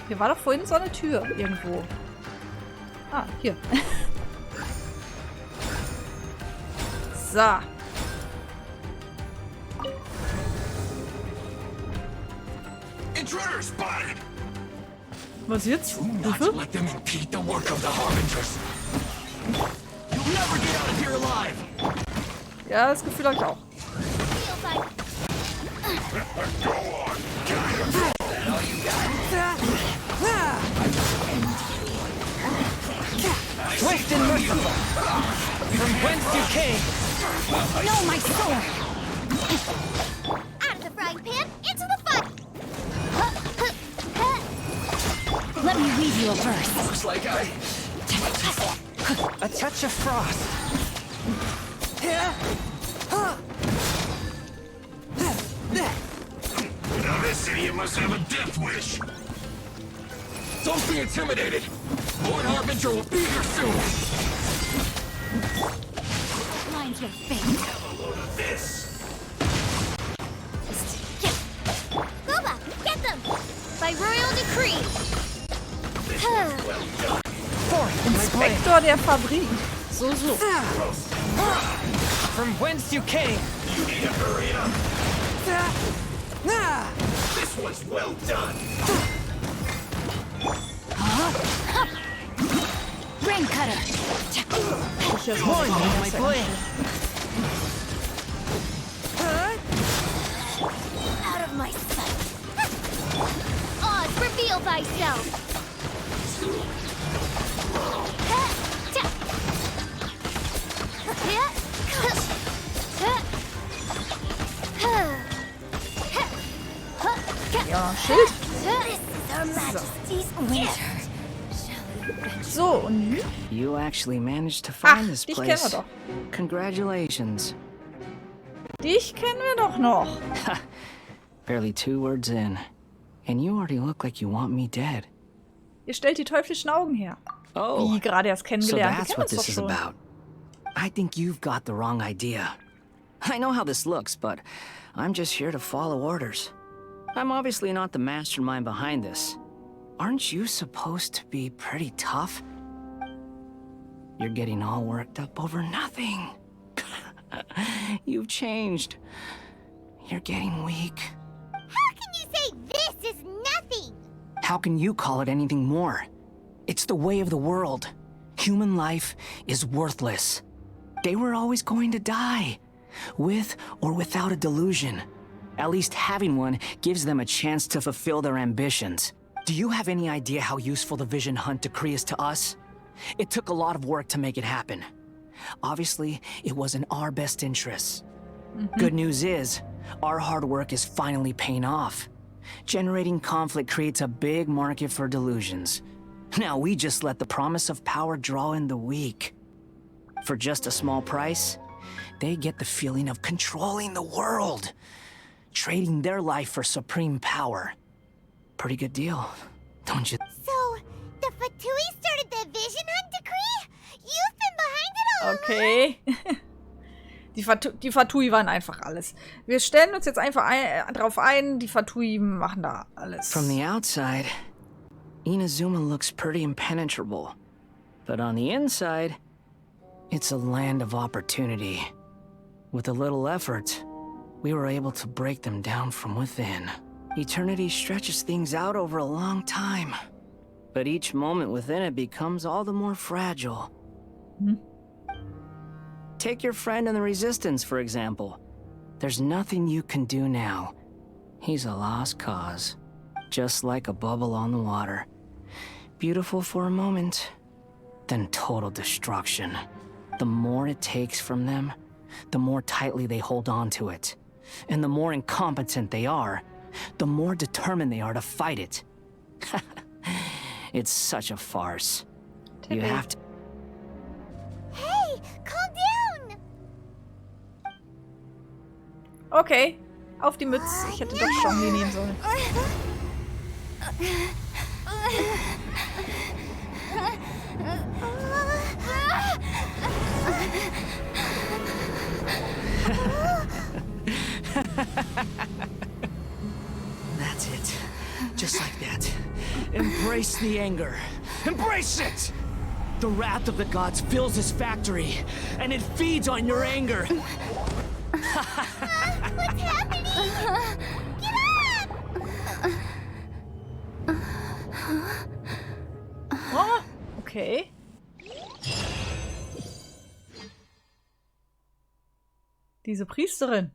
Hier war doch vorhin so eine Tür irgendwo. Ah, hier. So. Intruder spotted! Was jetzt? Do not let them impede the work of the Harbingers. You'll never get out of here alive! Ja, das Gefühl habe ich auch. Go on! Swift and merciful. From whence you came. No, my sword! Out of the frying pan, into the fun! Let me read you a verse. Looks like A touch of frost. now this idiot must have a death wish! Don't be intimidated! Lord Harbinger will be here soon! Outlines your fate. Have a load of this! Gooba, get them! By royal decree! Inspektor der Fabrik. So. From whence you came. You need to hurry up! This was well done! Rain cutter. One on my blade. Out of my sight! Oz, reveal thyself! Ja, Schild. So. So, und nun? You actually managed to find this dich kennen wir place. doch. Congratulations. Dich kennen wir doch noch. Barely 2 words in. And you already look like you want me dead. Ihr stellt die teuflischen Augen her. Oh, Wie gerade erst so kennengelernt. Wir that's kennen what uns doch this is schon. about. I think you've got the wrong idea. I know how this looks, but I'm just here to follow orders. I'm obviously not the mastermind behind this. Aren't you supposed to be pretty tough? You're getting all worked up over nothing. You've changed. You're getting weak. How can you say this is nothing? How can you call it anything more? It's the way of the world. Human life is worthless. They were always going to die, with or without a delusion. At least having one gives them a chance to fulfill their ambitions. Do you have any idea how useful the Vision Hunt decree is to us? It took a lot of work to make it happen. Obviously, it was in our best interests. Good news is, our hard work is finally paying off. Generating conflict creates a big market for delusions. Now we just let the promise of power draw in the weak. For just a small price, they get the feeling of controlling the world. Trading their life for supreme power. Pretty good deal, don't you? So, the Fatui started the Vision Hunt decree? You've been behind it all Okay. Die Fatui waren einfach alles. Wir stellen uns jetzt einfach drauf ein, die Fatui machen da alles. From the outside, Inazuma looks pretty impenetrable. But on the inside, it's a land of opportunity. With a little effort, we were able to break them down from within. Eternity stretches things out over a long time. But each moment within it becomes all the more fragile. Take your friend in the Resistance, for example. There's nothing you can do now. He's a lost cause. Just like a bubble on the water. Beautiful for a moment, then total destruction. The more it takes from them, the more tightly they hold on to it. And the more incompetent they are, the more determined they are to fight it. It's such a farce. You have to... Hey, calm down! Okay, auf die Mütze. Ich hätte doch schon die nehmen sollen. That's it. Just like that. Embrace the anger. Embrace it! The wrath of the gods fills this factory, and it feeds on your anger. What's happening? Get up! Oh, okay. Diese Priesterin.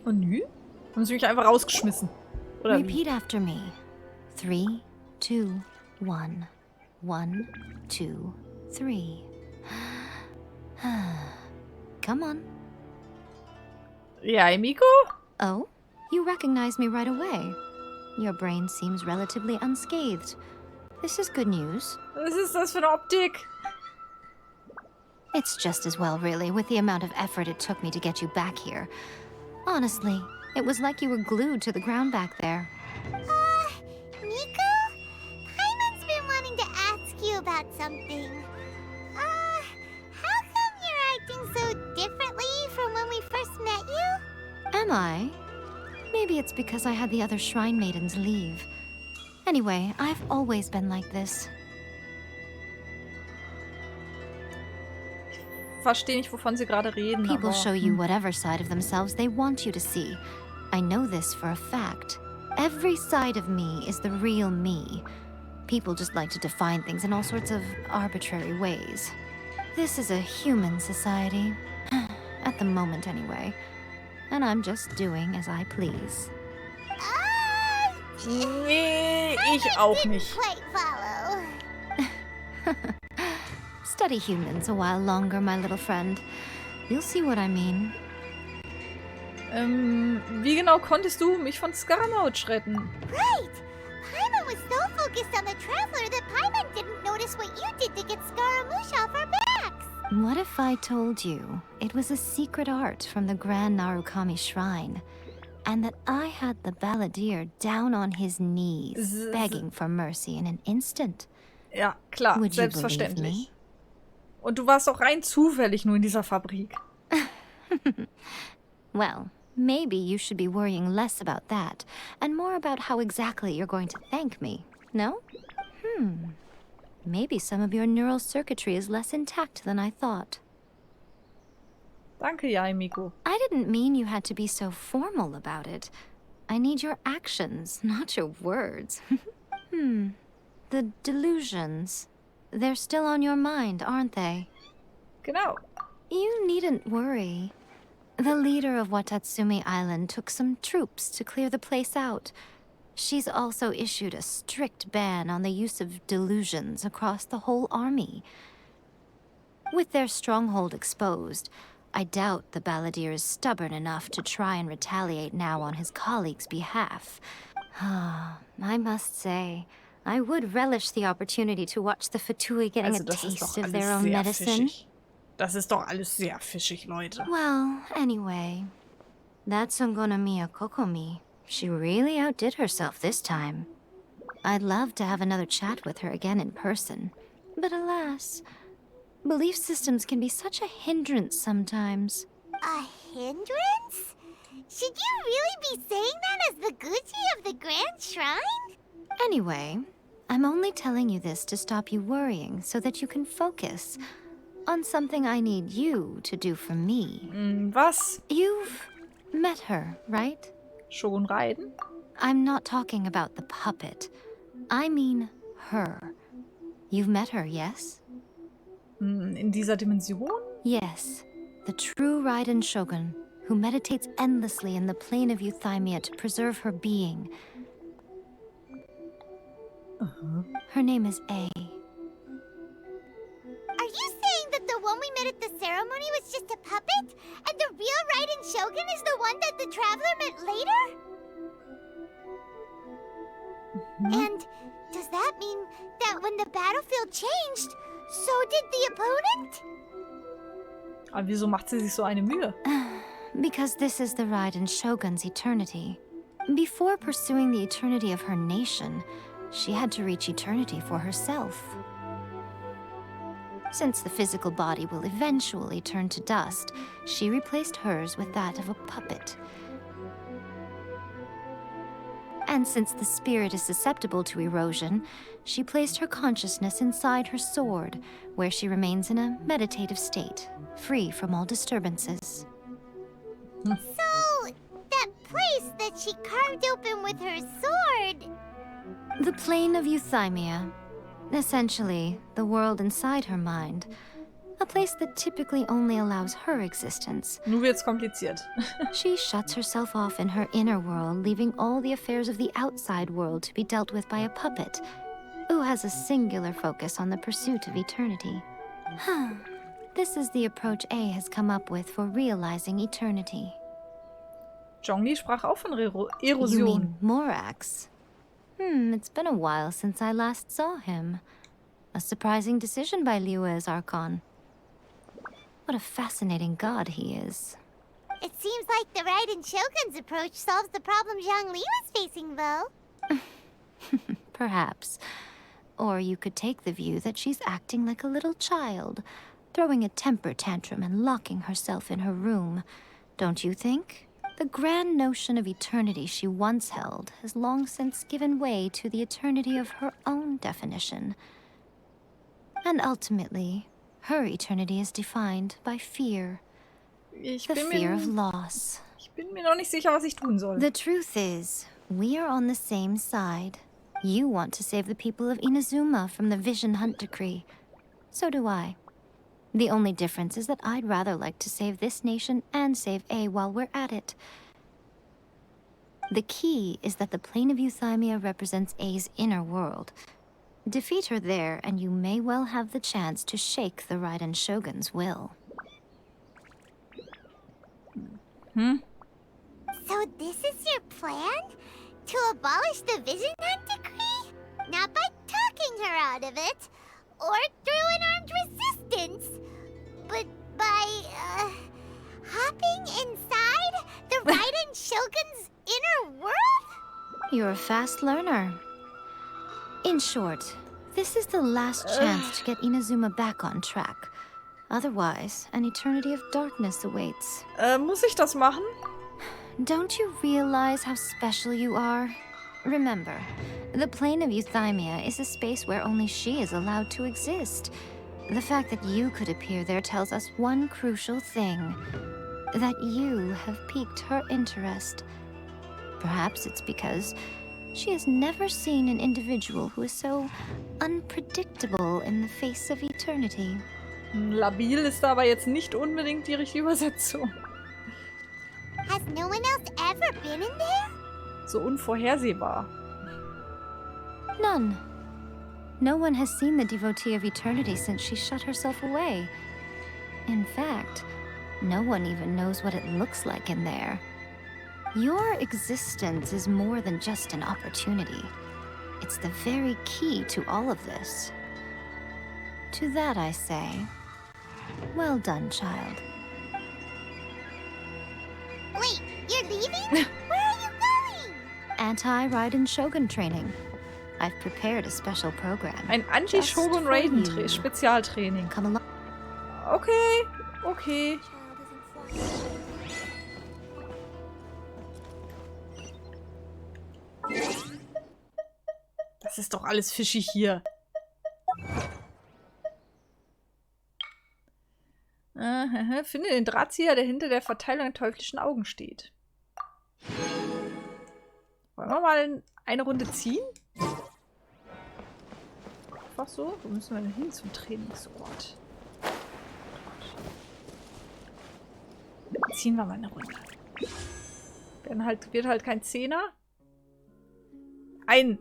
Und nü? Haben sie mich einfach rausgeschmissen. Oder Repeat after me. 3, 2, 1. 1, 2, 3. Come on. Ja, Emiko? Oh, you recognize me right away. Your brain seems relatively unscathed. This is good news. Was ist das für eine Optik? It's just as well, really, with the amount of effort it took me to get you back here. Honestly, it was like you were glued to the ground back there. Nico? Paimon's been wanting to ask you about something. How come you're acting so differently from when we first met you? Am I? Maybe it's because I had the other Shrine Maidens leave. Anyway, I've always been like this. Verstehe nicht, wovon sie gerade reden. People aber, show you whatever side of themselves they want you to see. I know this for a fact. Every side of me is the real me. People just like to define things in all sorts of arbitrary ways. This is a human society. At the moment, anyway. And I'm just doing as I please. Nee, ich auch nicht. Quite follow. Study humans a while longer, my little friend. You'll see what I mean. Wie genau konntest du mich von Scaramouche retten? Right! Paimon was so focused on the Traveler that Paimon didn't notice what you did to get Scaramouche off our backs. What if I told you it was a secret art from the Grand Narukami Shrine, and that I had the balladeer down on his knees, begging for mercy in an instant? Ja, klar, Would you believe selbstverständlich. me? Und du warst auch rein zufällig nur in dieser Fabrik. Well, maybe you should be worrying less about that, and more about how exactly you're going to thank me, no? Maybe some of your neural circuitry is less intact than I thought. Danke, Yaemiko. I didn't mean you had to be so formal about it. I need your actions, not your words. The delusions. They're still on your mind, aren't they? Genau. You needn't worry. The leader of Watatsumi Island took some troops to clear the place out. She's also issued a strict ban on the use of delusions across the whole army. With their stronghold exposed, I doubt the balladeer is stubborn enough to try and retaliate now on his colleagues' behalf. I must say, I would relish the opportunity to watch the Fatui getting a taste of their own medicine. Fischig. Das ist doch alles sehr fischig, Leute. Well, anyway, that Sangonomiya Kokomi, she really outdid herself this time. I'd love to have another chat with her again in person, but alas, belief systems can be such a hindrance sometimes. A hindrance? Should you really be saying that as the Gucci of the Grand Shrine? Anyway, I'm only telling you this to stop you worrying so that you can focus on something I need you to do for me. Was? You've met her, right? Schon reiten? I'm not talking about the puppet. I mean her. You've met her, yes? In dieser Dimension? Yes. The true Raiden Shogun, who meditates endlessly in the plane of Euthymia to preserve her being. Her name is A. Are you saying that the one we met at the ceremony was just a puppet? And the real Raiden Shogun is the one that the Traveler met later? And does that mean that when the battlefield changed, so did the opponent? Aber wieso macht sie sich so eine Mühe? Because this is the Raiden Shogun's eternity. Before pursuing the eternity of her nation, she had to reach eternity for herself. Since the physical body will eventually turn to dust, she replaced hers with that of a puppet. And since the spirit is susceptible to erosion, she placed her consciousness inside her sword, where she remains in a meditative state, free from all disturbances. So, that place that she carved open with her sword... The plane of Euthymia. Essentially, the world inside her mind. A place that typically only allows her existence. Nun wird's kompliziert. She shuts herself off in her inner world, leaving all the affairs of the outside world to be dealt with by a puppet, who has a singular focus on the pursuit of eternity. This is the approach A has come up with for realizing eternity. Zhongli sprach auch von You Erosion. mean Morax? It's been a while since I last saw him. A surprising decision by Liyue's Archon. What a fascinating god he is. It seems like the Raiden Shogun's approach solves the problem Zhongli was facing, though. Perhaps. Or you could take the view that she's acting like a little child, throwing a temper tantrum and locking herself in her room. Don't you think? The grand notion of eternity she once held has long since given way to the eternity of her own definition. And ultimately, her eternity is defined by fear. The fear of loss. Ich bin mir noch nicht sicher, was ich tun soll. The truth is, we are on the same side. You want to save the people of Inazuma from the Vision Hunt Decree. So do I. The only difference is that I'd rather like to save this nation and save A while we're at it. The key is that the plane of Euthymia represents A's inner world. Defeat her there, and you may well have the chance to shake the Raiden Shogun's will. So this is your plan? To abolish the Vision Hunt Decree? Not by talking her out of it, or through an armed resistance, but by, hopping inside the Raiden Shogun's inner world? You're a fast learner. In short, this is the last chance to get Inazuma back on track. Otherwise, an eternity of darkness awaits. Muss ich das machen? Don't you realize how special you are? Remember, The plane of Euthymia is a space where only she is allowed to exist. The fact that you could appear there tells us one crucial thing. That you have piqued her interest. Perhaps it's because she has never seen an individual who is so unpredictable in the face of eternity. Labil ist aber jetzt nicht unbedingt die richtige Übersetzung. Has no one else ever been in there? So unvorhersehbar. None. No one has seen the devotee of eternity since she shut herself away. In fact, no one even knows what it looks like in there. Your existence is more than just an opportunity. It's the very key to all of this. To that I say, well done, child. Wait, you're leaving? Where are you going? Anti-Raiden Shogun training. I've prepared a special program. Ein Anti-Shogun Raiden Spezialtraining. Come along. Okay, okay. Das ist doch alles fischig hier. Finde den Drahtzieher, der hinter der Verteilung der teuflischen Augen steht. Wollen wir mal eine Runde ziehen? Einfach so? Wo müssen wir denn hin zum Trainingsort? Ziehen wir mal eine Runde. Wird halt kein Zehner. Eine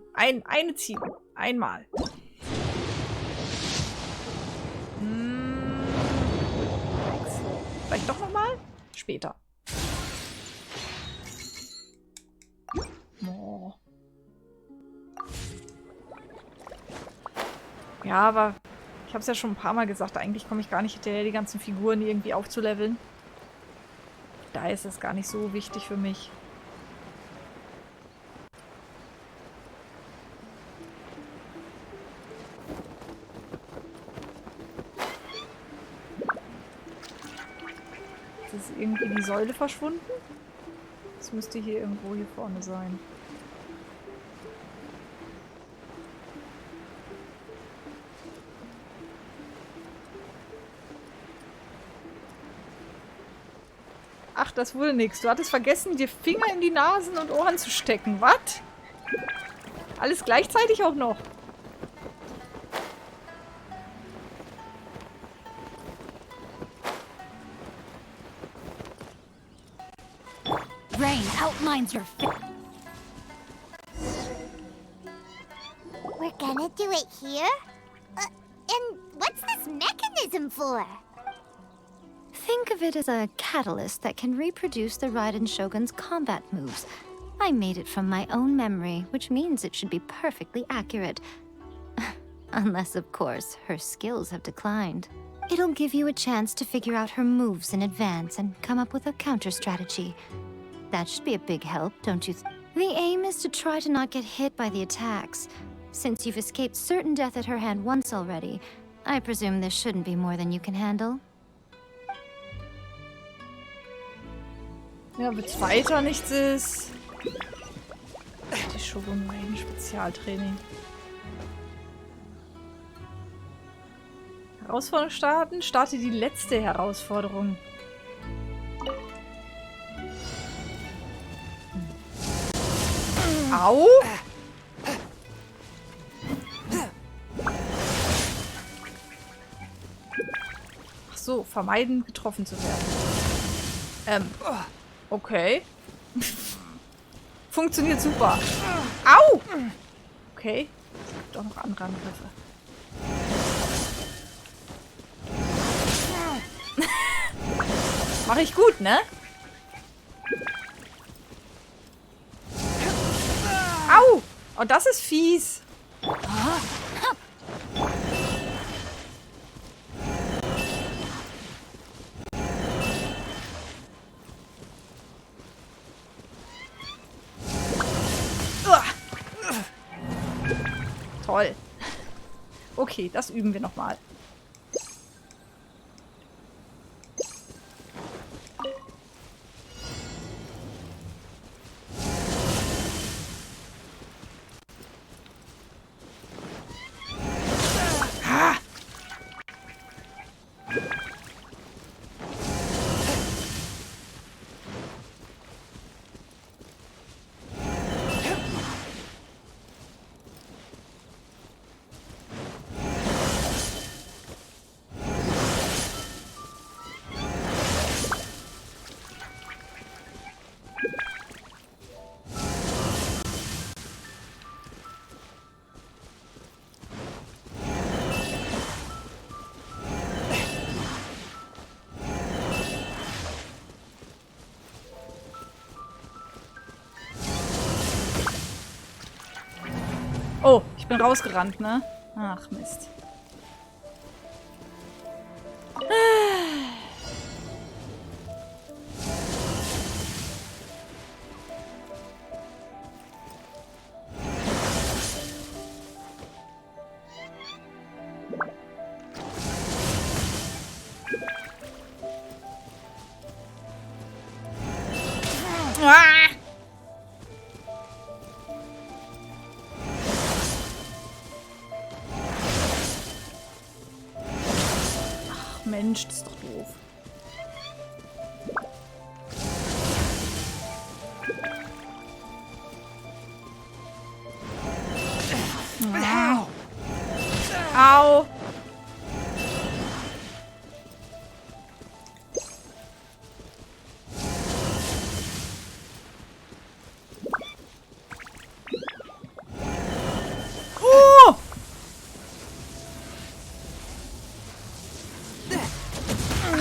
ziehen. Einmal. Vielleicht doch nochmal? Später. Oh. Ja, aber ich habe es ja schon ein paar Mal gesagt, eigentlich komme ich gar nicht hinterher, die ganzen Figuren irgendwie aufzuleveln. Da ist es gar nicht so wichtig für mich. Ist irgendwie die Säule verschwunden? Das müsste hier irgendwo hier vorne sein. Ach, das wurde nichts. Du hattest vergessen, dir Finger in die Nasen und Ohren zu stecken. Was? Alles gleichzeitig auch noch. Rain outlines your face. We're gonna do it here? And what's this mechanism for? Think of it as a catalyst that can reproduce the Raiden Shogun's combat moves. I made it from my own memory, which means it should be perfectly accurate. Unless, of course, her skills have declined. It'll give you a chance to figure out her moves in advance and come up with a counter strategy. That should be a big help, don't you think? The aim is to try to not get hit by the attacks. Since you've escaped certain death at her hand once already, I presume this shouldn't be more than you can handle. Ja, wird's weiter nichts ist. Die Shogun Raiden Spezialtraining. Herausforderung starten. Starte die letzte Herausforderung. Au! Ach so, vermeiden, getroffen zu werden. Okay. Funktioniert super. Au! Okay. Es gibt auch noch andere Angriffe. Mache ich gut, ne? Au! Oh, das ist fies. Toll. Okay, das üben wir nochmal. Ich bin rausgerannt, ne? Ach, Mist. Ach Mensch, das ist doch doof. Au!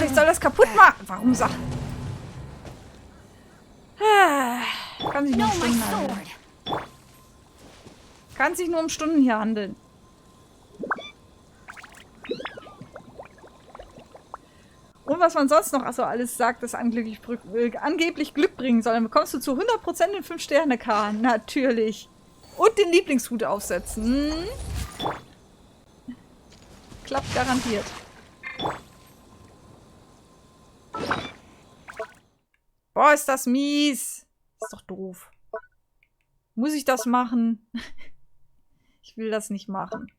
Ich soll das kaputt machen. Warum sagt... Kann sich nur um Stunden handeln. Kann sich nur um Stunden hier handeln. Und was man sonst noch also alles sagt, das angeblich Glück bringen soll, dann bekommst du zu 100% den 5-Sterne-K. Natürlich. Und den Lieblingshut aufsetzen. Klappt garantiert. Boah, ist das mies. Ist doch doof. Muss ich das machen? Ich will das nicht machen.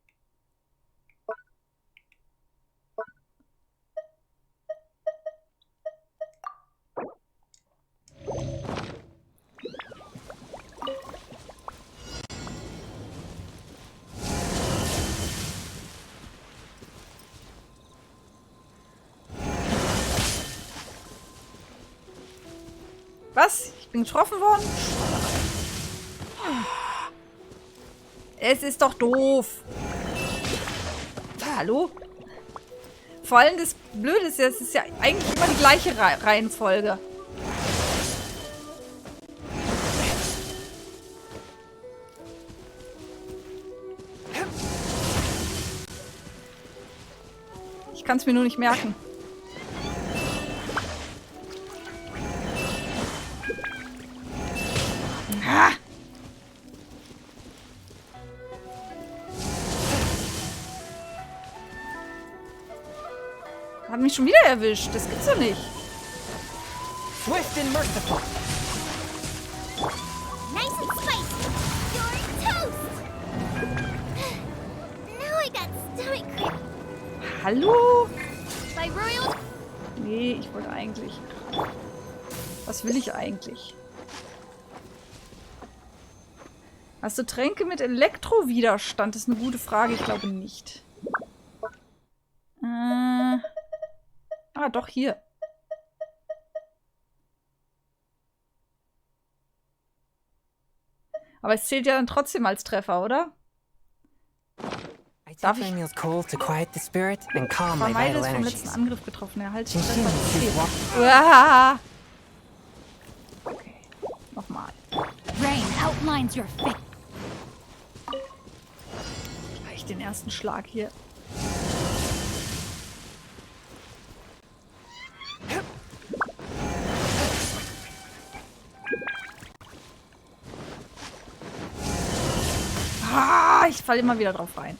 Was? Ich bin getroffen worden? Es ist doch doof. Hallo? Vor allem das Blöde ist ja, es ist ja eigentlich immer die gleiche Reihenfolge. Ich kann es mir nur nicht merken. Hat mich schon wieder erwischt. Das gibt's doch nicht. Swift and merciful. Nice and spicy. You're toast. Now I got stomach cramp. Hallo? By royal. Nee, ich wollte eigentlich. Was will ich eigentlich? Hast du Tränke mit Elektrowiderstand? Das ist eine gute Frage. Ich glaube nicht. Ah, doch, hier. Aber es zählt ja dann trotzdem als Treffer, oder? Darf ich? Vermeide es vom letzten Angriff getroffen. Erhalte Treffer. Okay. Nochmal. Rain outlines your fate. Gleich den ersten Schlag hier. Ah, ich falle immer wieder drauf rein.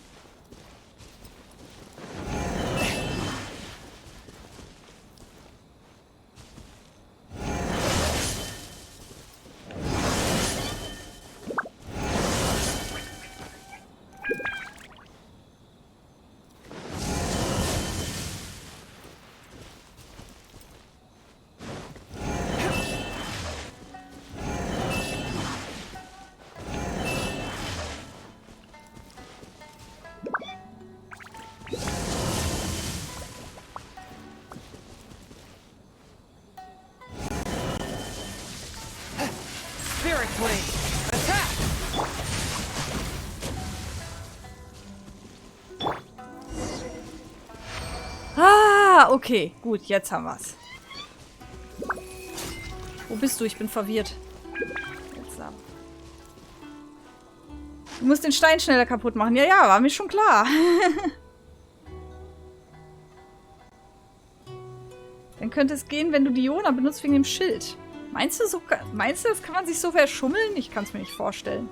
Ah, okay. Gut, jetzt haben wir's. Wo bist du? Ich bin verwirrt. Jetzt ab. Du musst den Stein schneller kaputt machen. Ja, ja, war mir schon klar. Dann könnte es gehen, wenn du Diona benutzt wegen dem Schild. Meinst du, das kann man sich so verschummeln? Ich kann es mir nicht vorstellen.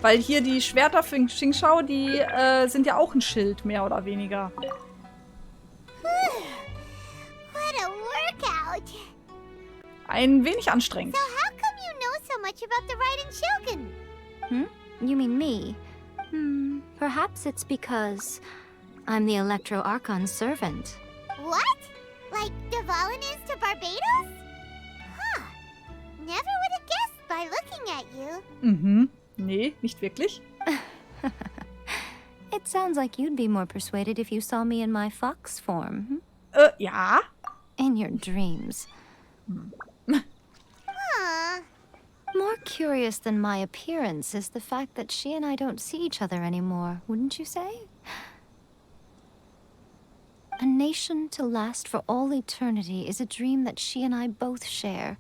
Weil hier die Schwerter für Xingshao, die sind ja auch ein Schild, mehr oder weniger. What a workout! Ein wenig anstrengend. So how come you know so much about the Raiden Shogun? You mean me? Perhaps it's because I'm the Electro Archon's servant. What? Like Devalin is to Barbados? Huh. Never would have guessed by looking at you. Nee, nicht wirklich. It sounds like you'd be more persuaded if you saw me in my fox form. Ja. In your dreams. Huh. More curious than my appearance is the fact that she and I don't see each other anymore, wouldn't you say? A nation to last for all eternity is a dream that she and I both share.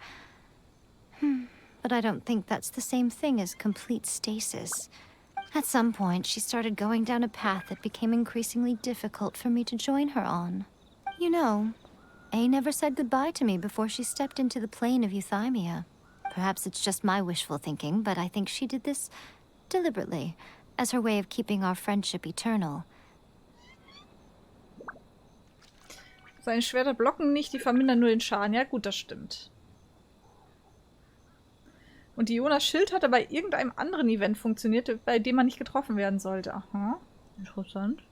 But I don't think that's the same thing as complete stasis. At some point, she started going down a path that became increasingly difficult for me to join her on. You know, A never said goodbye to me before she stepped into the plane of Euthymia. Perhaps it's just my wishful thinking, but I think she did this deliberately, as her way of keeping our friendship eternal. Seine Schwerter blocken nicht, die vermindern nur den Schaden. Ja gut, das stimmt. Und Dionas Schild hatte bei irgendeinem anderen Event funktioniert, bei dem man nicht getroffen werden sollte. Aha, interessant.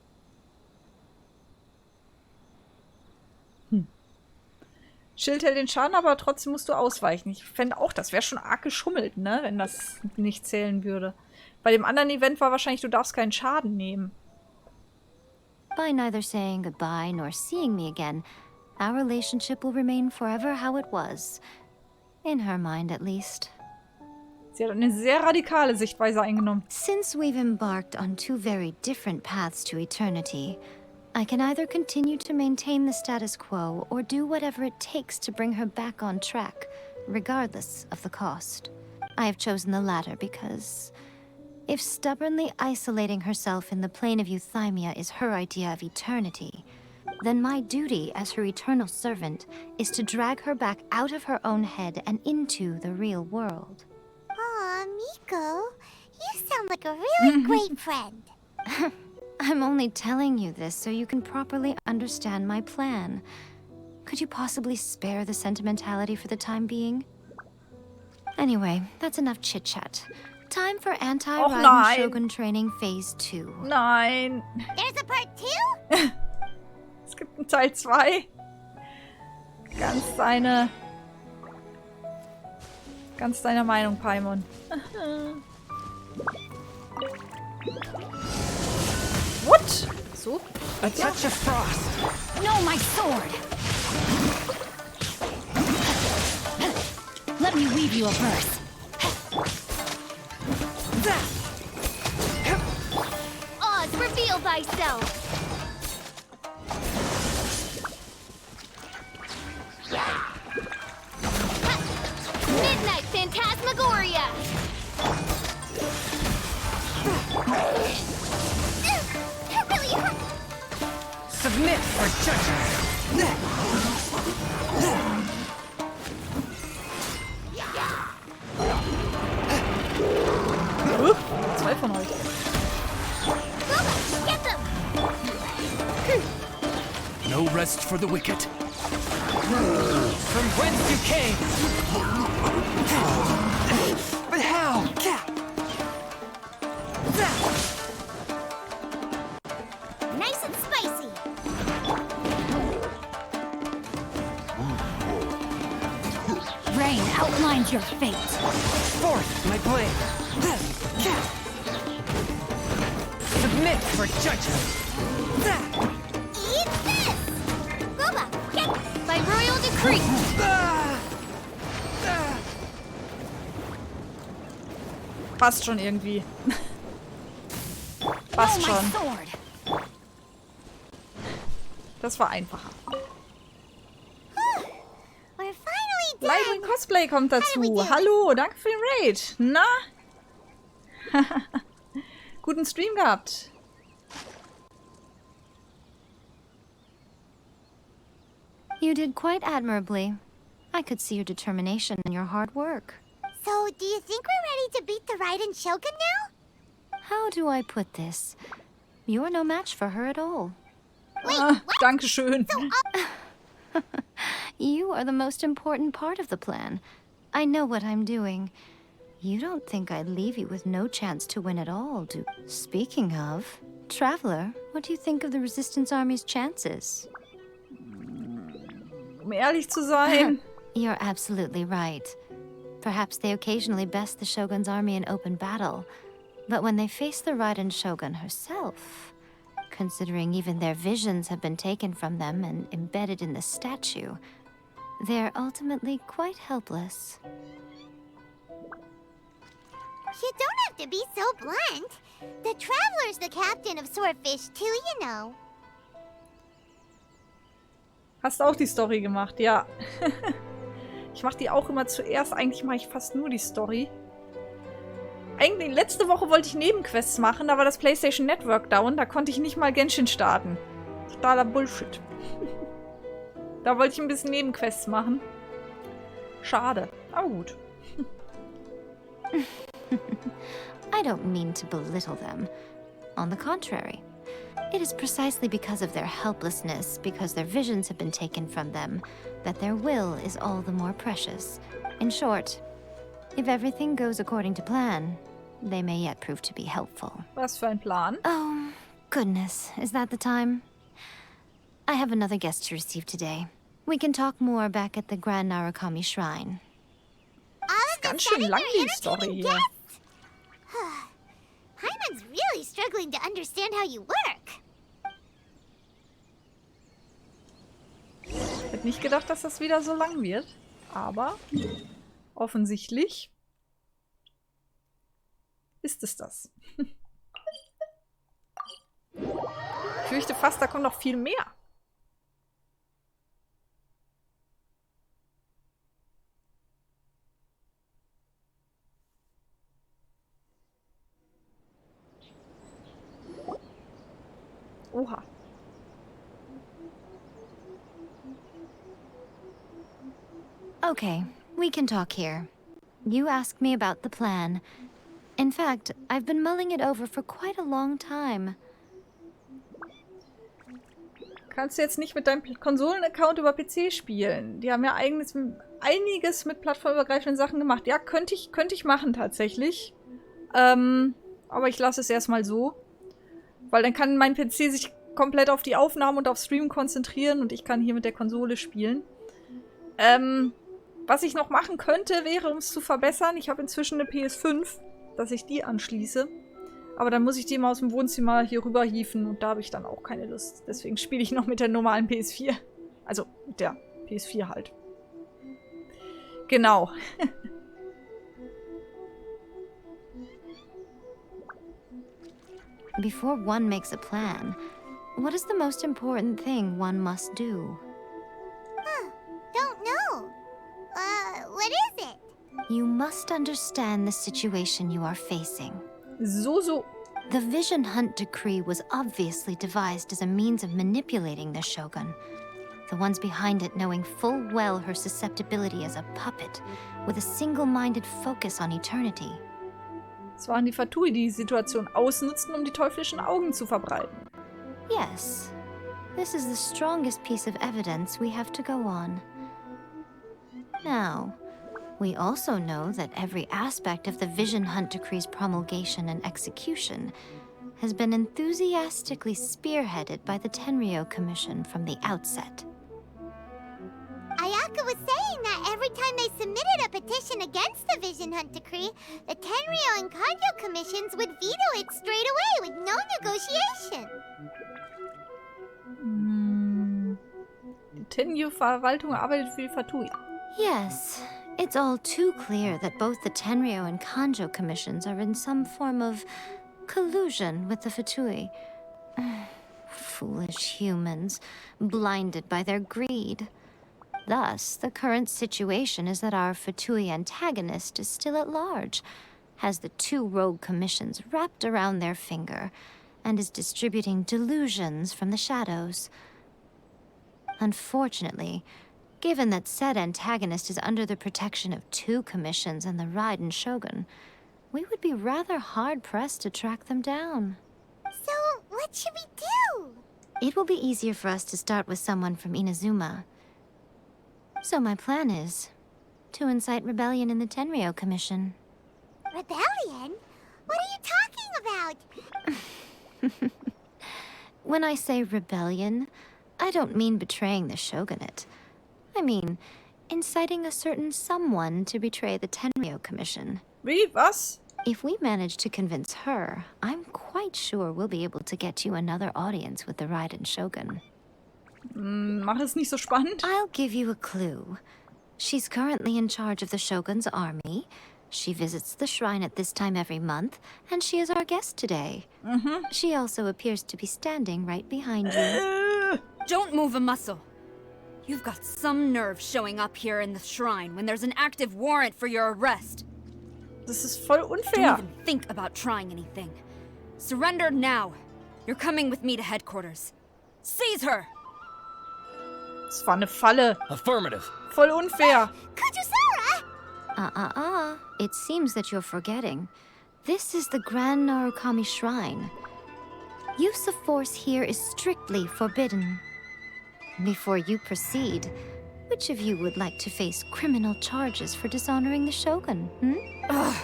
Schild hält den Schaden, aber trotzdem musst du ausweichen. Ich fände auch, das wäre schon arg geschummelt, ne? Wenn das nicht zählen würde. Bei dem anderen Event war wahrscheinlich, du darfst keinen Schaden nehmen. By neither saying goodbye nor seeing me again, our relationship will remain forever how it was. In her mind, at least. Sie hat eine sehr radikale Sichtweise eingenommen. Since we've embarked on two very different paths to eternity, I can either continue to maintain the status quo or do whatever it takes to bring her back on track, regardless of the cost. I have chosen the latter because if stubbornly isolating herself in the plane of Euthymia is her idea of eternity, then my duty as her eternal servant is to drag her back out of her own head and into the real world. Aw, Miko, you sound like a really great friend. I'm only telling you this so you can properly understand my plan. Could you possibly spare the sentimentality for the time being? Anyway, that's enough chit-chat. Time for anti-Raiden Shogun training phase 2. Nein. There's a part 2? Es gibt einen Teil 2. Ganz deiner Meinung, Paimon. What? So? A touch of frost. No, my sword! Let me weave you a verse. Oz, reveal thyself! Midnight Phantasmagoria! That really hurt! Submit for judgment. Zwei von euch. Get them! No rest for the wicked. From whence you came. But how? Nice and spicy! Rain outlines your fate. Forth, my blade. Submit for judgment. Eat this! Boba, get by royal decree! Passt schon irgendwie. Passt schon. Das war einfacher. We're finally done! Lightwing Cosplay kommt dazu. Hallo, danke für den Raid. Na? Guten Stream gehabt. You did quite admirably. I could see your determination and your hard work. So, do you think we're ready to beat the Raiden Shogun now? How do I put this? You're no match for her at all. Wait, Dankeschön. So, You are the most important part of the plan. I know what I'm doing. You don't think I'd leave you with no chance to win at all, do... Speaking of, Traveler, what do you think of the Resistance Army's chances? Um ehrlich zu sein. You're absolutely right. Perhaps they occasionally best the Shogun's army in open battle. But when they face the Raiden Shogun herself, considering even their visions have been taken from them and embedded in the statue, they're ultimately quite helpless. you don't have to be so blunt. The Traveler's the captain of Swordfish too, you know. Hast auch die Story gemacht, ja. Ich mache die auch immer zuerst. Eigentlich mache ich fast nur die Story. Eigentlich, letzte Woche wollte ich Nebenquests machen, da war das PlayStation Network down. Da konnte ich nicht mal Genshin starten. Totaler Bullshit. Da wollte ich ein bisschen Nebenquests machen. Schade, aber gut. I don't mean to belittle them. On the contrary. It is precisely because of their helplessness, because their visions have been taken from them, that their will is all the more precious. In short, if everything goes according to plan, they may yet prove to be helpful. Was für ein Plan? Oh, goodness. Is that the time? I have another guest to receive today. We can talk more back at the Grand Narukami Shrine. Ganz schön lang die Story hier. Hyman's really struggling to understand how you work. Ich hätte nicht gedacht, dass das wieder so lang wird. Aber offensichtlich ist es das. Ich fürchte fast, da kommt noch viel mehr. Oha. Okay, we can talk here. You asked me about the plan. In fact, I've been mulling it over for quite a long time. Kannst du jetzt nicht mit deinem Konsolen-Account über PC spielen? Die haben ja einiges mit plattformübergreifenden Sachen gemacht. Ja, könnte ich machen tatsächlich. Aber ich lasse es erstmal so. Weil dann kann mein PC sich komplett auf die Aufnahmen und auf Stream konzentrieren und ich kann hier mit der Konsole spielen. Was ich noch machen könnte, wäre, um es zu verbessern, ich habe inzwischen eine PS5, dass ich die anschließe. Aber dann muss ich die immer aus dem Wohnzimmer hier rüber hieven und da habe ich dann auch keine Lust. Deswegen spiele ich noch mit der normalen PS4. Also mit der PS4 halt. Genau. Before one makes a plan, what is the most important thing one must do? Don't know. What is it? You must understand the situation you are facing. So. The Vision Hunt Decree was obviously devised as a means of manipulating the Shogun. The ones behind it knowing full well her susceptibility as a puppet, with a single-minded focus on eternity. Es waren die Fatui, die die Situation ausnutzten, um die teuflischen Augen zu verbreiten. Yes. This is the strongest piece of evidence we have to go on. Now, we also know that every aspect of the Vision Hunt Decree's promulgation and execution has been enthusiastically spearheaded by the Tenryou Commission from the outset. Ayaka was saying that every time they submitted a petition against the Vision Hunt Decree, the Tenryou and Kanjo commissions would veto it straight away with no negotiation. Die Tenryou-Verwaltung arbeitet für die Fatui. Yes, it's all too clear that both the Tenryou and Kanjo commissions are in some form of collusion with the Fatui. Foolish humans, blinded by their greed. Thus, the current situation is that our Fatui antagonist is still at large, has the 2 rogue commissions wrapped around their finger and is distributing delusions from the shadows. Unfortunately, given that said antagonist is under the protection of 2 commissions and the Raiden Shogun, we would be rather hard-pressed to track them down. So, what should we do? It will be easier for us to start with someone from Inazuma. So my plan is to incite rebellion in the Tenryou Commission. Rebellion? What are you talking about? When I say rebellion, I don't mean betraying the shogunate. I mean inciting a certain someone to betray the Tenryou Commission. Wie? Was? If we manage to convince her, I'm quite sure we'll be able to get you another audience with the Raiden Shogun. Mach es nicht so spannend. I'll give you a clue. She's currently in charge of the Shogun's army. She visits the shrine at this time every month, and she is our guest today. She also appears to be standing right behind you. Don't move a muscle. You've got some nerve showing up here in the shrine when there's an active warrant for your arrest. Das ist voll unfair. Don't even think about trying anything. Surrender now. You're coming with me to headquarters. Seize her! Das war eine Falle. Affirmative. Voll unfair. Kujusara! It seems that you're forgetting. This is the Grand Narukami Shrine. Use of force here is strictly forbidden. Before you proceed, which of you would like to face criminal charges for dishonoring the Shogun, Ugh.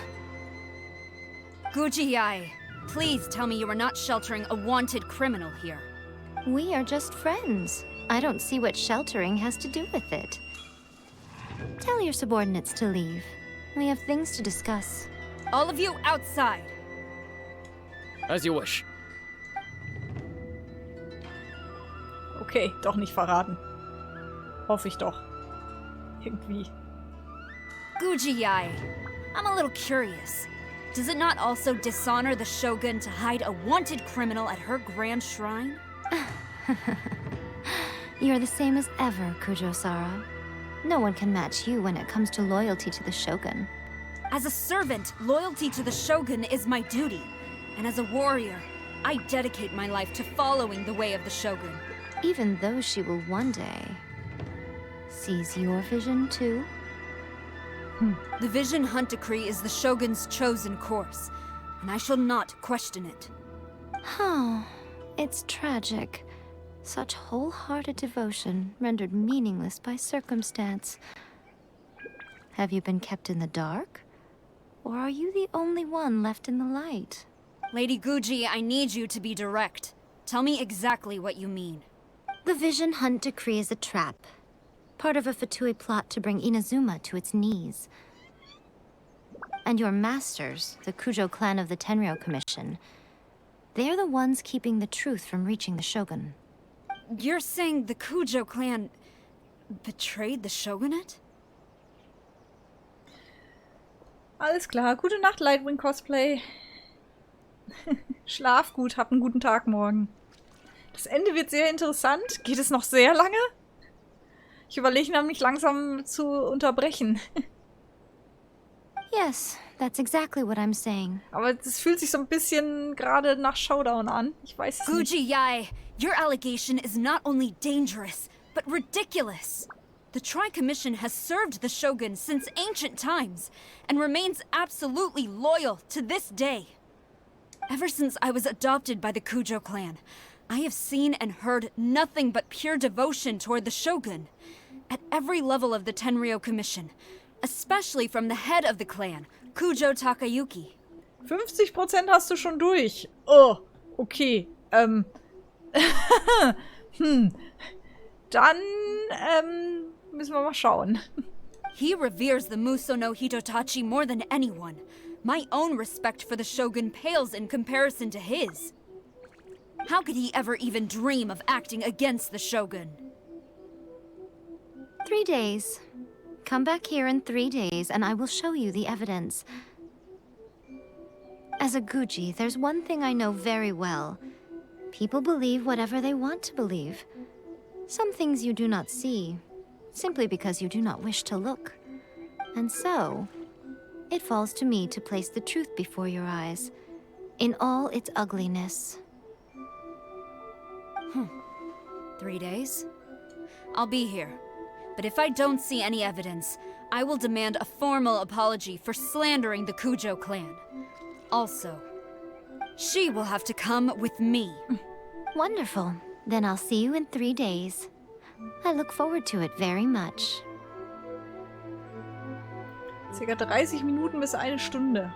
Gujiyai, please tell me you are not sheltering a wanted criminal here. We are just friends. I don't see what sheltering has to do with it. Tell your subordinates to leave. We have things to discuss. All of you outside. As you wish. Okay, doch nicht verraten. Hoffe ich doch. Irgendwie. Gujiyai, I'm a little curious. Does it not also dishonor the Shogun to hide a wanted criminal at her grand shrine? You're the same as ever, Kujo-Sara. No one can match you when it comes to loyalty to the Shogun. As a servant, loyalty to the Shogun is my duty. And as a warrior, I dedicate my life to following the way of the Shogun. Even though she will one day seize your vision too? The Vision Hunt Decree is the Shogun's chosen course, and I shall not question it. Oh, it's tragic. Such wholehearted devotion rendered meaningless by circumstance. Have you been kept in the dark? Or are you the only one left in the light? Lady Guji, I need you to be direct. Tell me exactly what you mean. The Vision Hunt Decree is a trap. Part of a Fatui plot to bring Inazuma to its knees. And your masters, the Kujo clan of the Tenryou Commission, they're the ones keeping the truth from reaching the Shogun. You're saying the Kujo clan betrayed the Shogunate? Alles klar. Gute Nacht, Lightwing Cosplay. Schlaf gut, hab einen guten Tag morgen. Das Ende wird sehr interessant. Geht es noch sehr lange? Ich überlege nämlich langsam zu unterbrechen. Yes, that's exactly what I'm saying. Aber das fühlt sich so ein bisschen gerade nach Showdown an. Ich weiß es nicht. Gujiyai, your allegation is not only dangerous, but ridiculous. The Tri-Commission has served the Shogun since ancient times, and remains absolutely loyal to this day. Ever since I was adopted by the Kujo clan, I have seen and heard nothing but pure devotion toward the Shogun. At every level of the Tenryou Commission, especially from the head of the clan, Kujo Takayuki. 50% hast du schon durch. Oh, okay. Dann, müssen wir mal schauen. He reveres the Muso no Hitotachi more than anyone. My own respect for the Shogun pales in comparison to his. How could he ever even dream of acting against the Shogun? 3 days. Come back here in 3 days, and I will show you the evidence. As a Guji, there's one thing I know very well. People believe whatever they want to believe. Some things you do not see, simply because you do not wish to look. And so, it falls to me to place the truth before your eyes, in all its ugliness. 3 days? I'll be here. But if I don't see any evidence, I will demand a formal apology for slandering the Kujo clan. Also, she will have to come with me. Wonderful. Then I'll see you in 3 days. I look forward to it very much. Circa 30 Minuten bis 1 Stunde.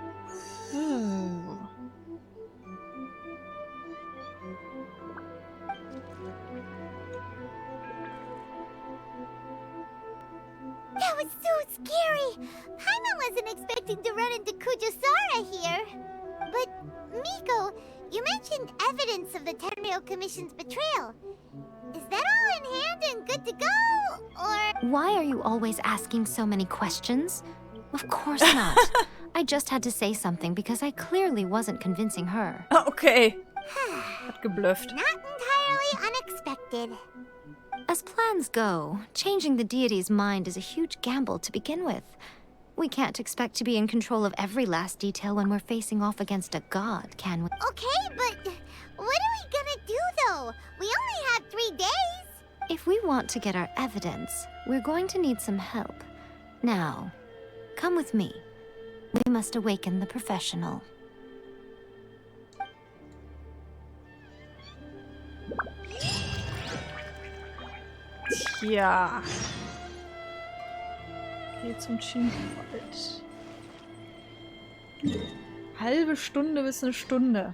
That was so scary! Paimon wasn't expecting to run into Kujosara here. But, Miko, you mentioned evidence of the Tenryou Commission's betrayal. Is that all in hand and good to go, or...? Why are you always asking so many questions? Of course not. I just had to say something because I clearly wasn't convincing her. Okay. Hat geblufft. Not entirely unexpected. As plans go, changing the deity's mind is a huge gamble to begin with. We can't expect to be in control of every last detail when we're facing off against a god, can we? Okay, but what are we gonna do, though? We only have 3 days. If we want to get our evidence, we're going to need some help. Now, come with me. We must awaken the professional. Tja. Geh zum Chinwald. Halbe Stunde bis 1 Stunde.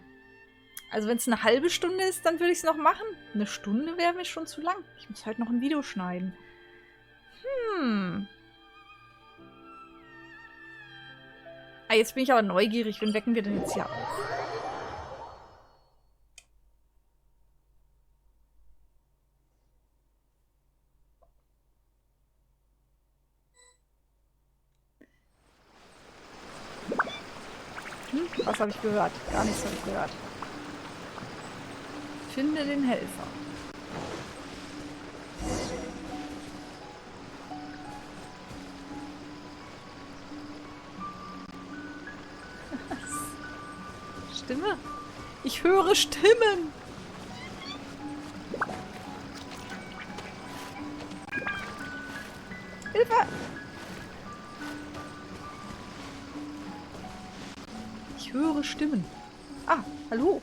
Also wenn es eine halbe Stunde ist, dann würde ich es noch machen. 1 Stunde wäre mir schon zu lang. Ich muss halt noch ein Video schneiden. Ah, jetzt bin ich aber neugierig. Wen wecken wir denn jetzt hier auf? Was habe ich gehört? Gar nichts habe ich gehört. Finde den Helfer. Stimme? Ich höre Stimmen! Hilfe! Ich höre Stimmen. Ah, hallo.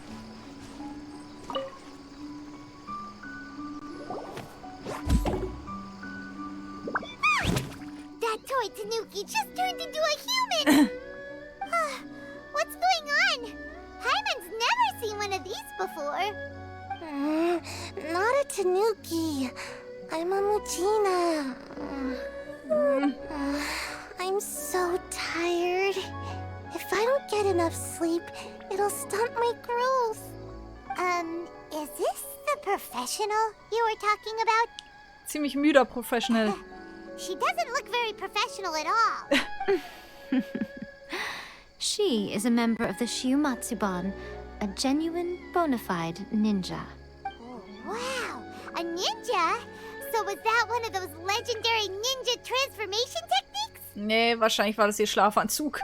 That toy Tanuki just turned into a human! What's going on? Paimon's never seen one of these before. Not a Tanuki. I'm a Mujina. I'm so tired. If I don't get enough sleep, it'll stunt my growth. Is this the professional you were talking about? Ziemlich müder Professional. She doesn't look very professional at all. She is a member of the Shiumatsuban, a genuine, bona fide ninja. Oh, wow, a ninja? So was that one of those legendary ninja transformation techniques? Nee, wahrscheinlich war das ihr Schlafanzug.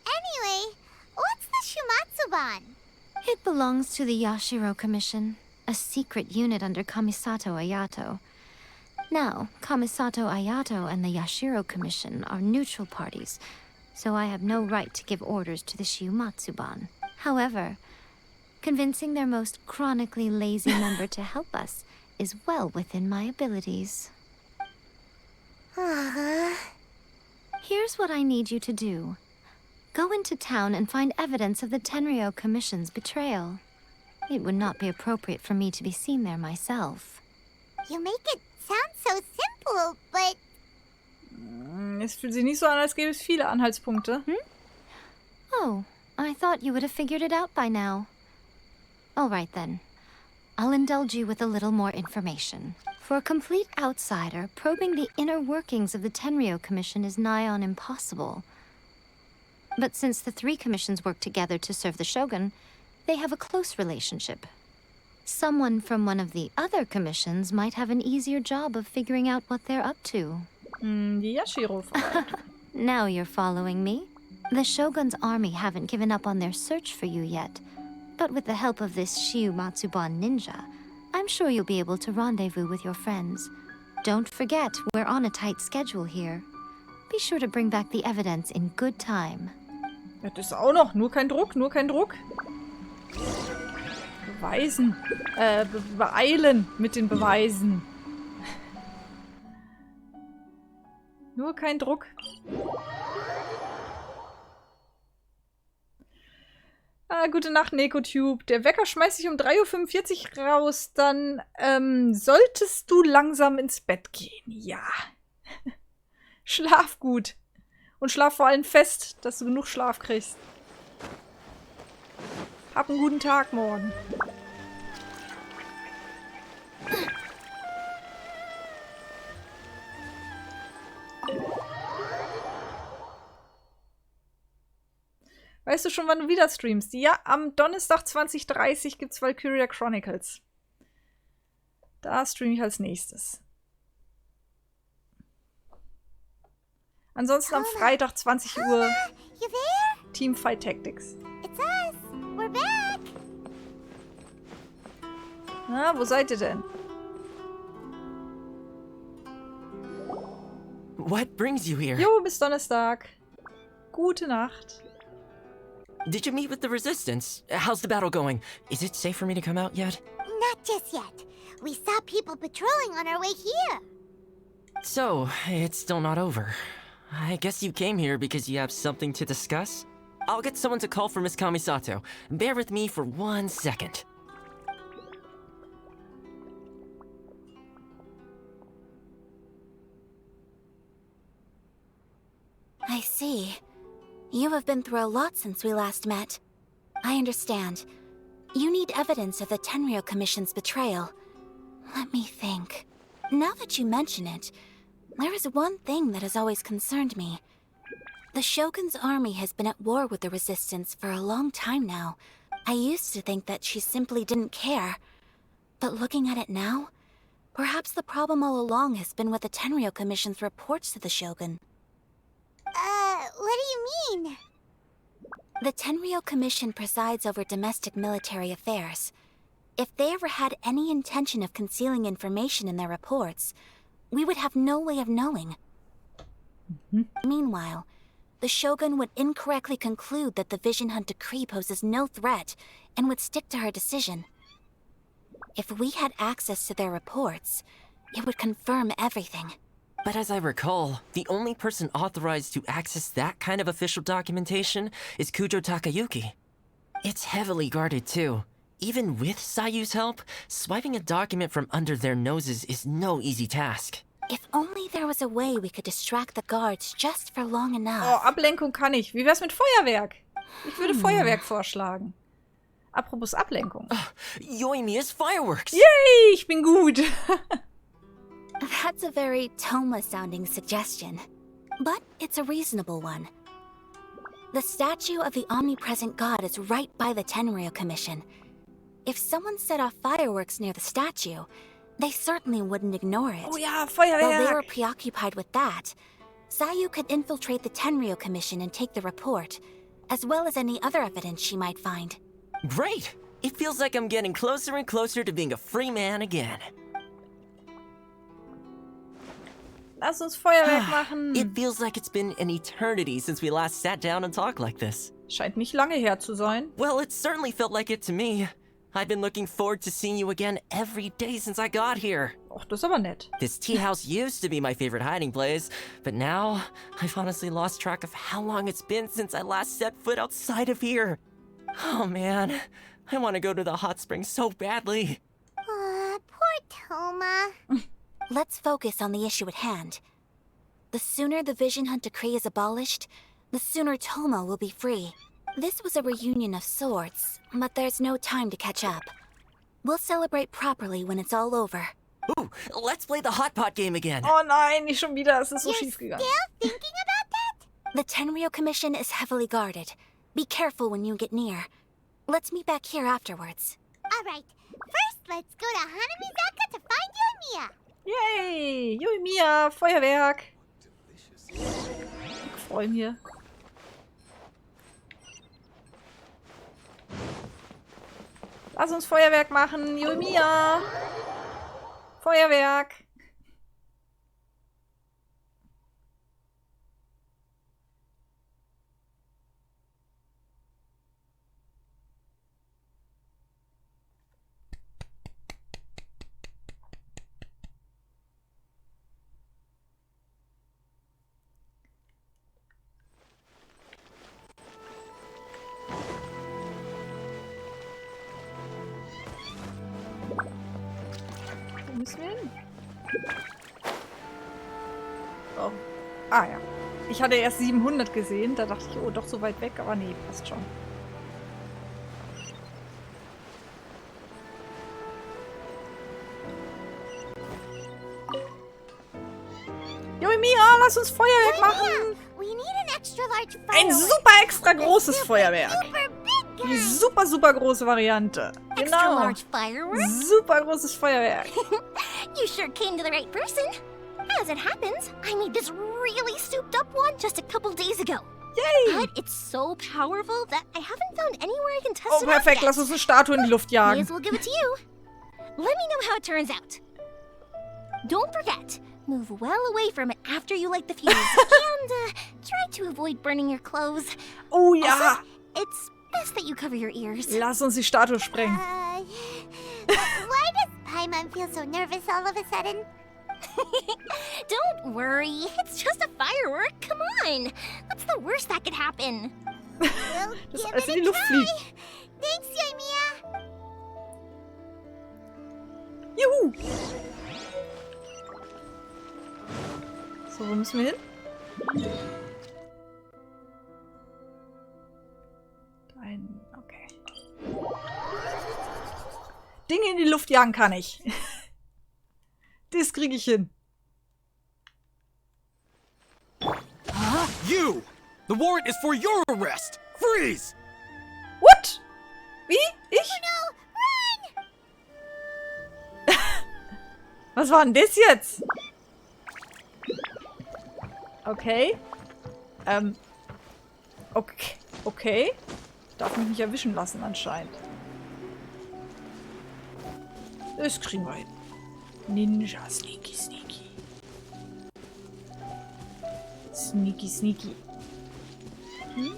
Anyway, what's the Shiumatsuban? It belongs to the Yashiro Commission, a secret unit under Kamisato Ayato. Now, Kamisato Ayato and the Yashiro Commission are neutral parties, so I have no right to give orders to the Shiumatsuban. However, convincing their most chronically lazy member to help us is well within my abilities. Here's what I need you to do. Go into town and find evidence of the Tenryou Commission's betrayal. It would not be appropriate for me to be seen there myself. You make it sound so simple, but... Es fühlt sich nicht so an, als gäbe es viele Anhaltspunkte. Oh, I thought you would have figured it out by now. All right then. I'll indulge you with a little more information. For a complete outsider, probing the inner workings of the Tenryou Commission is nigh on impossible. But since the 3 commissions work together to serve the Shogun, they have a close relationship. Someone from one of the other commissions might have an easier job of figuring out what they're up to. Die Yashiro-Verwaltung. Now you're following me. The Shogun's army haven't given up on their search for you yet. But with the help of this Shiu Matsuban ninja, I'm sure you'll be able to rendezvous with your friends. Don't forget, we're on a tight schedule here. Be sure to bring back the evidence in good time. Das ist auch noch. Nur kein Druck, nur kein Druck. Beweisen. Beeilen mit den Beweisen. Nur kein Druck. Gute Nacht, Nekotube. Der Wecker schmeißt sich um 3:45 Uhr raus. Dann solltest du langsam ins Bett gehen. Ja. Schlaf gut. Und schlaf vor allem fest, dass du genug Schlaf kriegst. Hab einen guten Tag morgen. Weißt du schon, wann du wieder streamst? Ja, am Donnerstag 20:30 gibt's Valkyria Chronicles. Da streame ich als nächstes. Ansonsten am Freitag 20 Uhr Teamfight Tactics. It's us. We're back. Na, wo seid ihr denn? What brings you here? Jo, bis Donnerstag. Gute Nacht. Did you meet with the Resistance? How's the battle going? Is it safe for me to come out yet? Not just yet. We saw people patrolling on our way here. So, it's still not over. I guess you came here because you have something to discuss? I'll get someone to call for Miss Kamisato. Bear with me for 1 second. I see. You have been through a lot since we last met. I understand. You need evidence of the Tenryou Commission's betrayal. Let me think. Now that you mention it, there is one thing that has always concerned me. The Shogun's army has been at war with the Resistance for a long time now. I used to think that she simply didn't care. But looking at it now, perhaps the problem all along has been with the Tenryou Commission's reports to the Shogun. What do you mean? The Tenryou Commission presides over domestic military affairs. If they ever had any intention of concealing information in their reports, we would have no way of knowing. Meanwhile, the Shogun would incorrectly conclude that the Vision Hunt decree poses no threat and would stick to her decision. If we had access to their reports, it would confirm everything. But as I recall, the only person authorized to access that kind of official documentation is Kujo Takayuki. It's heavily guarded too. Even with Sayu's help, swiping a document from under their noses is no easy task. If only there was a way we could distract the guards just for long enough. Oh, Ablenkung kann ich. Wie wär's mit Feuerwerk? Ich würde Feuerwerk vorschlagen. Apropos Ablenkung. Yoimiya's fireworks! Yay, ich bin gut. That's a very Toma-sounding suggestion, but it's a reasonable one. The statue of the omnipresent god is right by the Tenryou Commission. If someone set off fireworks near the statue, they certainly wouldn't ignore it. Oh ja, Feuerwerk! While they were preoccupied with that, Sayu could infiltrate the Tenryou Commission and take the report, as well as any other evidence she might find. Great! It feels like I'm getting closer and closer to being a free man again. Lass uns Feuerwerk machen. It feels like it's been an eternity since we last sat down and talked like this. Scheint nicht lange her zu sein. Well, it certainly felt like it to me. I've been looking forward to seeing you again every day since I got here. Och, das ist aber nett. This tea house used to be my favorite hiding place, but now I've honestly lost track of how long it's been since I last set foot outside of here. Oh man, I want to go to the hot springs so badly. Poor Toma. Let's focus on the issue at hand. The sooner the Vision Hunt decree is abolished, the sooner Toma will be free. This was a reunion of sorts, but there's no time to catch up. We'll celebrate properly when it's all over. Ooh, let's play the hot pot game again. Oh nein, nicht schon wieder. Es ist so schief gegangen. Still thinking about that? The Tenryou Commission is heavily guarded. Be careful when you get near. Let's meet back here afterwards. All right. First, let's go to Hanamizaka to find Yoimiya. Yay! Yoimiya, Feuerwerk. aufräumen hier. Lass uns Feuerwerk machen, Yoimiya! Feuerwerk! Wo müssen wir hin? Oh. Ah ja. Ich hatte erst 700 gesehen. Da dachte ich, oh, doch so weit weg. Aber nee, passt schon. Yoimiya, lass uns Feuerwerk machen! Ein super extra großes Feuerwerk. Die super, super große Variante. Genau. Super großes Feuerwerk. You sure came to the right person. As it happens, I made this really souped up one just a couple days ago. Yay! But it's so powerful that I haven't found anywhere I can test Oh, it out perfekt. yet. Lass uns eine Statue in die Luft May jagen. as well give it to you. Let me know how it turns out. Don't forget, move well away from it after you light the fuse. And try to avoid burning your clothes. Oh ja! Also, it's best that you cover your ears. Lass uns die Statue sprengen. Why does Paimon feel so nervous all of a sudden? Don't worry, it's just a firework. Come on. What's the worst that could happen? We'll Das give als it in die a Luft try. fliegt. Thanks, Yoimiya. Juhu! So, wo müssen wir hin? Dahin, okay. Dinge in die Luft jagen kann ich. Das kriege ich hin. You! The warrant is for your arrest! Freeze! What? Wie? Ich? Was war denn das jetzt? Okay. Okay. Okay. Ich darf mich nicht erwischen lassen anscheinend. Das kriegen wir hin. Ninja, sneaky, sneaky. Sneaky, sneaky. Hm?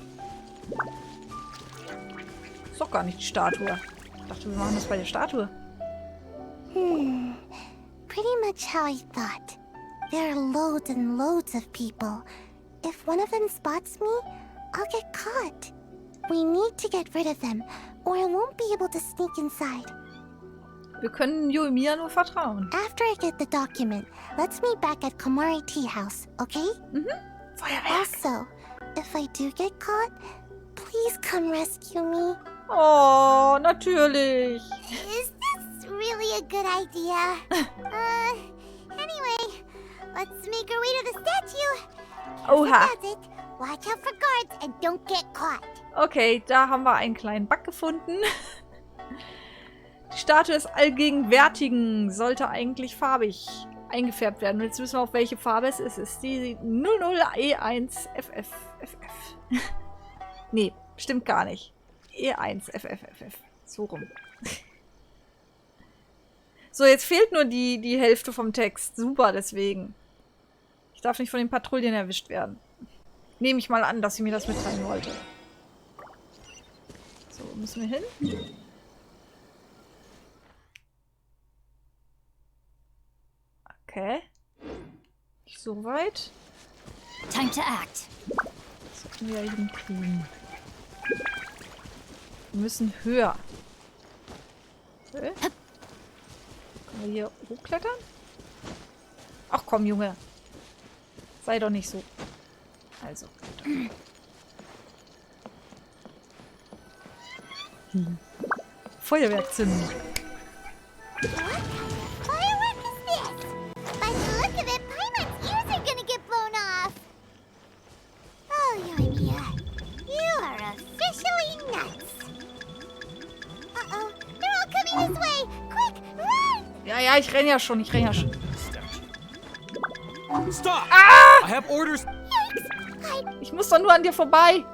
Ist doch gar nicht die Statue. Ich dachte, wir machen das bei der Statue. Pretty much how I thought. There are loads and loads of people. If one of them spots me, I'll get caught. We need to get rid of them, or I won't be able to sneak inside. Wir können Yoimiya nur vertrauen. After I get the document, let's meet back at Komari Tea House, okay? Feuerwerk. Also, if I do get caught, please come rescue me. Oh, natürlich. Is this really a good idea? Anyway, let's make our way to the statue. Oha. Does it. Watch out for guards and don't get caught. Okay, da haben wir einen kleinen Bug gefunden. Die Statue des Allgegenwärtigen sollte eigentlich farbig eingefärbt werden. Und jetzt wissen wir auch, welche Farbe es ist. Es ist die 00E1FFFF. Nee, stimmt gar nicht. E1FFFF. So rum. So, jetzt fehlt nur die Hälfte vom Text. Super, deswegen. Ich darf nicht von den Patrouillen erwischt werden. Nehme ich mal an, dass sie mir das mitteilen wollte. So, müssen wir hin? Okay. Nicht so weit. Time to act. Das können wir ja hinkriegen. Wir müssen höher. Okay. Können wir hier hochklettern? Ach komm, Junge. Sei doch nicht so. Also. Feuerwerk zünden. Firework is this? By the look of it, Paimon's ears are gonna get blown off. Oh, Yoimiya, you are officially nuts. Uh-oh, they're all coming this way. Quick, run! Ja, ich renn ja schon, Stop! Ah! I have orders. Yikes! Ich muss doch nur an dir vorbei.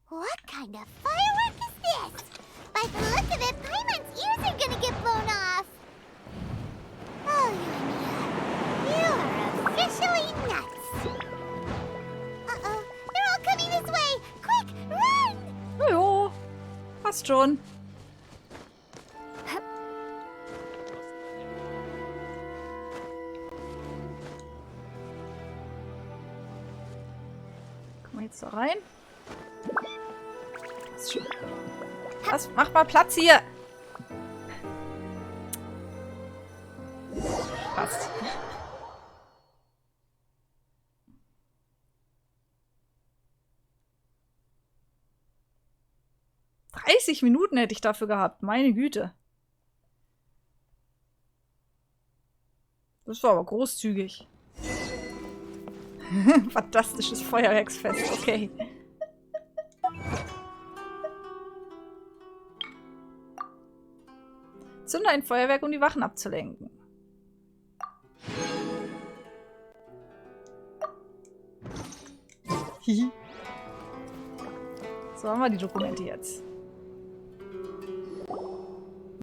What kind of firework is this? By the look of it, Paimon's ears are gonna get blown off. Oh, you are officially nuts. Uh-oh, they're all coming this way. Quick, run! Jo, passt schon. Kommen wir jetzt da rein? Was? Mach mal Platz hier! Passt. Minuten hätte ich dafür gehabt. Meine Güte. Das war aber großzügig. Fantastisches Feuerwerksfest. Okay. Zünde ein Feuerwerk, um die Wachen abzulenken. Hihi. So haben wir die Dokumente jetzt.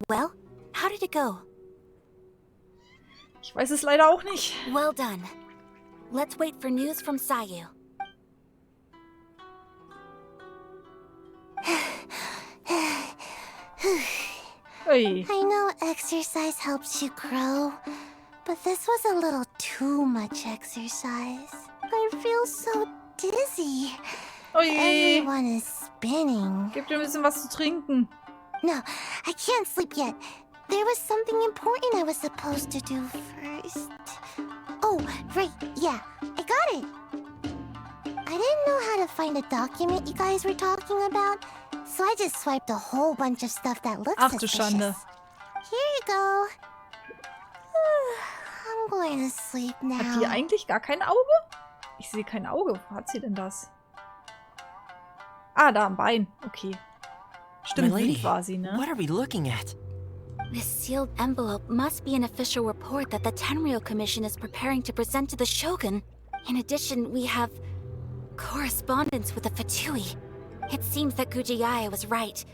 Well, how did it go? Ich weiß es leider auch nicht. Well done. Let's wait for news from Sayu. Hey. I know exercise helps you grow, but this was a little too much exercise. I feel so dizzy. Oje. Everyone is spinning. Gib dir ein bisschen was zu trinken. No, I can't sleep yet. There was something important I was supposed to do first. Oh, right, yeah, I got it. I didn't know how to find a document you guys were talking about, so I just swiped a whole bunch of stuff that looks Ach du suspicious. Schande. Here you go. I'm going to sleep now. Hat die eigentlich gar kein Auge? Ich sehe kein Auge. Wo hat sie denn das? Ah, da am Bein. Okay. Stimmt, blind war sie, ne? What are we looking at? This sealed envelope must be an official report that the Tenryou Commission is preparing to present to the Shogun. In addition, we have correspondence with the Fatui. It seems that Gujiai was right.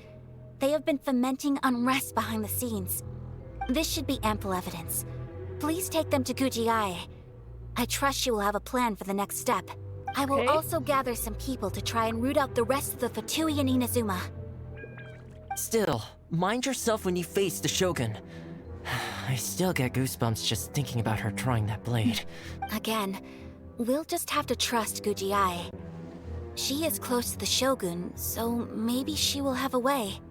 They have been fomenting unrest behind the scenes. This should be ample evidence. Please take them to Gujiai. I trust you will have a plan for the next step. I will also gather some people to try and root out the rest of the Fatui in Inazuma. Still, mind yourself when you face the Shogun. I still get goosebumps just thinking about her drawing that blade. Again, we'll just have to trust Gujiai. She is close to the Shogun, so maybe she will have a way.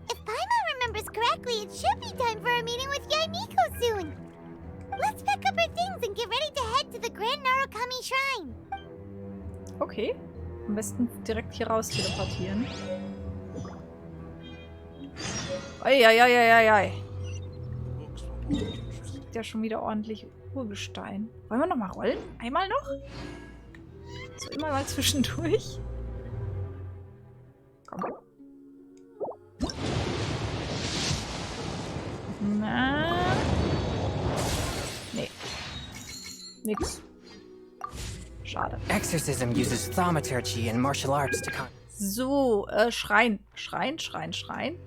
If Paimon remembers correctly, it should be time for a meeting with Yaimiko soon. Let's pack up our things and get ready to head to the Grand Narukami Shrine. Okay. Am besten direkt hier raus teleportieren. Eieieiei. Liegt ja schon wieder ordentlich Urgestein. Wollen wir noch mal rollen? Einmal noch? So immer mal zwischendurch. Komm. Na. Nee. Nix. Schade. Exorcism uses thaumaturgy and martial arts to con. So, Schrein. Schrein. Schrein.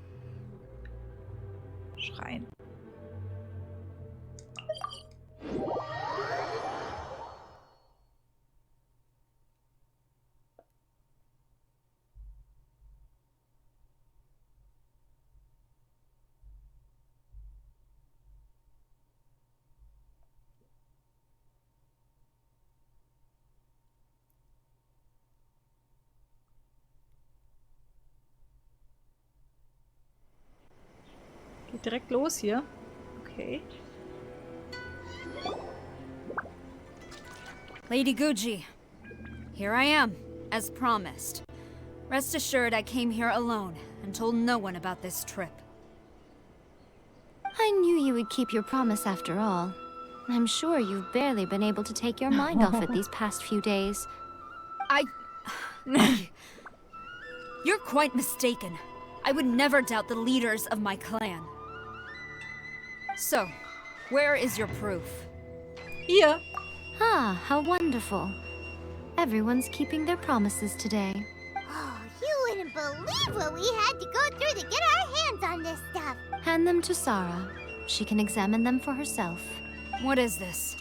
Geht direkt los hier. Okay. Lady Guji, here I am, as promised. Rest assured I came here alone and told no one about this trip. I knew you would keep your promise after all. I'm sure you've barely been able to take your mind off it these past few days. You're quite mistaken. I would never doubt the leaders of my clan. So, where is your proof? Hier. Ah, how wonderful. Everyone's keeping their promises today. Oh, you wouldn't believe what we had to go through to get our hands on this stuff. Hand them to Sarah. She can examine them for herself. What is this?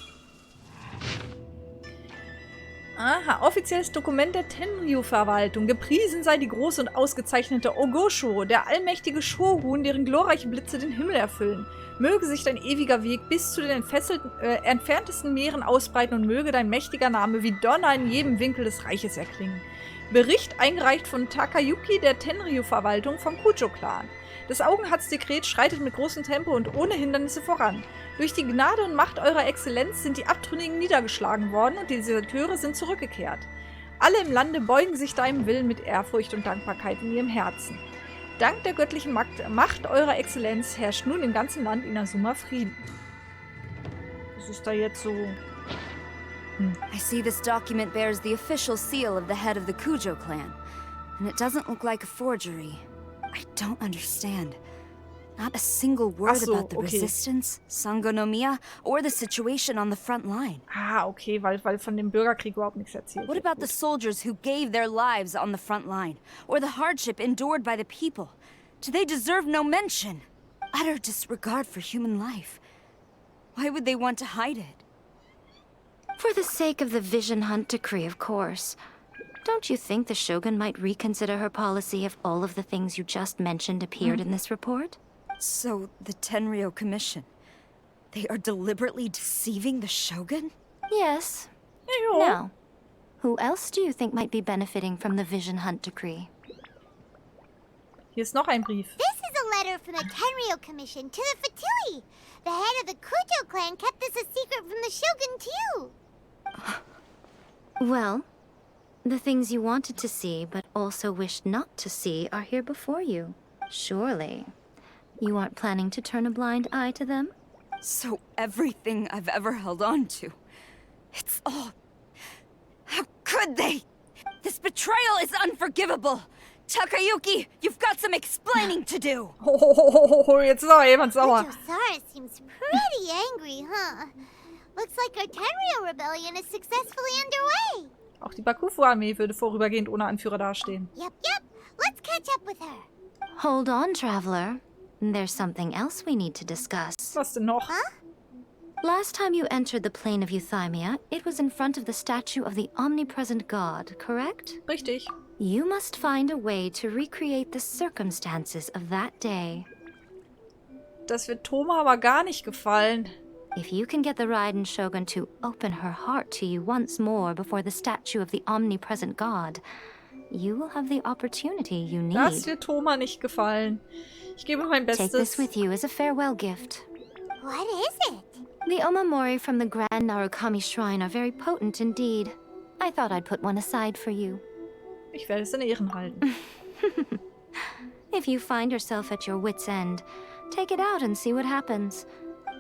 Aha, offizielles Dokument der Tenryu-Verwaltung. Gepriesen sei die große und ausgezeichnete Ogosho, der allmächtige Shogun, deren glorreiche Blitze den Himmel erfüllen. Möge sich dein ewiger Weg bis zu den entferntesten Meeren ausbreiten und möge dein mächtiger Name wie Donner in jedem Winkel des Reiches erklingen. Bericht eingereicht von Takayuki der Tenryu-Verwaltung vom Kujo-Clan. Das Augenhatz-Dekret schreitet mit großem Tempo und ohne Hindernisse voran. Durch die Gnade und Macht eurer Exzellenz sind die Abtrünnigen niedergeschlagen worden und die Deserteure sind zurückgekehrt. Alle im Lande beugen sich deinem Willen mit Ehrfurcht und Dankbarkeit in ihrem Herzen. Dank der göttlichen Macht eurer Exzellenz herrscht nun im ganzen Land Inazuma Frieden. Was ist da jetzt so? I see this document bears the official seal of the head of the Kujo clan, and it doesn't look like a forgery. I don't understand. Not a single word about the resistance, Sangonomiya, or the situation on the front line. Ah, okay, weil von dem Bürgerkrieg überhaupt nichts erzählt wird. What about the soldiers who gave their lives on the front line, or the hardship endured by the people? Do they deserve no mention? Utter disregard for human life. Why would they want to hide it? For the sake of the Vision Hunt decree, of course. Don't you think the Shogun might reconsider her policy if all of the things you just mentioned appeared in this report? So, the Tenryou Commission, they are deliberately deceiving the Shogun? Yes. Ew. Now, who else do you think might be benefiting from the Vision Hunt decree? Hier ist noch ein Brief. This is a letter from the Tenryou Commission to the Fatui. The head of the Kujo clan kept this a secret from the Shogun, too. Well, the things you wanted to see but also wished not to see are here before you. Surely, you aren't planning to turn a blind eye to them? So everything I've ever held on to, it's all... How could they? This betrayal is unforgivable. Takayuki, you've got some explaining to do. Jetzt ist aber jemand sauer. Sara seems pretty angry, huh? Looks like our Tenryou rebellion is successfully underway. Auch die Bakufu-Armee würde vorübergehend ohne Anführer dastehen. Yep. Let's catch up with her. Hold on, traveler. There's something else we need to discuss. Was denn noch? Huh? Last time you entered the plane of Euthymia, it was in front of the statue of the omnipresent god, correct? Richtig. You must find a way to recreate the circumstances of that day. Das wird Thoma aber gar nicht gefallen. If you can get the Raiden Shogun to open her heart to you once more before the statue of the omnipresent god, you will have the opportunity you need. Das wird Thoma nicht gefallen. Ich gebe mein Bestes. Take this with you as a farewell gift. What is it? The omamori from the Grand Narukami Shrine are very potent indeed. I thought I'd put one aside for you. Ich werde es in Ehren halten. If you find yourself at your wit's end, take it out and see what happens.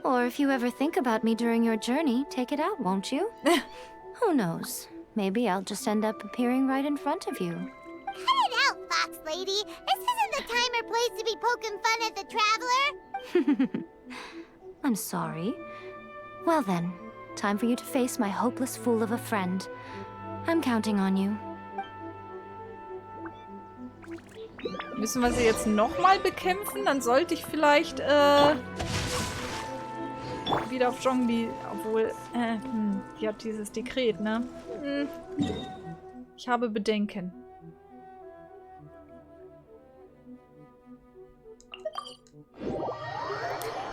Or if you ever think about me during your journey, take it out, won't you? Who knows? Maybe I'll just end up appearing right in front of you. Cut it out, Fox Lady. This isn't the time or place to be poking fun at the traveler. I'm sorry. Well then, time for you to face my hopeless fool of a friend. I'm counting on you. Müssen wir sie jetzt nochmal bekämpfen? Dann sollte ich vielleicht wieder auf Zhongli, obwohl, die hat dieses Dekret, ne? Ich habe Bedenken.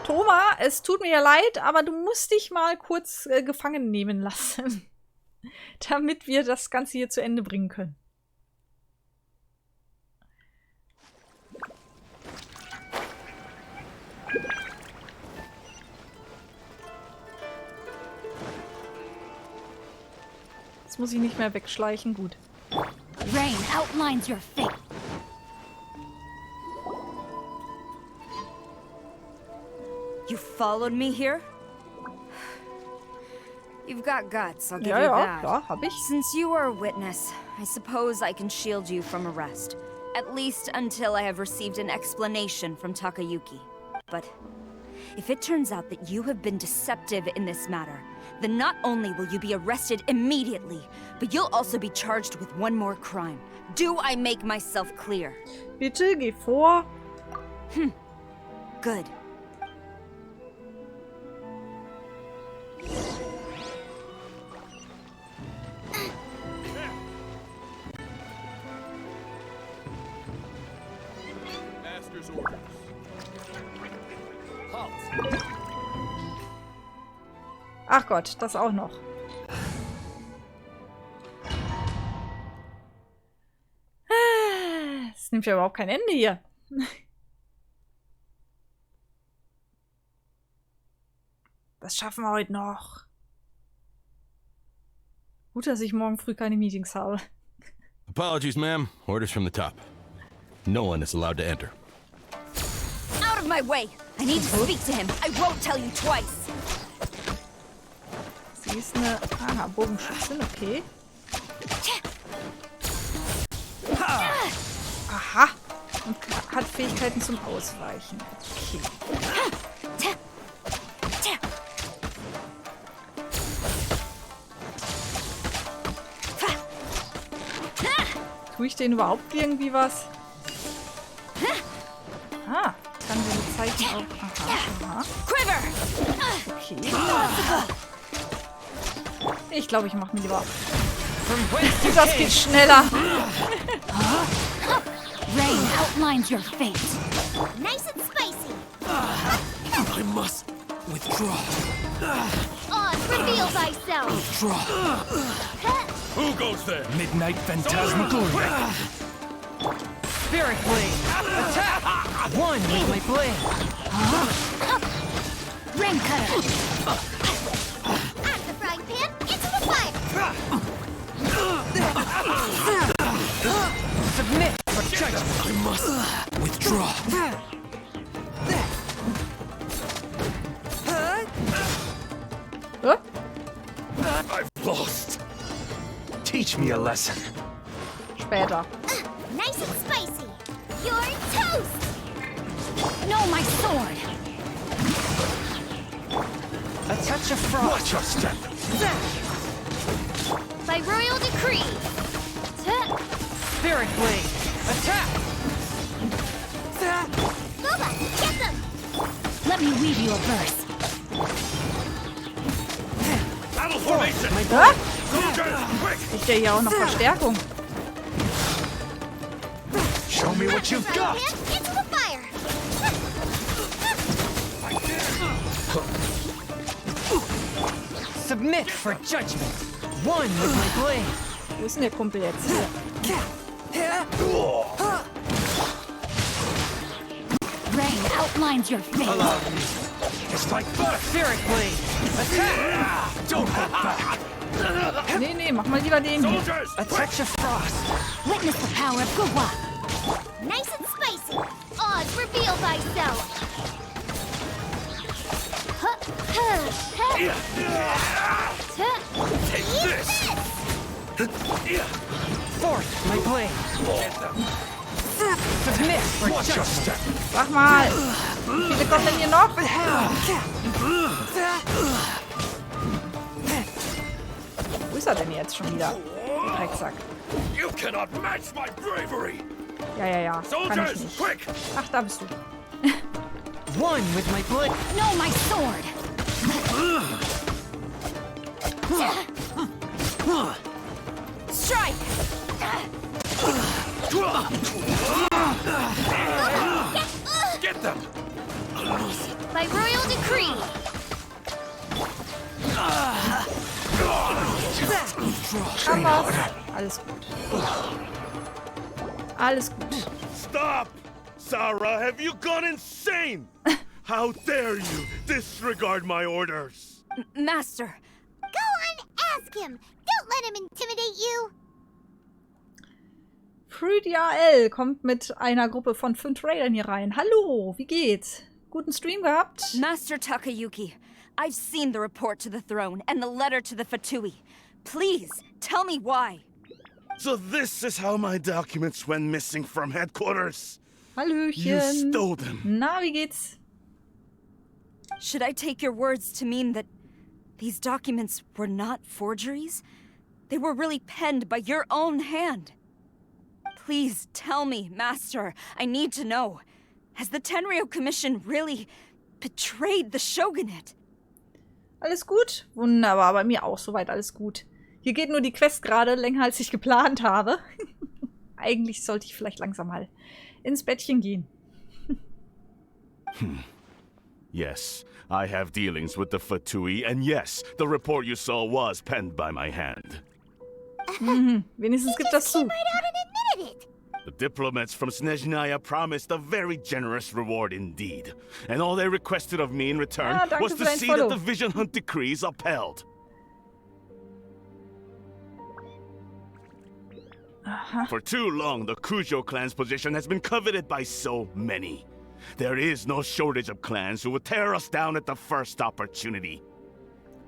Thoma, es tut mir ja leid, aber du musst dich mal kurz gefangen nehmen lassen, damit wir das Ganze hier zu Ende bringen können. Jetzt muss ich nicht mehr wegschleichen. Gut. Rain outlines your fate. You followed me here? You've got guts, I'll give you that. Ja, hab ich. Since you are a witness, I suppose I can shield you from arrest. At least until I have received an explanation from Takayuki. But If it turns out that you have been deceptive in this matter, then not only will you be arrested immediately, but you'll also be charged with one more crime. Do I make myself clear? Bitte, geh vor. Good. Master's orders. Ach Gott, das auch noch. Es nimmt ja überhaupt kein Ende hier. Das schaffen wir heute noch. Gut, dass ich morgen früh keine Meetings habe. Apologies, ma'am. Orders from the top. No one is allowed to enter. Out of my way! I need to speak to him. I won't tell you twice. Sie ist eine Bogenschützin, okay. Aha. Und hat Fähigkeiten zum Ausweichen. Okay. Tue ich denen überhaupt irgendwie was? Ah, kann sie Zeichen auch. Aha. Okay. Ich glaube, ich mache mir lieber. Das geht schneller. Rain outlines your fate. Nice and spicy. I must withdraw. Odd, reveal thyself. Withdraw. Who goes there? Midnight Phantasmagoria. Spirit Blade! Attack! One with my blade! Rain cutter! Out of the frying pan, into the fire. Submit for judgment! I must withdraw. Huh? I've lost. Teach me a lesson. Später. Nice and spicy. You're toast. No, my sword! A touch of frost! Watch your step. By royal decree. Spirit Blade! Attack! Boba, get them. Let me weave you a verse. Battle formation. Hä? Soldiers, quick! Kriegt der hier auch noch Verstärkung? Show me what you've got. Into the fire. Submit for judgment! One with my blade! Wo ist denn der Kumpel jetzt? Rain outlines your fate. It's like butter. Spirit Blade! Attack! Don't hold back. Nee, mach mal lieber den hier. Soldiers, A touch of frost! Witness the power of Guwa. Nice and spicy. Odd, reveal thyself. take this. Forth my blade! Submit for Watch your judgment! step. Sag mal. Wie viele kommen denn hier noch? Wo ist er denn jetzt schon wieder? Der Drecksack. You cannot match my bravery. Ja. Kann ich Soldiers, nicht. quick! Ach, da bist du. One with my blade! No, my sword! Strike! Get them! By royal decree. Haben wir's. Alles gut. Alles gut. Stop! Sarah, have you gone insane? How dare you disregard my orders? Master, Go on, ask him. Don't let him intimidate you. L kommt mit einer Gruppe von 5 Raidern hier rein. Hallo, wie geht's? Guten Stream gehabt? Master Takayuki, I've seen the report to the throne and the letter to the Fatui. Please, tell me why. So this is how my documents went missing from headquarters. Hallöchen. You stole them. Na, wie geht's? Should I take your words to mean that these documents were not forgeries? They were really penned by your own hand. Please tell me, Master. I need to know. Has the Tenryou Commission really betrayed the Shogunate? Alles gut? Wunderbar, bei mir auch soweit alles gut. Hier geht nur die Quest gerade länger, als ich geplant habe. Eigentlich sollte ich vielleicht langsam mal ins Bettchen gehen. Yes, I have dealings with the Fatui, and yes, the report you saw was penned by my hand. Wenigstens gibt das zu. The diplomats from Snezhnaya promised a very generous reward indeed, and all they requested of me in return was to see that the Vision Hunt decrees upheld. For too long, the Kujo clan's position has been coveted by so many. There is no shortage of clans who would tear us down at the first opportunity.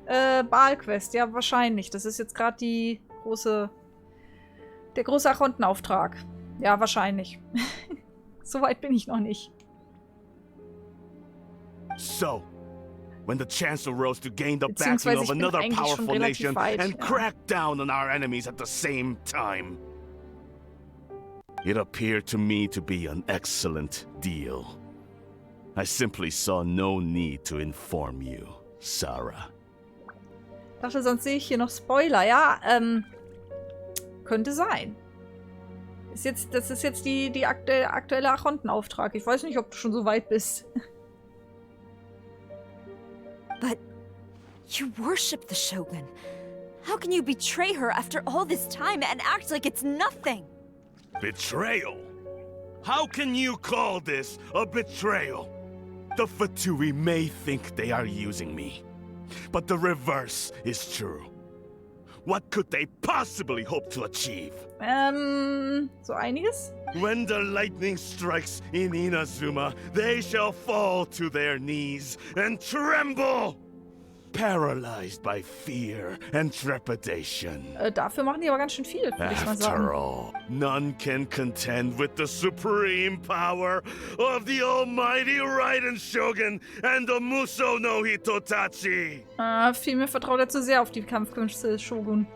Baal-Quest, ja, wahrscheinlich. Das ist jetzt gerade der große Archontenauftrag. Ja, wahrscheinlich. Soweit bin ich noch nicht. So, when the chance arose to gain the backing of another powerful nation and crack down on our enemies at the same time, it appeared to me to be an excellent deal. I simply saw no need to inform you, Sarah. Ich dachte, sonst sehe ich hier noch Spoiler. Ja, könnte sein. Das ist jetzt der aktuelle Archontenauftrag. Ich weiß nicht, ob du schon so weit bist. But you worship the Shogun. How can you betray her after all this time and act like it's nothing? Betrayal? How can you call this a betrayal? The Fatui may think they are using me, but the reverse is true. What could they possibly hope to achieve? So einiges? When the lightning strikes in Inazuma, they shall fall to their knees and tremble, paralyzed by fear and trepidation. Dafür machen die aber ganz schön viel, würde ich mal sagen. After all, none can contend with the supreme power of the almighty Raiden Shogun and the Muso no Hitotachi. Vielmehr vertraut er zu sehr auf die Kampfkünste des Shogun.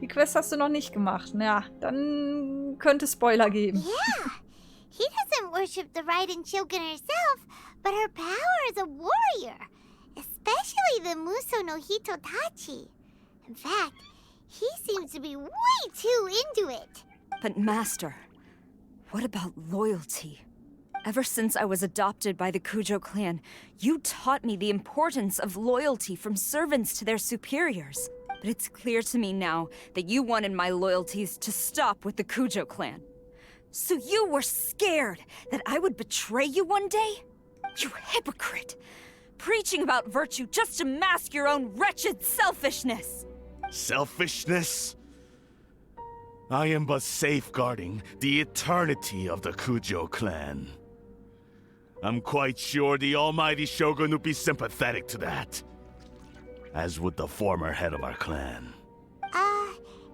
Die Quest hast du noch nicht gemacht. Ja, dann könnte Spoiler geben. Yeah, he doesn't worship the Raiden Shogun herself, but her power as a warrior, especially the Muso no Hitotachi. In fact, he seems to be way too into it. But Master, what about loyalty? Ever since I was adopted by the Kujo clan, you taught me the importance of loyalty from servants to their superiors. But it's clear to me now that you wanted my loyalties to stop with the Kujo clan. So you were scared that I would betray you one day? You hypocrite! Preaching about virtue just to mask your own wretched selfishness! Selfishness? I am but safeguarding the eternity of the Kujo clan. I'm quite sure the almighty Shogun would be sympathetic to that. As would the former head of our clan.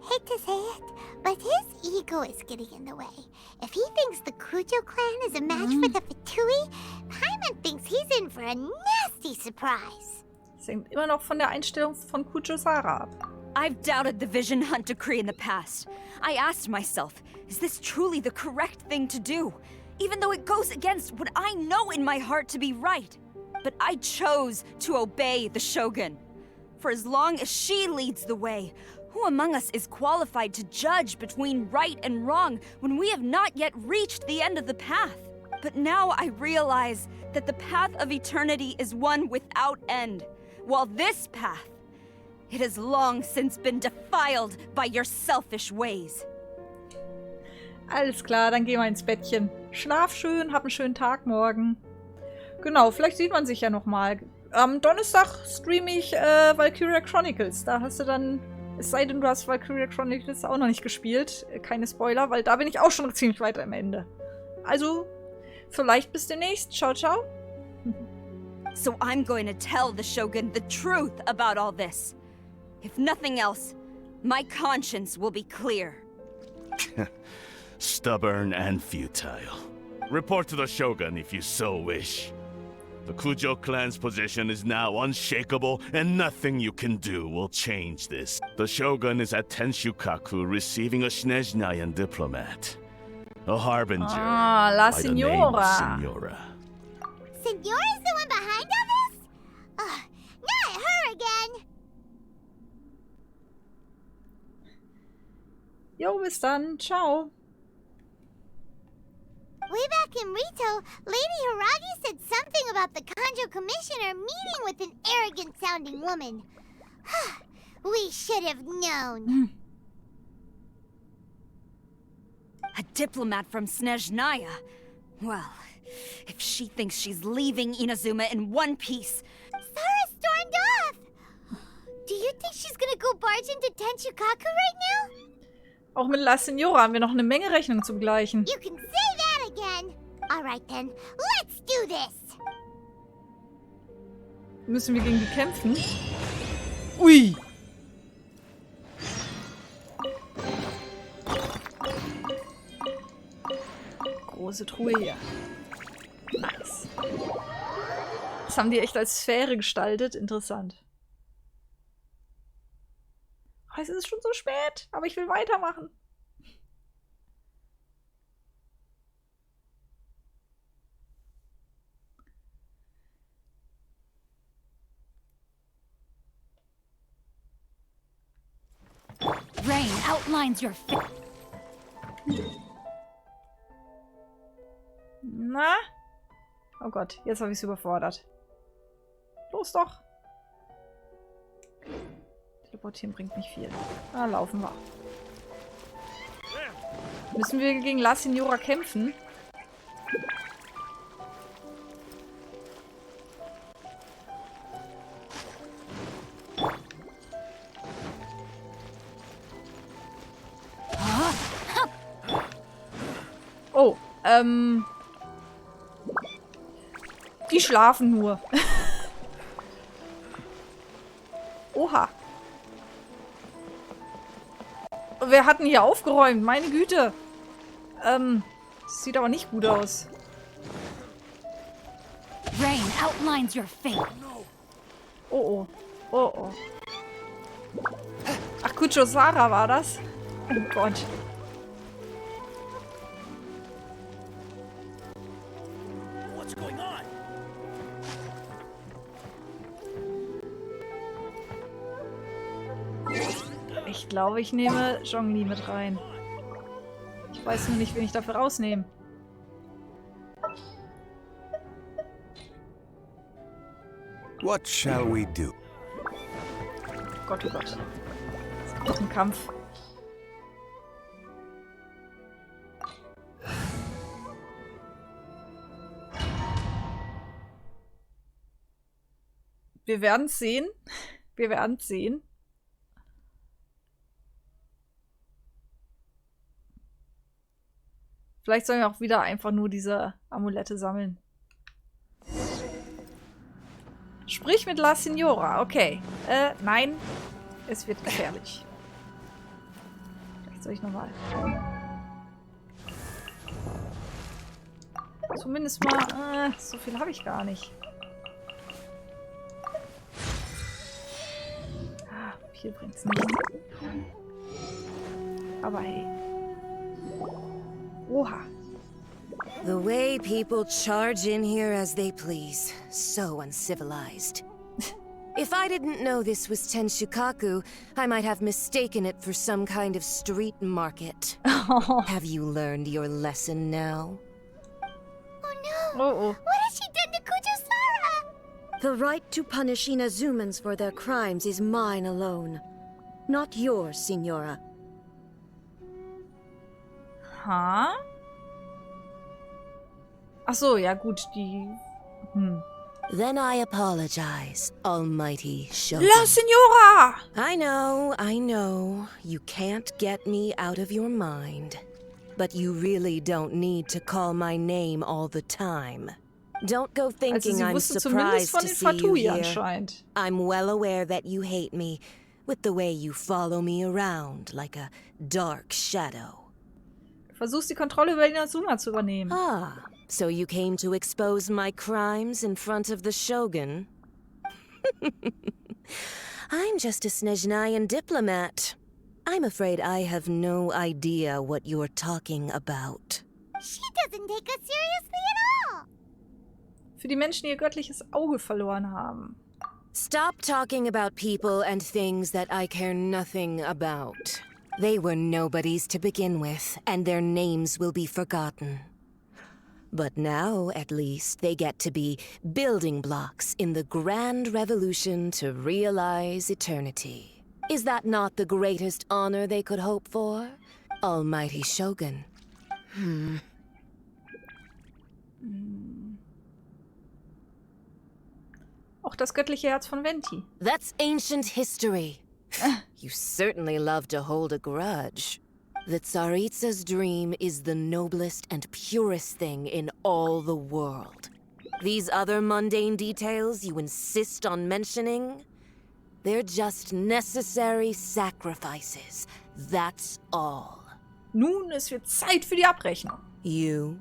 Hate to say it, but his ego is getting in the way. If he thinks the Kujo clan is a match for the Fatui, Paimon thinks he's in for a nasty surprise. Das hängt immer noch von der Einstellung von Kujo Sara ab. I've doubted the Vision Hunt decree in the past. I asked myself, is this truly the correct thing to do? Even though it goes against what I know in my heart to be right. But I chose to obey the Shogun. For as long as she leads the way, who among us is qualified to judge between right and wrong when we have not yet reached the end of the path? But now I realize that the path of eternity is one without end, while this path, it has long since been defiled by your selfish ways. Alles klar, dann gehen wir ins Bettchen. Schlaf schön, hab einen schönen Tag morgen. Genau, vielleicht sieht man sich ja nochmal. Am Donnerstag streame ich Valkyria Chronicles. Da hast du dann, es sei denn, du hast Valkyria Chronicles auch noch nicht gespielt. Keine Spoiler, weil da bin ich auch schon ziemlich weit am Ende. Also, vielleicht bis demnächst. Ciao, ciao. So I'm going to tell the Shogun the truth about all this. If nothing else, my conscience will be clear. Stubborn and futile. Report to the Shogun if you so wish. The Kujo clan's position is now unshakable, and nothing you can do will change this. The Shogun is at Tenshukaku receiving a Snezhnayan diplomat. A harbinger La by the name of Signora. Signora. Signora's the one behind all this? Ugh, not her again! Jo, bis dann. Ciao. Way back in Rito, Lady Hiragi said something about the Kanjo Commissioner meeting with an arrogant-sounding woman. We should have known. A diplomat from Snezhnaya. Well, if she thinks she's leaving Inazuma in one piece... Sara stormed off! Do you think she's gonna go barge into Tenshukaku right now? Auch mit La Signora haben wir noch eine Menge Rechnung zu begleichen. You can say that again! Alright then, let's do this! Müssen wir gegen die kämpfen? Ui! Große Truhe hier. Nice. Das haben die echt als Sphäre gestaltet. Interessant. Oh, es ist schon so spät, aber ich will weitermachen. Rain outlines your face. Na? Oh Gott, jetzt habe ich es überfordert. Los doch! Teleportieren bringt nicht viel. Ah, laufen wir. Müssen wir gegen La Signora kämpfen? Oh, die schlafen nur. Oha. Wir hatten hier aufgeräumt, meine Güte. Sieht aber nicht gut aus. Rain outlines your fate. Oh oh. Oh oh. Ach, Kujo Sara war das? Oh Gott. What's going on? Ich glaube, ich nehme Zhongli mit rein. Ich weiß nur nicht, wen ich dafür rausnehme. What shall we do? Gott, oh Gott. Es gibt einen Kampf. Wir werden es sehen. Wir werden es sehen. Vielleicht sollen wir auch wieder einfach nur diese Amulette sammeln. Sprich mit La Signora. Okay. Nein. Es wird gefährlich. Vielleicht soll ich nochmal. Zumindest mal. So viel habe ich gar nicht. Viel bringt's nicht. Aber hey. Oha. The way people charge in here as they please. So uncivilized. If I didn't know this was Tenshukaku, I might have mistaken it for some kind of street market. Have you learned your lesson now? Oh no! Oh. What has she done to Kujo-Sara? The right to punish Inazumans for their crimes is mine alone. Not yours, Signora. Ha? Ach so, ja gut, die... Then I apologize, almighty Shogun. La Signora! I know. You can't get me out of your mind. But you really don't need to call my name all the time. Don't go thinking I'm surprised to see you here. I'm well aware that you hate me, with the way you follow me around like a dark shadow. Versuchst die Kontrolle über Inazuma zu übernehmen. Ah, So you came to expose my crimes in front of the Shogun? I'm just a Snezhnayan diplomat. I'm afraid I have no idea what you're talking about. She doesn't take us seriously at all. Für die Menschen, die ihr göttliches Auge verloren haben. Stop talking about people and things that I care nothing about. They were nobodies to begin with, and their names will be forgotten. But now, at least, they get to be building blocks in the grand revolution to realize eternity. Is that not the greatest honor they could hope for? Almighty Shogun. Auch das göttliche Herz von Venti. That's ancient history. You certainly love to hold a grudge. The Tsaritsa's dream is the noblest and purest thing in all the world. These other mundane details you insist on mentioning, they're just necessary sacrifices. That's all. Nun, es wird Zeit für die Abrechnung. You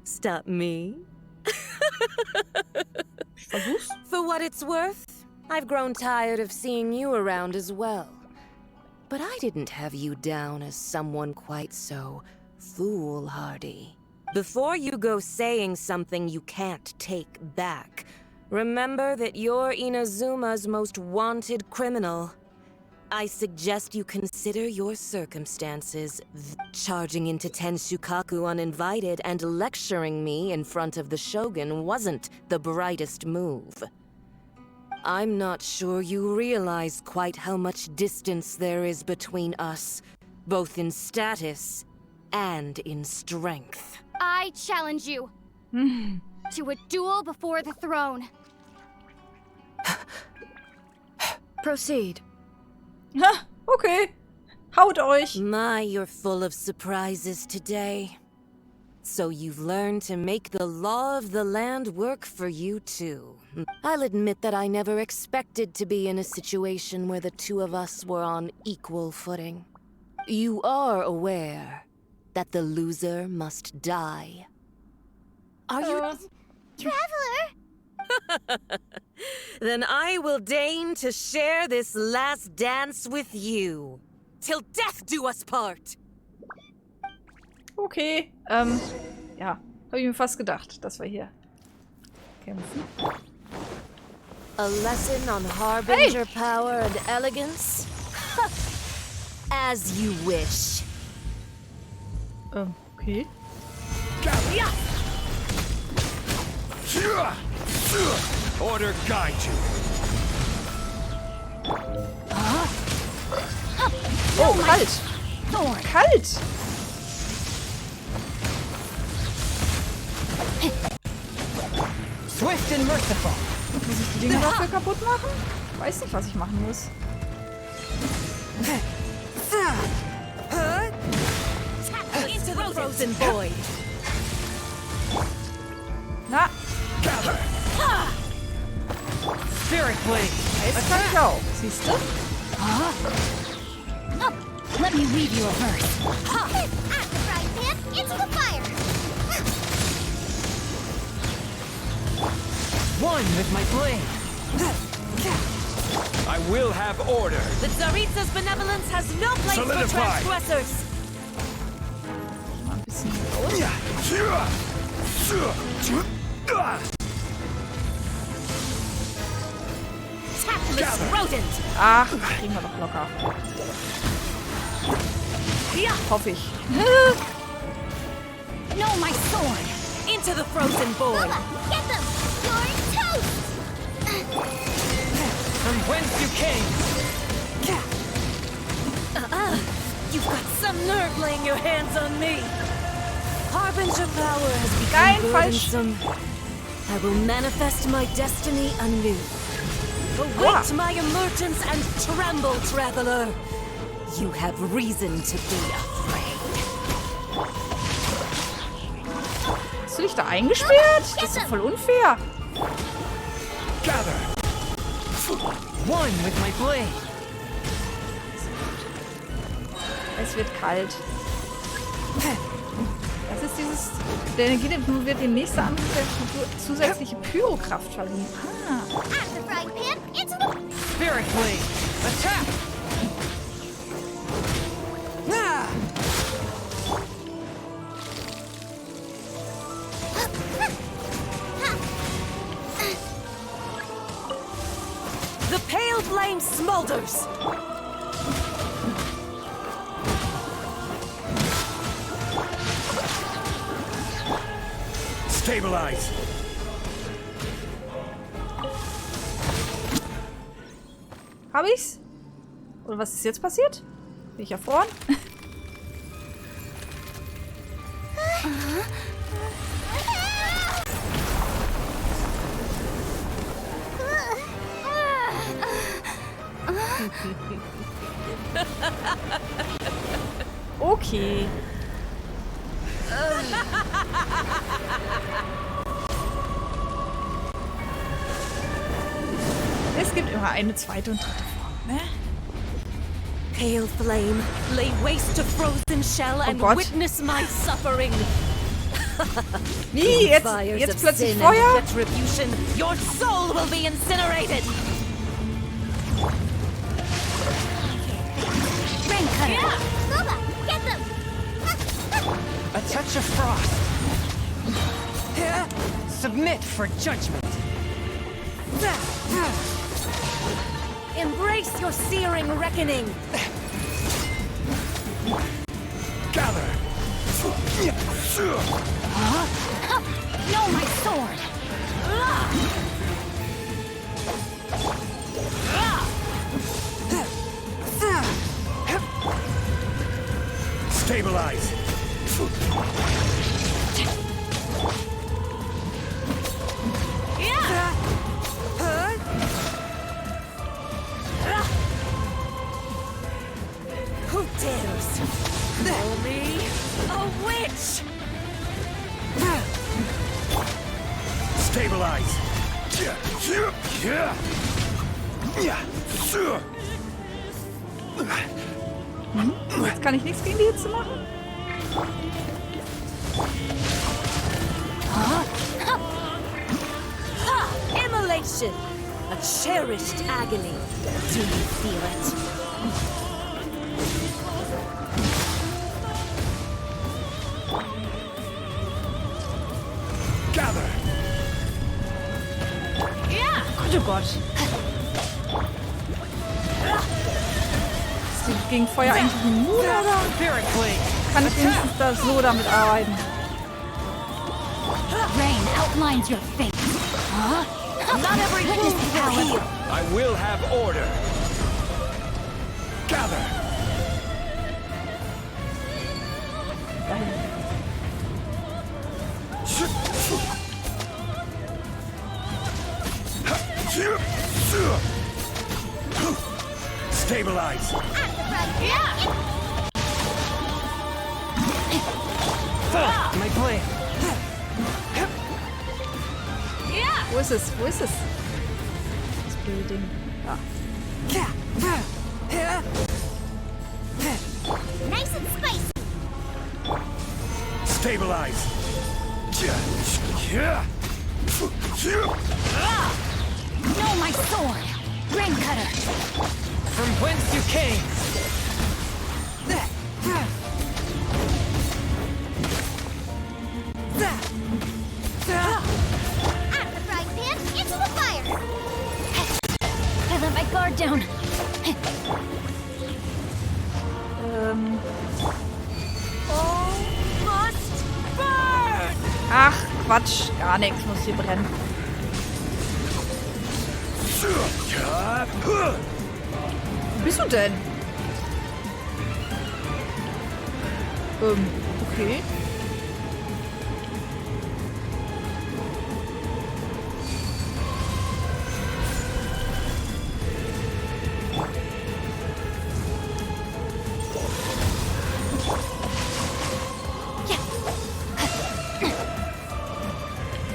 stop me? Versuch's. For what it's worth, I've grown tired of seeing you around as well. But I didn't have you down as someone quite so foolhardy. Before you go saying something you can't take back, remember that you're Inazuma's most wanted criminal. I suggest you consider your circumstances. Charging into Tenshukaku uninvited and lecturing me in front of the Shogun wasn't the brightest move. I'm not sure you realize quite how much distance there is between us, both in status and in strength. I challenge you to a duel before the throne. Proceed. Okay. Haut euch. My, you're full of surprises today. So you've learned to make the law of the land work for you too. I'll admit that I never expected to be in a situation where the two of us were on equal footing. You are aware that the loser must die. Are you... Traveler! Then I will deign to share this last dance with you. Till death do us part! Okay, ja, habe ich mir fast gedacht, dass wir hier kämpfen. A lesson on harbinger power and elegance? As you wish. Okay. Order guide you. Oh, kalt! Oh, kalt! Swift and merciful. Muss ich die Dinge dafür kaputt machen? Ich weiß nicht, was ich machen muss. Into the frozen void. Na! Spirit blade. Das kann ich auch. Siehst du? Let me weave you a verse. At the frying pan, into the fire. One with my blade. I will have order. The Tsaritsa's benevolence has no place for transgressors. Mal ein bisschen raus. Tactless rodent. Ach, kriegen wir doch locker. Hoffe ich. No, my sword. Into the frozen void. Get them! You're toast! From whence you came. You've got some nerve laying your hands on me. Harbinger power has become burdensome. I will manifest my destiny anew. Await my emergence and tremble, traveler. You have reason to be afraid. Hast du dich da eingesperrt? Das ist doch voll unfair. Gather. One with my blade. Es wird kalt. Das ist diese der Energiedämpfung wird dem nächsten Angriff der Figur zusätzliche Pyrokraft verliehen. Ah. Spirit Blade, attack! The pale flame smolders! Stabilize! Hab ich's? Oder was ist jetzt passiert? Bin ich erfroren? Okay. Es gibt immer eine zweite und dritte Form, ne? Pale flame, lay waste to frozen shell and witness my suffering. Wie? Jetzt plötzlich Feuer? Retribution, your soul will be incinerated. Get them! A touch of frost. Submit for judgment. Embrace your searing reckoning. Gather. No, my sword. Stabilize. Who dares call me a witch? Stabilize. Jetzt kann ich nichts gegen die Hitze machen. Immolation! A cherished agony. Do you feel it? Gather! Gott, oh Gott. Ist die gegen Feuer eigentlich immun, oder? Kann ich wenigstens da so damit arbeiten? Rain outlines your fate. Not every wound will heal. I will have order. Gather! Stabilize. My blade. Wo ist es? Wo ist es? Das blöde Ding. Da. Nice and spicy. Stabilize. No, my sword! Rain cutter! From whence you came! At the frying pan, into the fire! I let my guard down. All must burn! Ach, Quatsch. Gar nichts muss hier brennen. Wo bist du denn? Okay.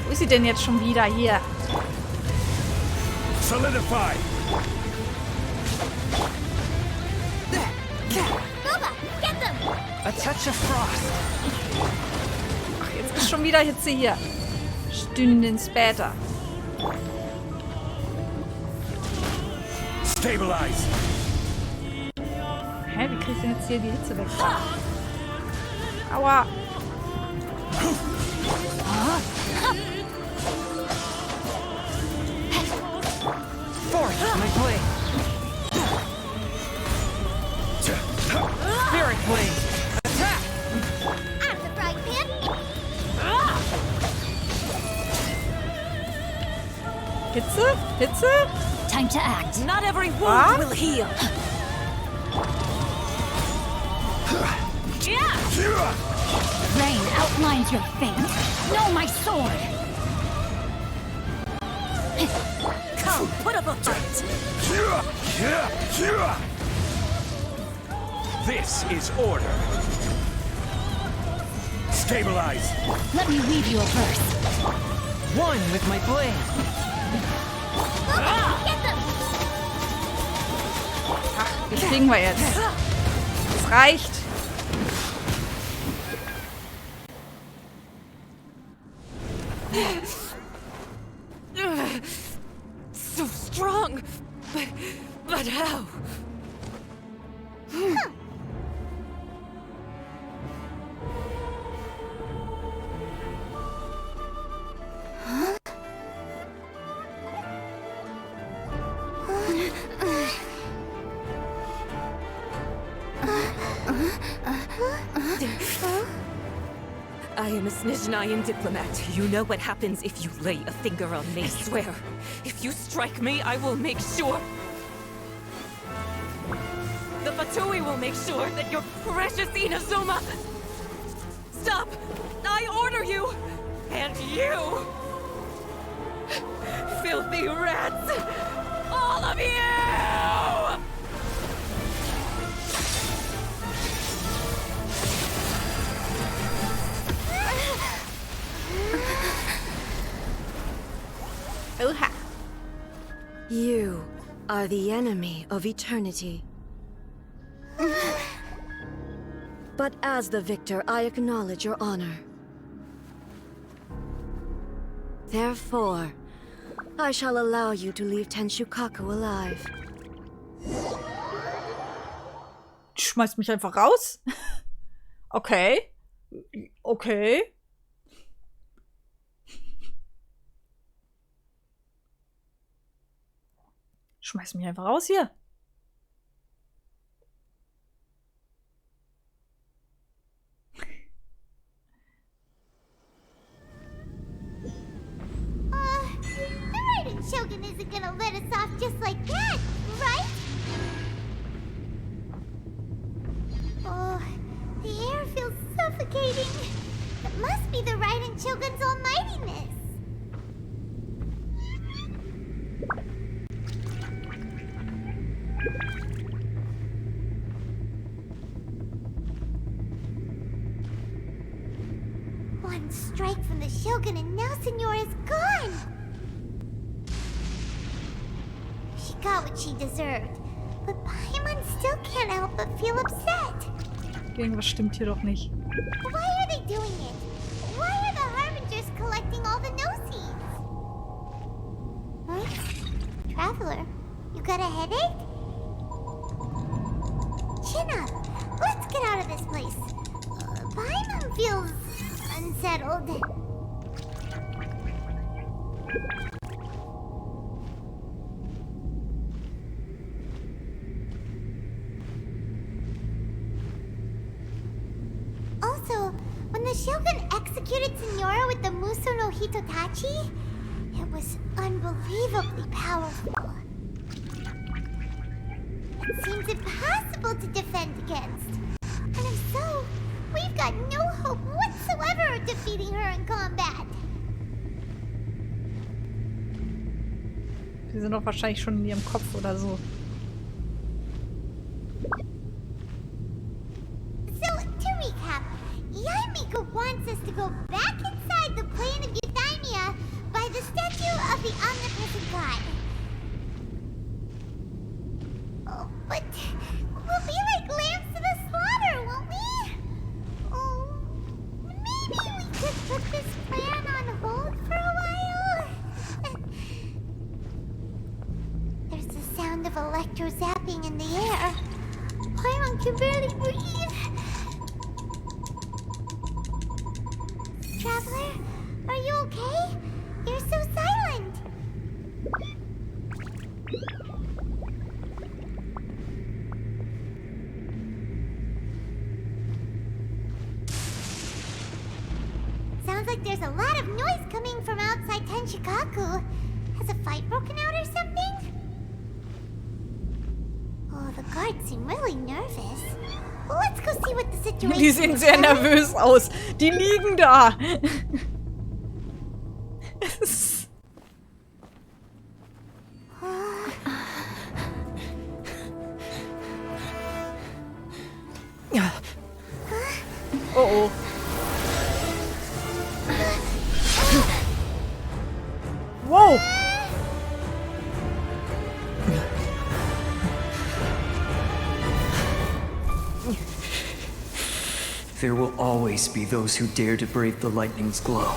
Wo ist sie denn jetzt schon wieder? Hier. Solidify. Boba, get them! A touch of frost. Ach ist schon wieder jetzt hier. Stunden später. Stabilize. Hä, wie krieg ich denn jetzt hier die Hitze weg? Aua. Force my blade. Spirit blade. Attack. I'm the frying pan. Hitze? Hitze? Time to act. Not every wound will heal. Rain outlines your fate. Know my sword. Come, put up a fight. This is order. Stabilize. Let me weave you a verse. One with my blade. Get them. Ach, das kriegen wir jetzt. Das reicht. So strong, but how? I am a Snezhnayan diplomat. You know what happens if you lay a finger on me, swear. If you strike me, I will make sure. The Fatui will make sure that your precious Inazuma... Stop! I order you! And you! Filthy rats! All of you! Oha. You are the enemy of eternity. But as the victor, I acknowledge your honor. Therefore, I shall allow you to leave Tenshukaku alive. Schmeißt mich einfach raus? Okay. Okay. Schmeiß mich einfach raus hier. The Raiden Shogun isn't gonna let us off just like that, right? Oh, the air feels suffocating. It must be the Raiden Shogun's almightiness. One strike from the Shogun and now Signora's gone! She got what she deserved, but Paimon still can't help but feel upset. Irgendwas stimmt hier doch nicht. Why are they doing it? Why are the Harbingers collecting all the no-seeds? Huh? Traveler, you got a headache? Chin up! Let's get out of this place. Paimon feels... unsettled. Also, when the Shogun executed Signora with the Muso no Hitotachi, it was unbelievably powerful. It seems impossible to defend against. And if so, we've got no hope whatsoever of defeating her in combat. Sie sind doch wahrscheinlich schon in ihrem Kopf oder so. So, to recap, Yaimiko wants us to go back inside the plane of Euthymia by the statue of the omnipresent god. Oh, but we'll be like lambs to the slaughter, won't we? Oh, maybe we could put this plan on hold for a while? There's the sound of electro zapping in the air. Paimon can barely breathe. Traveler, are you okay? You're so silent. Sounds like there's a lot of noise coming from outside Tenshikaku. Has a fight broken out or something? Oh, the guards seem really nervous. Well, let's go see what the situation Die sehen sehr nervös aus. Die liegen da. Oh oh. Wow. There will always be those who dare to brave the lightning's glow.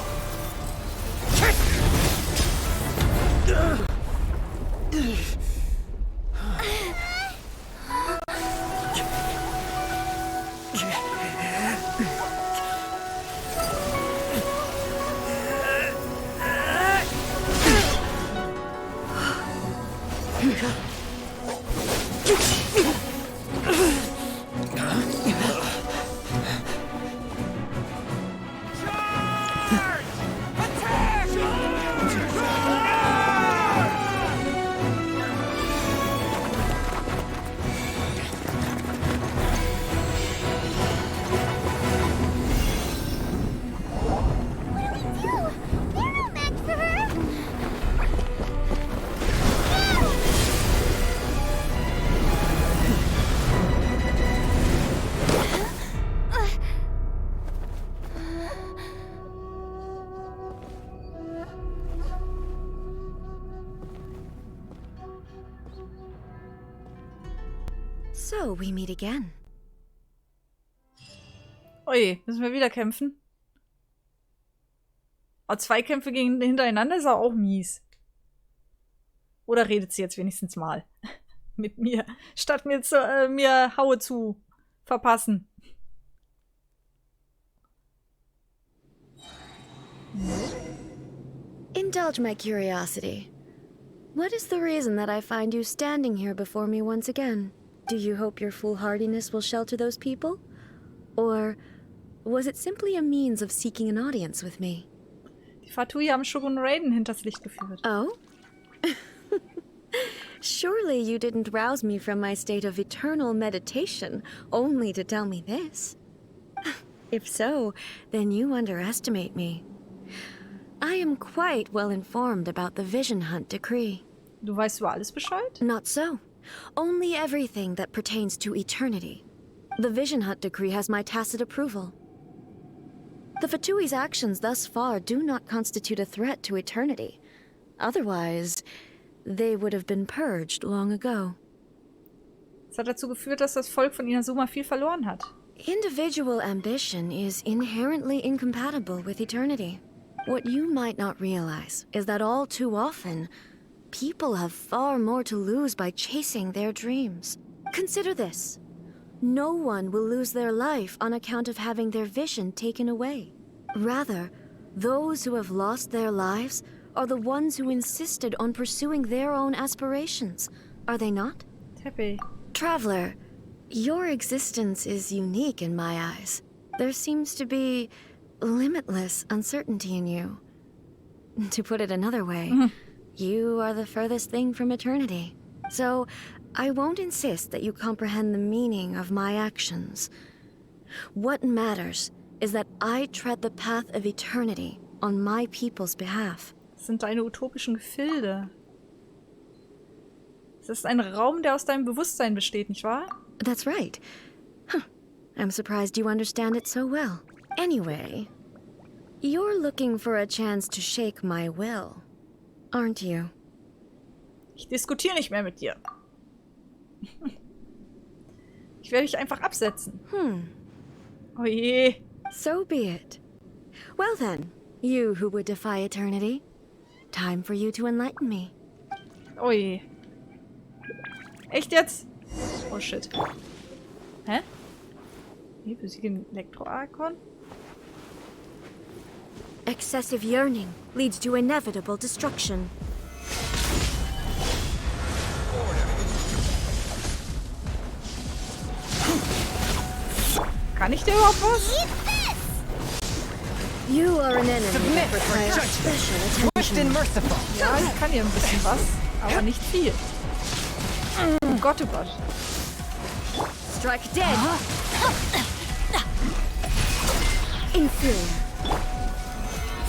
So, we meet again. Oje, müssen wir wieder kämpfen? Oh, 2 Kämpfe hintereinander ist auch mies. Oder redet sie jetzt wenigstens mal mit mir, statt mir Haue zu verpassen. Indulge my curiosity. What is the reason that I find you standing here before me once again? Do you hope your foolhardiness will shelter those people? Or was it simply a means of seeking an audience with me? Die Fatui haben Shogun Raiden hinters Licht geführt. Oh? Surely you didn't rouse me from my state of eternal meditation only to tell me this. If so, then you underestimate me. I am quite well informed about the Vision Hunt decree. Du weißt über alles Bescheid? Not so. Only everything that pertains to eternity. The Vision Hunt decree has my tacit approval. The Fatui's actions thus far do not constitute a threat to eternity. Otherwise, they would have been purged long ago. Das hat dazu geführt, dass das Volk von Inazuma viel verloren hat. Individual ambition is inherently incompatible with eternity. What you might not realize is that all too often, people have far more to lose by chasing their dreams. Consider this. No one will lose their life on account of having their vision taken away. Rather, those who have lost their lives are the ones who insisted on pursuing their own aspirations. Are they not? Happy. Traveler, your existence is unique in my eyes. There seems to be limitless uncertainty in you. To put it another way, you are the furthest thing from eternity. So, I won't insist that you comprehend the meaning of my actions. What matters is that I tread the path of eternity on my people's behalf. Das sind deine utopischen Gefilde. Das ist ein Raum, der aus deinem Bewusstsein besteht, nicht wahr? That's right. Huh. I'm surprised you understand it so well. Anyway, you're looking for a chance to shake my will, aren't you? Ich diskutiere nicht mehr mit dir. Ich werde dich einfach absetzen. Oh je. So be it. Well then, you who would defy eternity, time for you to enlighten me. Ui. Echt jetzt? Oh shit. Hä? Hier besiegen Elektroarkon? Excessive yearning leads to inevitable destruction. Kann ich dir überhaupt was? You are an enemy that requires special attention. Ja, ich kann hier ein bisschen was, aber nicht viel. Oh Gott, oh Gott. Strike dead. Inferior.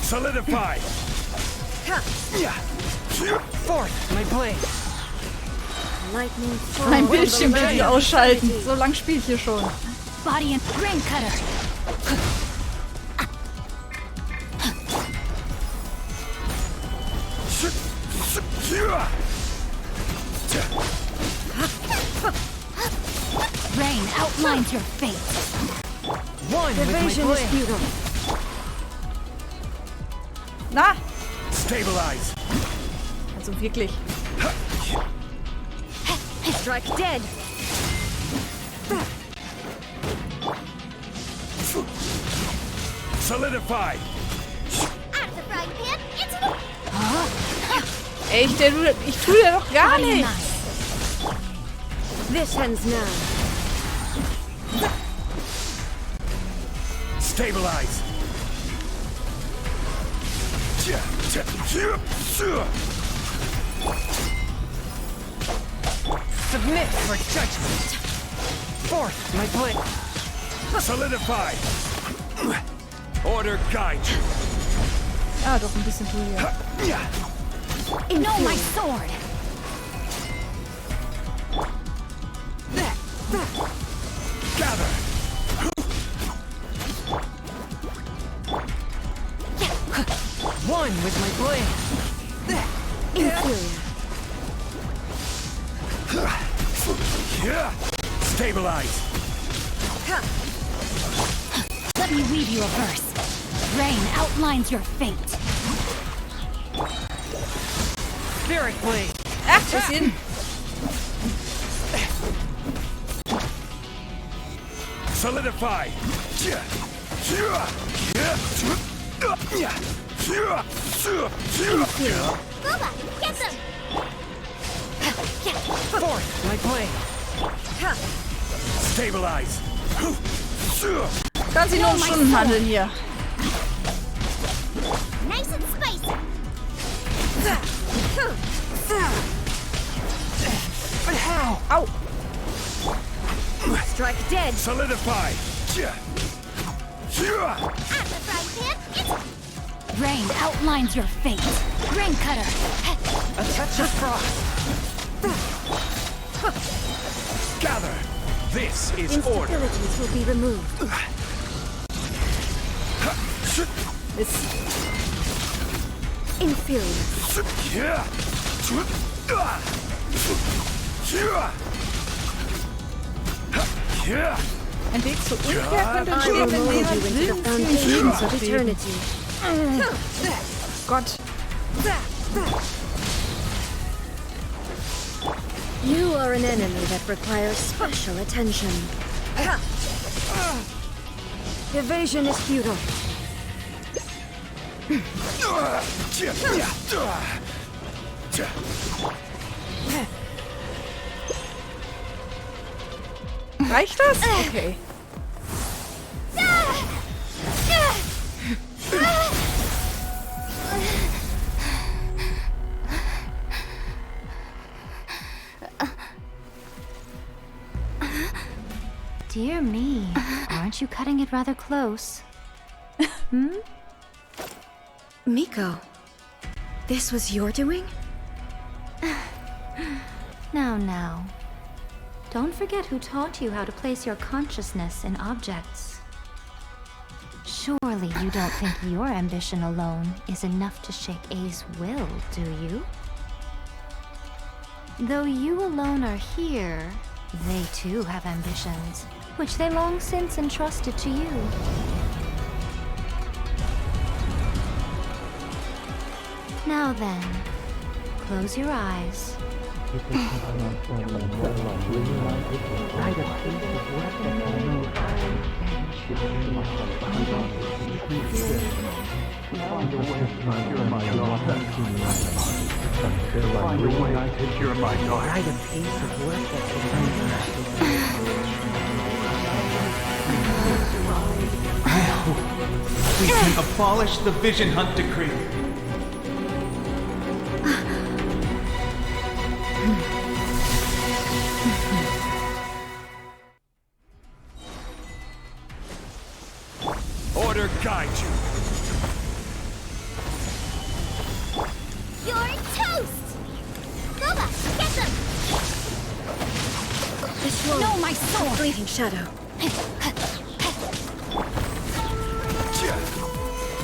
Solidify. Forth, my blade. Lightning. Mein Bildschirm will ich ausschalten. So lang spiele ich hier schon. Body and brain cutter. Rain outlines your fate. One with my blade. Na! Stabilize. Also wirklich. Strike dead. Solidify. Ey, ich tue dir doch gar nichts. This ends now. Stabilize. Submit for judgment. Forth, my blade. Solidify. Order guide you. Ja, doch ein bisschen tue ich. Know my sword. Gather. One with my blade. Inferior. Stabilize. Let me weave you a verse. Rain outlines your fate. Spirit blade. Ach, bisschen. Solidify. Booba, get them! Forth, my blade. Stabilize. Ganz in nur Stundenhandel hier. Nice and spicy. But how? Au. Strike dead. Solidify. At the frying pan, Rain outlines your fate. Rain cutter. A touch of frost. Gather. This is order. Instabilities will be removed. Inferior. Ein Weg zur Umkehr könnte I entstehen, will wenn mold jemand you into will, the foundations of Frieden. eternity. Gott. You are an enemy that requires special attention. Evasion is futile. Reicht das? Okay. Dear me, aren't you cutting it rather close? Hmm? Miko, this was your doing? Now. Don't forget who taught you how to place your consciousness in objects. Surely you don't think your ambition alone is enough to shake A's will, do you? Though you alone are here, they too have ambitions, which they long since entrusted to you. Now then, close your eyes. We can abolish the Vision Hunt Decree. Order guide you. You're toast! Boba, get them! This one. No, my sword! Fleeting shadow.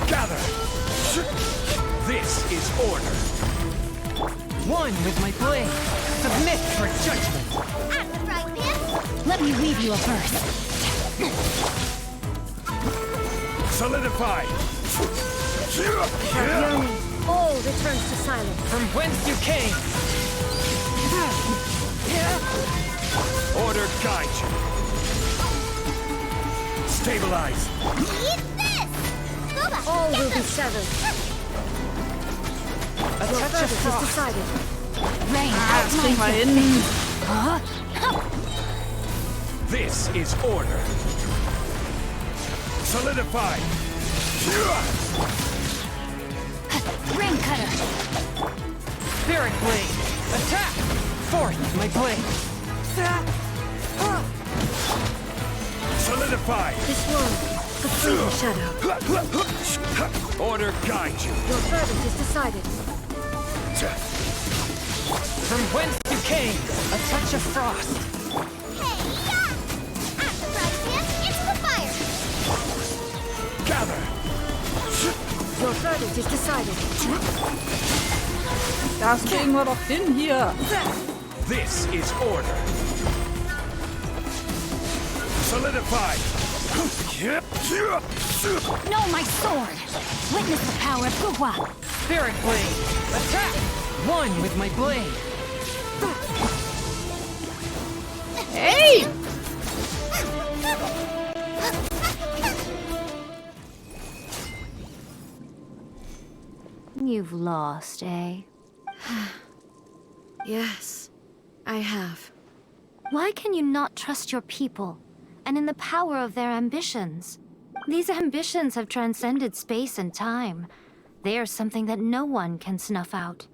Gather! This is order. One with my blade. Submit for judgment. At the right, Pim! Let me weave you a verse. Solidify! Yearning, all returns to silence. From whence you came. Order guide you. Stabilize. Eat this! Boba, All get will them! be severed. A Your touch of verdict is frost. decided. Rain Das out kriegen wir my hin. This is order. Solidify. Ring cutter. Spirit blade. Attack. Forth my blade. Solidify. This one, a fleeting shadow. Order guide you. Your verdict is decided. From whence you came. A touch of frost. Hey, yeah! At the right, Pim! Into the fire! Gather. Your verdict is decided. Das kriegen wir doch hin hier. This is order. Solidify. No, my sword. Witness the power of Guhua. Spirit blade. Attack. One with my blade. Hey! You've lost, eh? Yes, I have. Why can you not trust your people, and in the power of their ambitions? These ambitions have transcended space and time. They are something that no one can snuff out.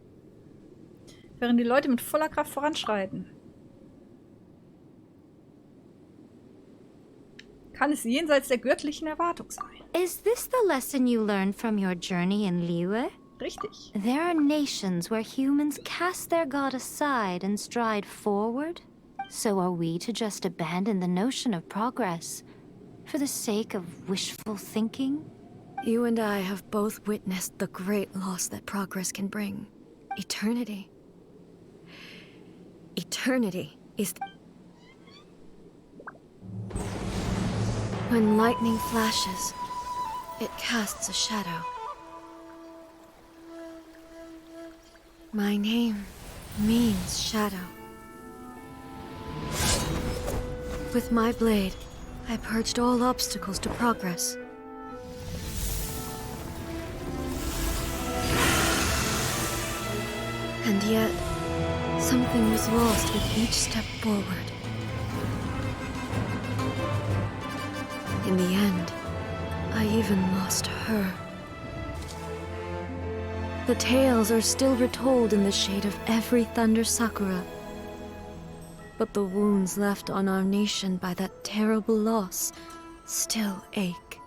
Während die Leute mit voller Kraft voranschreiten, kann es jenseits der göttlichen Erwartung sein. Is this the lesson you learned from your journey in Liyue? Richtig. There are nations where humans cast their god aside and stride forward. So are we to just abandon the notion of progress for the sake of wishful thinking? You and I have both witnessed the great loss that progress can bring. Eternity. Eternity is... When lightning flashes, it casts a shadow. My name means shadow. With my blade, I purged all obstacles to progress. And yet, something was lost with each step forward. In the end, I even lost her. The tales are still retold in the shade of every Thunder Sakura. But the wounds left on our nation by that terrible loss still ache.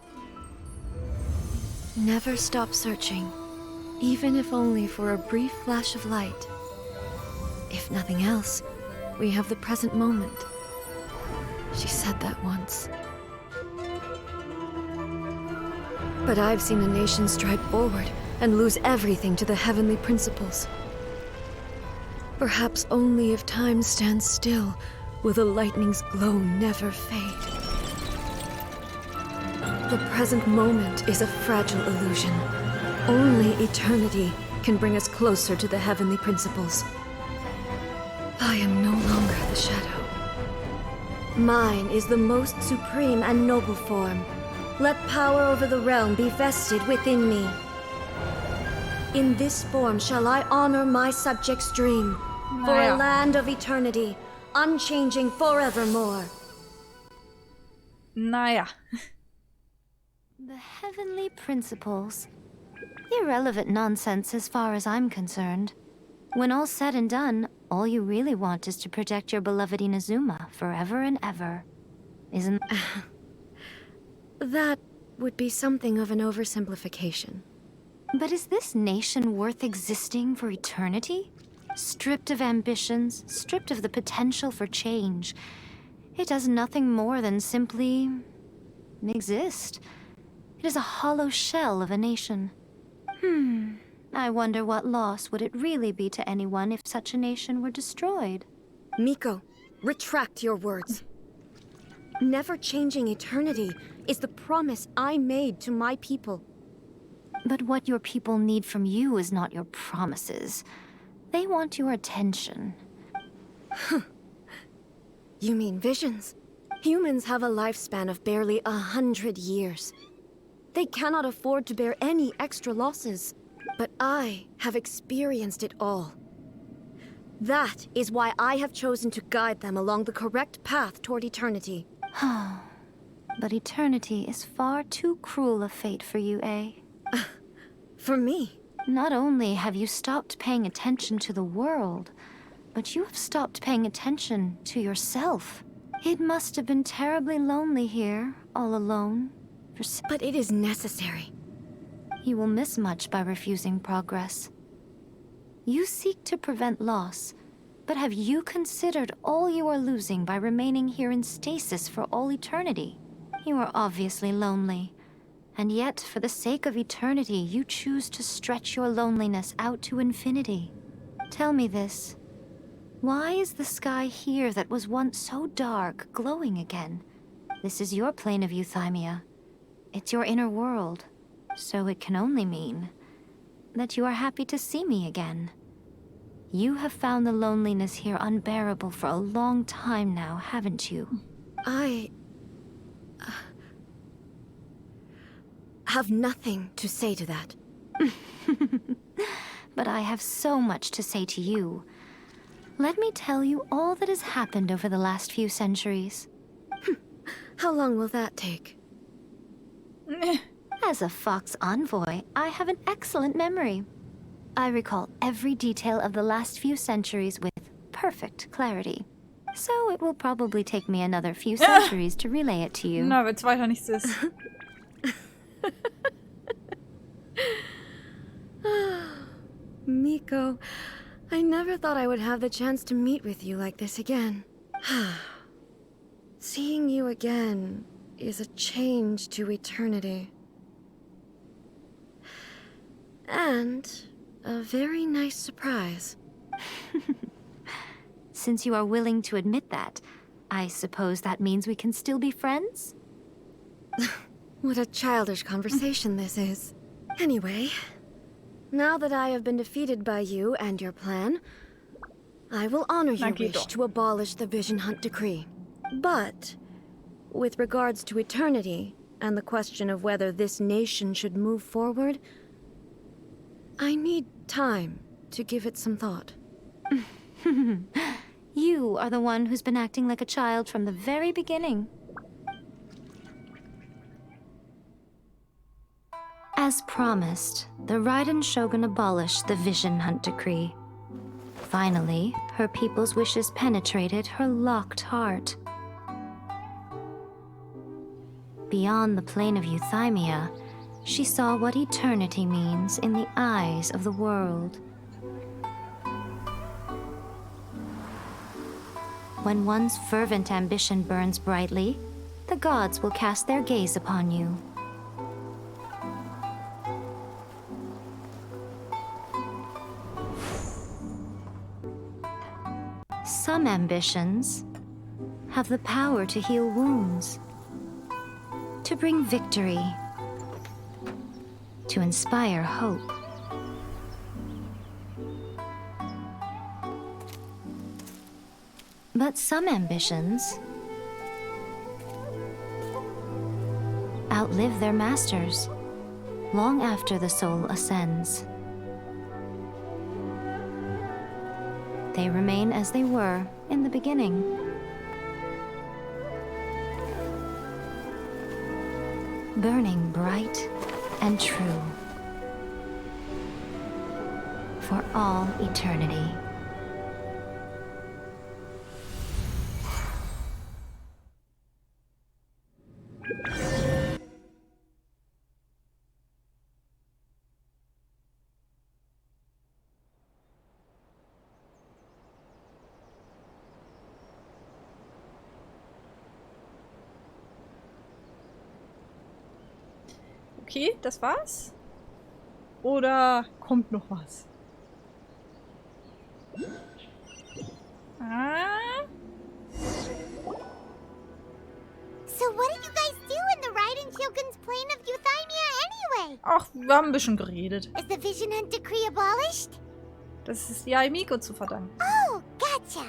Never stop searching, even if only for a brief flash of light. If nothing else, we have the present moment. She said that once. But I've seen a nation stride forward and lose everything to the heavenly principles. Perhaps only if time stands still will the lightning's glow never fade. The present moment is a fragile illusion. Only eternity can bring us closer to the heavenly principles. I am no longer the shadow. Mine is the most supreme and noble form. Let power over the realm be vested within me. In this form shall I honor my subjects' dream, for a land of eternity, unchanging forevermore. Naja. The heavenly principles. Irrelevant nonsense as far as I'm concerned. When all's said and done, all you really want is to protect your beloved Inazuma forever and ever. Isn't... That would be something of an oversimplification. But is this nation worth existing for eternity? Stripped of ambitions, stripped of the potential for change. It does nothing more than simply... exist. It is a hollow shell of a nation. I wonder what loss would it really be to anyone if such a nation were destroyed. Miko, retract your words. Never changing eternity is the promise I made to my people. But what your people need from you is not your promises. They want your attention. You mean visions? Humans have a lifespan of barely 100 years. They cannot afford to bear any extra losses. But I have experienced it all. That is why I have chosen to guide them along the correct path toward eternity. But eternity is far too cruel a fate for you, eh? For me? Not only have you stopped paying attention to the world, but you have stopped paying attention to yourself. It must have been terribly lonely here, all alone. But it is necessary. You will miss much by refusing progress. You seek to prevent loss, but have you considered all you are losing by remaining here in stasis for all eternity? You are obviously lonely, and yet for the sake of eternity, you choose to stretch your loneliness out to infinity. Tell me this. Why is the sky here that was once so dark glowing again? This is your plane of euthymia. It's your inner world. So it can only mean that you are happy to see me again. You have found the loneliness here unbearable for a long time now, haven't you? I... have nothing to say to that. But I have so much to say to you. Let me tell you all that has happened over the last few centuries. How long will that take? As a Fox envoy, I have an excellent memory. I recall every detail of the last few centuries with perfect clarity. So it will probably take me another few centuries to relay it to you. Na, wenn es weiter nichts ist. Miko, I never thought I would have the chance to meet with you like this again. Seeing you again is a change to eternity. And a very nice surprise. Since you are willing to admit that, I suppose that means we can still be friends? What a childish conversation this is. Anyway, now that I have been defeated by you and your plan, I will honor your wish to abolish the Vision Hunt Decree. But, with regards to eternity and the question of whether this nation should move forward, I need time to give it some thought. You are the one who's been acting like a child from the very beginning. As promised, the Raiden Shogun abolished the Vision Hunt Decree. Finally, her people's wishes penetrated her locked heart. Beyond the plane of euthymia, she saw what eternity means in the eyes of the world. When one's fervent ambition burns brightly, the gods will cast their gaze upon you. Some ambitions have the power to heal wounds, to bring victory, to inspire hope. But some ambitions outlive their masters, long after the soul ascends. They remain as they were in the beginning. Burning bright and true for all eternity. Okay, das war's? Oder kommt noch was? Ah. So what did you guys do in the ride in Shogun's plane of Euthymia anyway? Ach, wir haben ein bisschen geredet. Is the Vision Hunt Decree abolished? Das ist ja Miko zu verdanken. Oh, gotcha.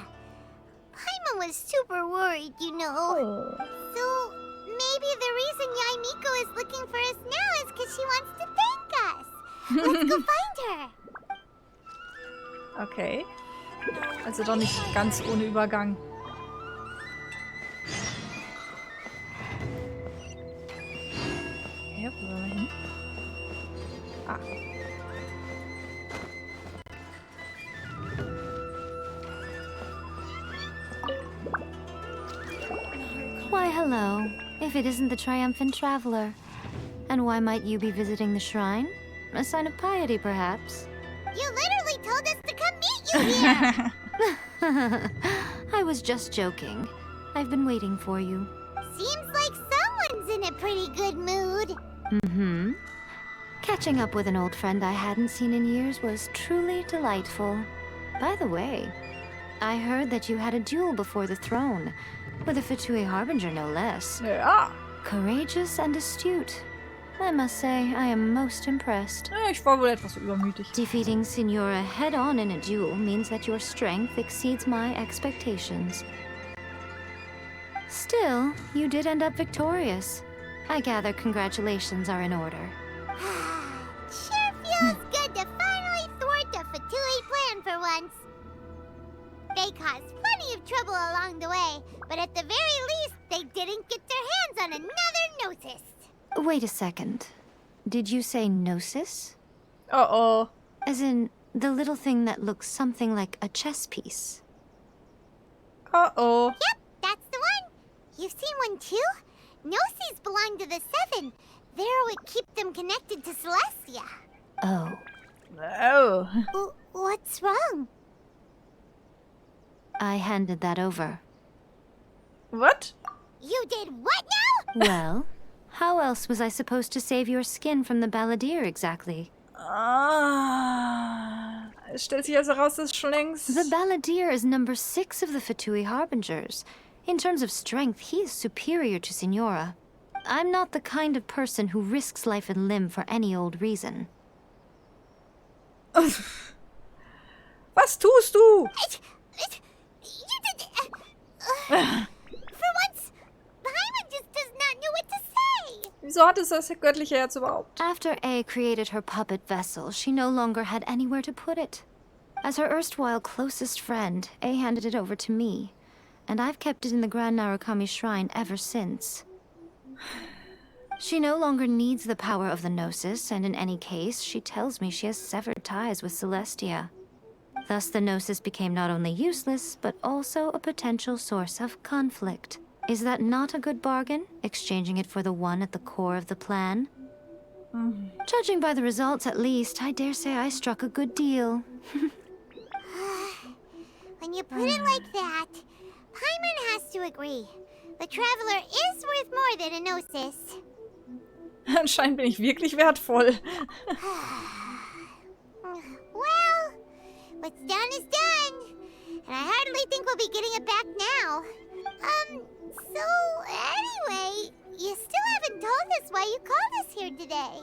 Paimon was super worried, you know. Oh. So maybe the reason Yaimiko is looking for us now is because she wants to thank us. Let's go find her. Okay. Also doch nicht ganz ohne Übergang. Ja, wo wollen wir hin? Ah. Why, hello, if it isn't the triumphant traveler. And why might you be visiting the shrine? A sign of piety, perhaps? You literally told us to come meet you here! I was just joking. I've been waiting for you. Seems like someone's in a pretty good mood. Mm-hmm. Catching up with an old friend I hadn't seen in years was truly delightful. By the way, I heard that you had a duel before the throne. With a Fatui Harbinger, no less. Ja. Courageous and astute. I must say, I am most impressed. Ja, ich war wohl etwas übermütig. Defeating Signora head-on in a duel means that your strength exceeds my expectations. Still, you did end up victorious. I gather congratulations are in order. Sure feels good to finally thwart a Fatui plan for once. They caused plenty of trouble along the way, but at the very least, they didn't get their hands on another Gnosis. Wait a second. Did you say Gnosis? Uh-oh. As in, the little thing that looks something like a chess piece. Uh-oh. Yep, that's the one. You've seen one too? Gnosis belong to the Seven. They're what keep them connected to Celestia. Oh. Oh. What's wrong? I handed that over. What? You did what now? Well, how else was I supposed to save your skin from the Balladeer exactly? Ah. Es stellt sich also raus, dass schon längst... The Balladeer is number 6 of the Fatui Harbingers. In terms of strength, he is superior to Signora. I'm not the kind of person who risks life and limb for any old reason. Was tust du? For once, Paimon just does not know what to say. Wieso hat es das göttliche Herz überhaupt? After A created her puppet vessel, she no longer had anywhere to put it. As her erstwhile closest friend, A handed it over to me, and I've kept it in the Grand Narukami Shrine ever since. She no longer needs the power of the Gnosis, and in any case, she tells me she has severed ties with Celestia. Thus, the Gnosis became not only useless, but also a potential source of conflict. Is that not a good bargain, exchanging it for the one at the core of the plan? Judging by the results, at least, I dare say I struck a good deal. When you put it like that, Paimon has to agree. The Traveler is worth more than a Gnosis. Anscheinend bin ich wirklich wertvoll. Well, what's done is done. And I hardly think we'll be getting it back now. So anyway, you still haven't told us why you called us here today.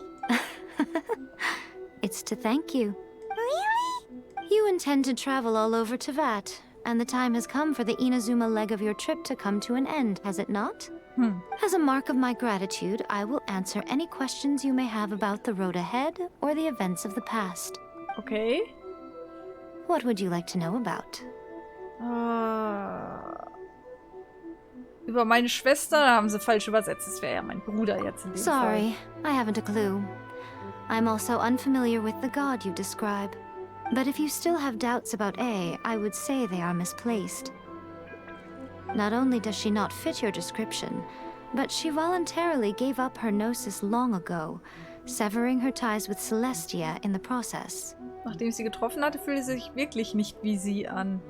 It's to thank you. Really? You intend to travel all over Teyvat, and the time has come for the Inazuma leg of your trip to come to an end, has it not? As a mark of my gratitude, I will answer any questions you may have about the road ahead or the events of the past. Okay. What would you like to know about? Über meine Schwester haben sie falsch übersetzt. Das wäre ja mein Bruder jetzt in dem Sorry, Fall. I haven't a clue. I'm also unfamiliar with the god you describe. But if you still have doubts about A, I would say they are misplaced. Not only does she not fit your description, but she voluntarily gave up her gnosis long ago, severing her ties with Celestia in the process. Nachdem ich sie getroffen hatte, fühlte sie sich wirklich nicht wie sie an.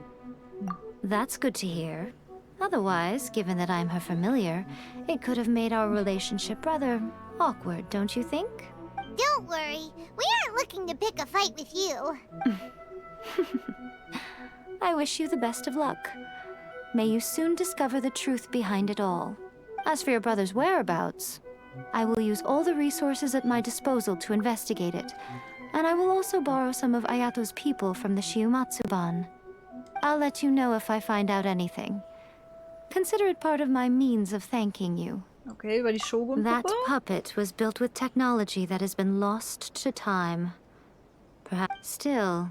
That's good to hear. Otherwise, given that I'm her familiar, it could have made our relationship rather awkward, don't you think? Don't worry. We aren't looking to pick a fight with you. I wish you the best of luck. May you soon discover the truth behind it all. As for your brother's whereabouts, I will use all the resources at my disposal to investigate it, and I will also borrow some of Ayato's people from the Shiumatsuban. I'll let you know if I find out anything. Consider it part of my means of thanking you. Okay, über die Shogun-Puppe? That puppet was built with technology that has been lost to time. Perhaps still,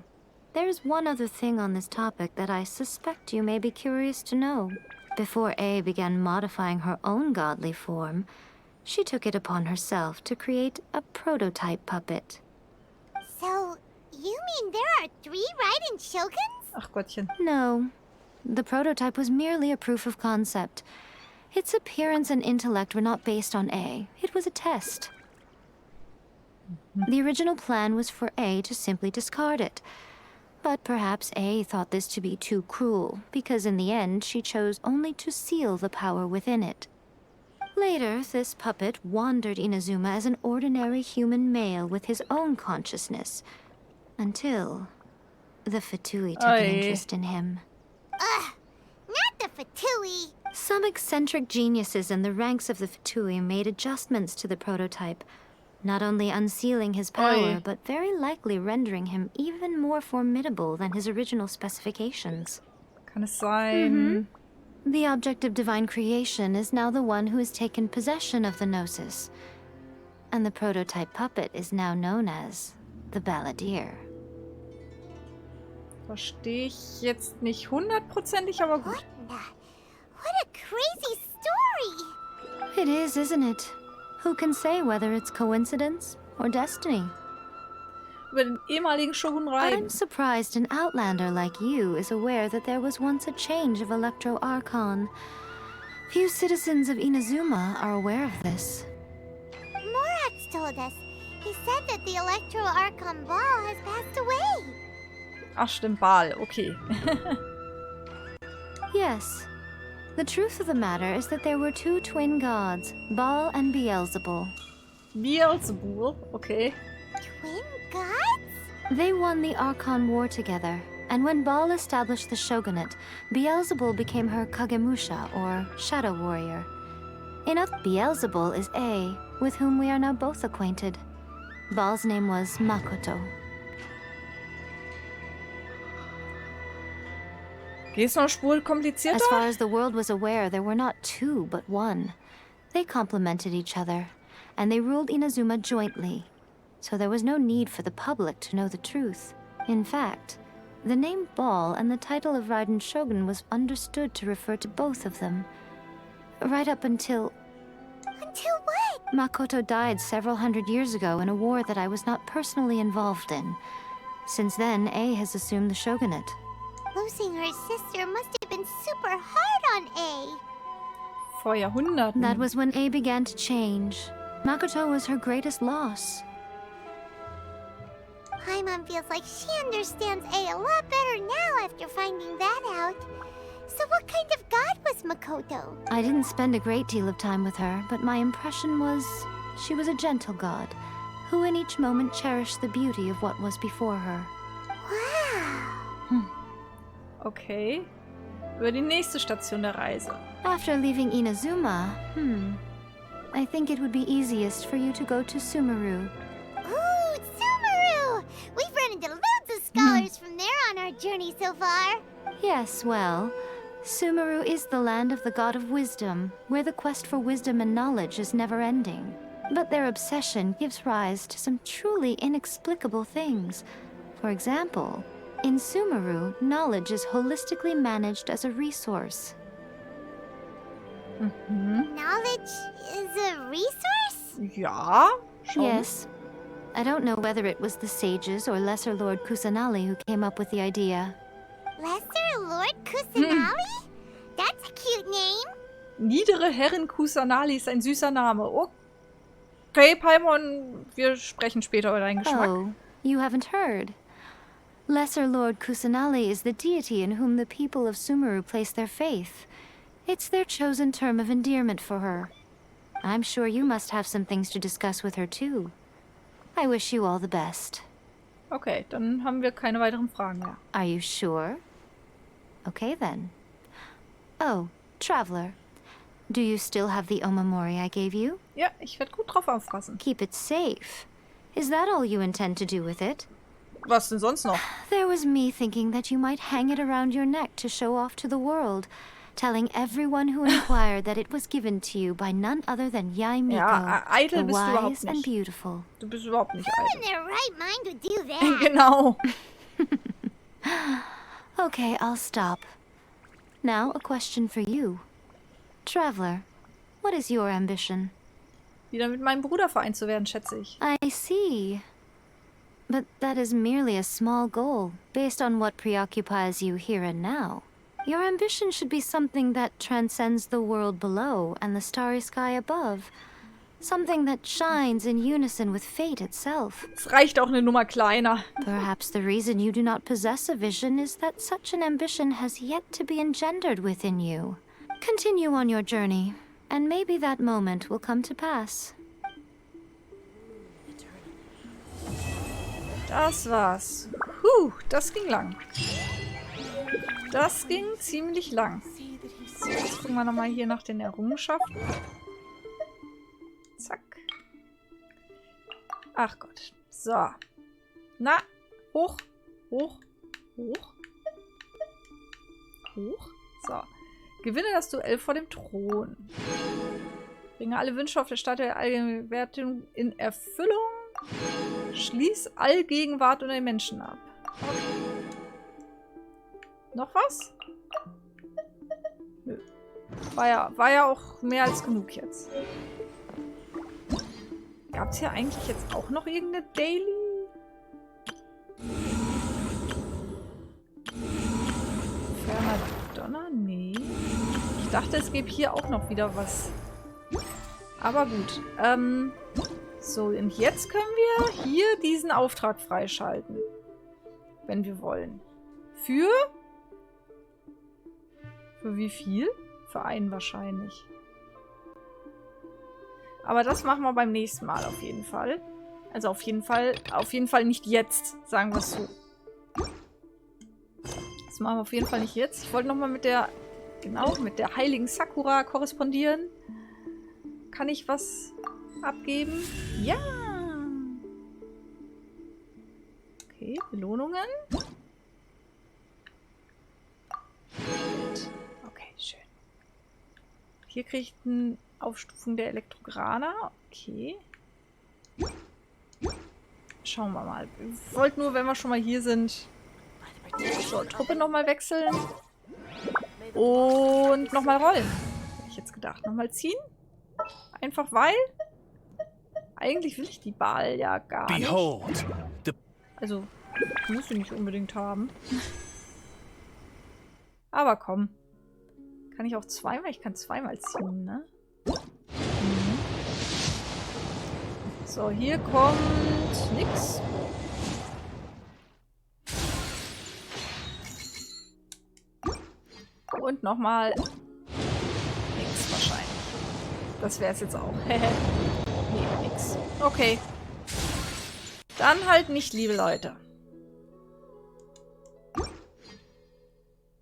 there is one other thing on this topic that I suspect you may be curious to know. Before A began modifying her own godly form, she took it upon herself to create a prototype puppet. So, you mean there are 3 Raiden Shoguns? Ach Gottchen. No. The prototype was merely a proof of concept. Its appearance and intellect were not based on A. It was a test. The original plan was for A to simply discard it. But perhaps A thought this to be too cruel, because in the end she chose only to seal the power within it. Later, this puppet wandered Inazuma as an ordinary human male with his own consciousness, until the Fatui took an interest in him. Ugh! Not the Fatui! Some eccentric geniuses in the ranks of the Fatui made adjustments to the prototype, not only unsealing his power, but very likely rendering him even more formidable than his original specifications. Kann es sein? The object of divine creation is now the one who has taken possession of the Gnosis, and the prototype puppet is now known as the Balladeer. Verstehe ich jetzt nicht hundertprozentig, aber gut. What a crazy story! It is, isn't it? Who can say whether it's coincidence or destiny? Über den ehemaligen Shogun Raiden. I'm surprised an outlander like you is aware that there was once a change of Electro Archon. Few citizens of Inazuma are aware of this. Morax told us. He said that the Electro Archon Ball has passed away. Ach stimmt, Baal, okay. Yes. The truth of the matter is that there were 2 twin gods, Baal and Beelzebul. Beelzebul, okay. Twin gods? They won the Archon War together, and when Baal established the shogunate, Beelzebul became her Kagemusha, or Shadow Warrior. Beelzebul is A, with whom we are now both acquainted. Baal's name was Makoto. Geht's noch Spur komplizierter? As far as the world was aware, there were not 2, but 1. They complemented each other, and they ruled Inazuma jointly, so there was no need for the public to know the truth. In fact, the name Baal and the title of Raiden Shogun was understood to refer to both of them. Right up until... Until what? Makoto died several hundred years ago in a war that I was not personally involved in. Since then, A has assumed the shogunate. Losing her sister must have been super hard on A. Vor Jahrhunderten. That was when A began to change. Makoto was her greatest loss. Paimon feels like she understands A a lot better now after finding that out. So what kind of god was Makoto? I didn't spend a great deal of time with her, but my impression was she was a gentle god, who in each moment cherished the beauty of what was before her. Wow! Okay. Über die nächste Station der Reise. After leaving Inazuma, I think it would be easiest for you to go to Sumeru. Ooh, Sumeru! We've run into loads of scholars from there on our journey so far. Yes, well, Sumeru is the land of the god of wisdom, where the quest for wisdom and knowledge is never ending. But their obsession gives rise to some truly inexplicable things. For example, in Sumeru, knowledge is holistically managed as a resource. Knowledge is a resource? Ja, schon. Yes. I don't know whether it was the sages or Lesser Lord Kusanali who came up with the idea. Lesser Lord Kusanali? That's a cute name. Niedere Herrin Kusanali ist ein süßer Name. Okay, Paimon, wir sprechen später über deinen Geschmack. Oh, you haven't heard. Lesser Lord Kusanali is the deity in whom the people of Sumeru place their faith. It's their chosen term of endearment for her. I'm sure you must have some things to discuss with her too. I wish you all the best. Okay, dann haben wir keine weiteren Fragen mehr. Are you sure? Okay then. Oh, Traveler. Do you still have the Omamori I gave you? Ja, ich werde gut drauf aufpassen. Keep it safe. Is that all you intend to do with it? Was denn sonst noch? There was me thinking that you might hang it around your neck to show off to the world, telling everyone who inquired that it was given to you by none other than Yae Miko, ja, eitel the bist du überhaupt wise and nicht. beautiful. Du bist überhaupt nicht Who eitel. in their right mind would do that? Genau. Okay, I'll stop. Now, a question for you. Traveler, what is your ambition? Wieder mit meinem Bruder vereint zu werden, schätze ich. I see. But that is merely a small goal, based on what preoccupies you here and now. Your ambition should be something that transcends the world below and the starry sky above. Something that shines in unison with fate itself. Es reicht auch eine Nummer kleiner. Perhaps the reason you do not possess a vision is that such an ambition has yet to be engendered within you. Continue on your journey, and maybe that moment will come to pass. Das war's. Das ging lang. Das ging ziemlich lang. So, jetzt gucken wir nochmal hier nach den Errungenschaften. Zack. Ach Gott. So. Na, hoch, hoch, hoch. Hoch. So. Gewinne das Duell vor dem Thron. Bringe alle Wünsche auf der Stadt der Allgegenwart in Erfüllung. Schließ Allgegenwart unter den Menschen ab. Okay. Noch was? Nö. War ja auch mehr als genug jetzt. Gab es hier eigentlich jetzt auch noch irgendeine Daily? Ferner Donner? Nee. Ich dachte, es gäbe hier auch noch wieder was. Aber gut. So, und jetzt können wir hier diesen Auftrag freischalten. Wenn wir wollen. Für wie viel? Für einen wahrscheinlich. Aber das machen wir beim nächsten Mal auf jeden Fall. Also auf jeden Fall nicht jetzt, sagen wir es so. Das machen wir auf jeden Fall nicht jetzt. Ich wollte nochmal mit der heiligen Sakura korrespondieren. Kann ich was abgeben? Ja! Okay, Belohnungen. Okay, schön. Hier kriegt eine Aufstufung der Elektrograna. Okay. Schauen wir mal. Ich wollte nur, wenn wir schon mal hier sind, so, Truppe nochmal wechseln. Und nochmal rollen. Hätte ich jetzt gedacht. Nochmal ziehen. Einfach weil. Eigentlich will ich die Ball ja gar nicht. Also, muss ich nicht unbedingt haben. Aber komm. Kann ich auch zweimal? Ich kann zweimal ziehen, ne? Mhm. So, hier kommt nix. Und nochmal nix wahrscheinlich. Das wäre es jetzt auch. Nee, nix. Okay. Dann halt nicht, liebe Leute.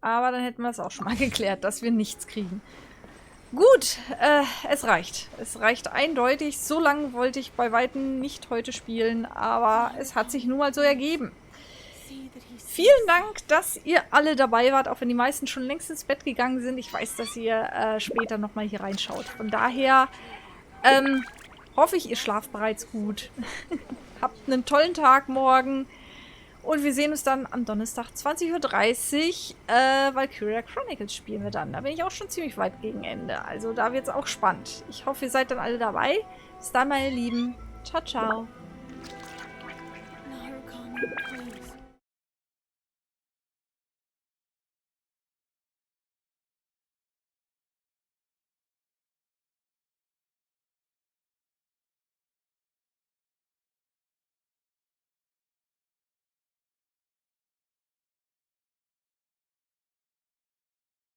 Aber dann hätten wir es auch schon mal geklärt, dass wir nichts kriegen. Gut, es reicht. Es reicht eindeutig. So lange wollte ich bei Weitem nicht heute spielen, aber es hat sich nun mal so ergeben. Vielen Dank, dass ihr alle dabei wart, auch wenn die meisten schon längst ins Bett gegangen sind. Ich weiß, dass ihr später nochmal hier reinschaut. Von daher hoffe ich, ihr schlaft bereits gut. Habt einen tollen Tag morgen. Und wir sehen uns dann am Donnerstag 20:30 Uhr. Valkyria Chronicles spielen wir dann. Da bin ich auch schon ziemlich weit gegen Ende. Also da wird es auch spannend. Ich hoffe, ihr seid dann alle dabei. Bis dann, meine Lieben. Ciao, ciao.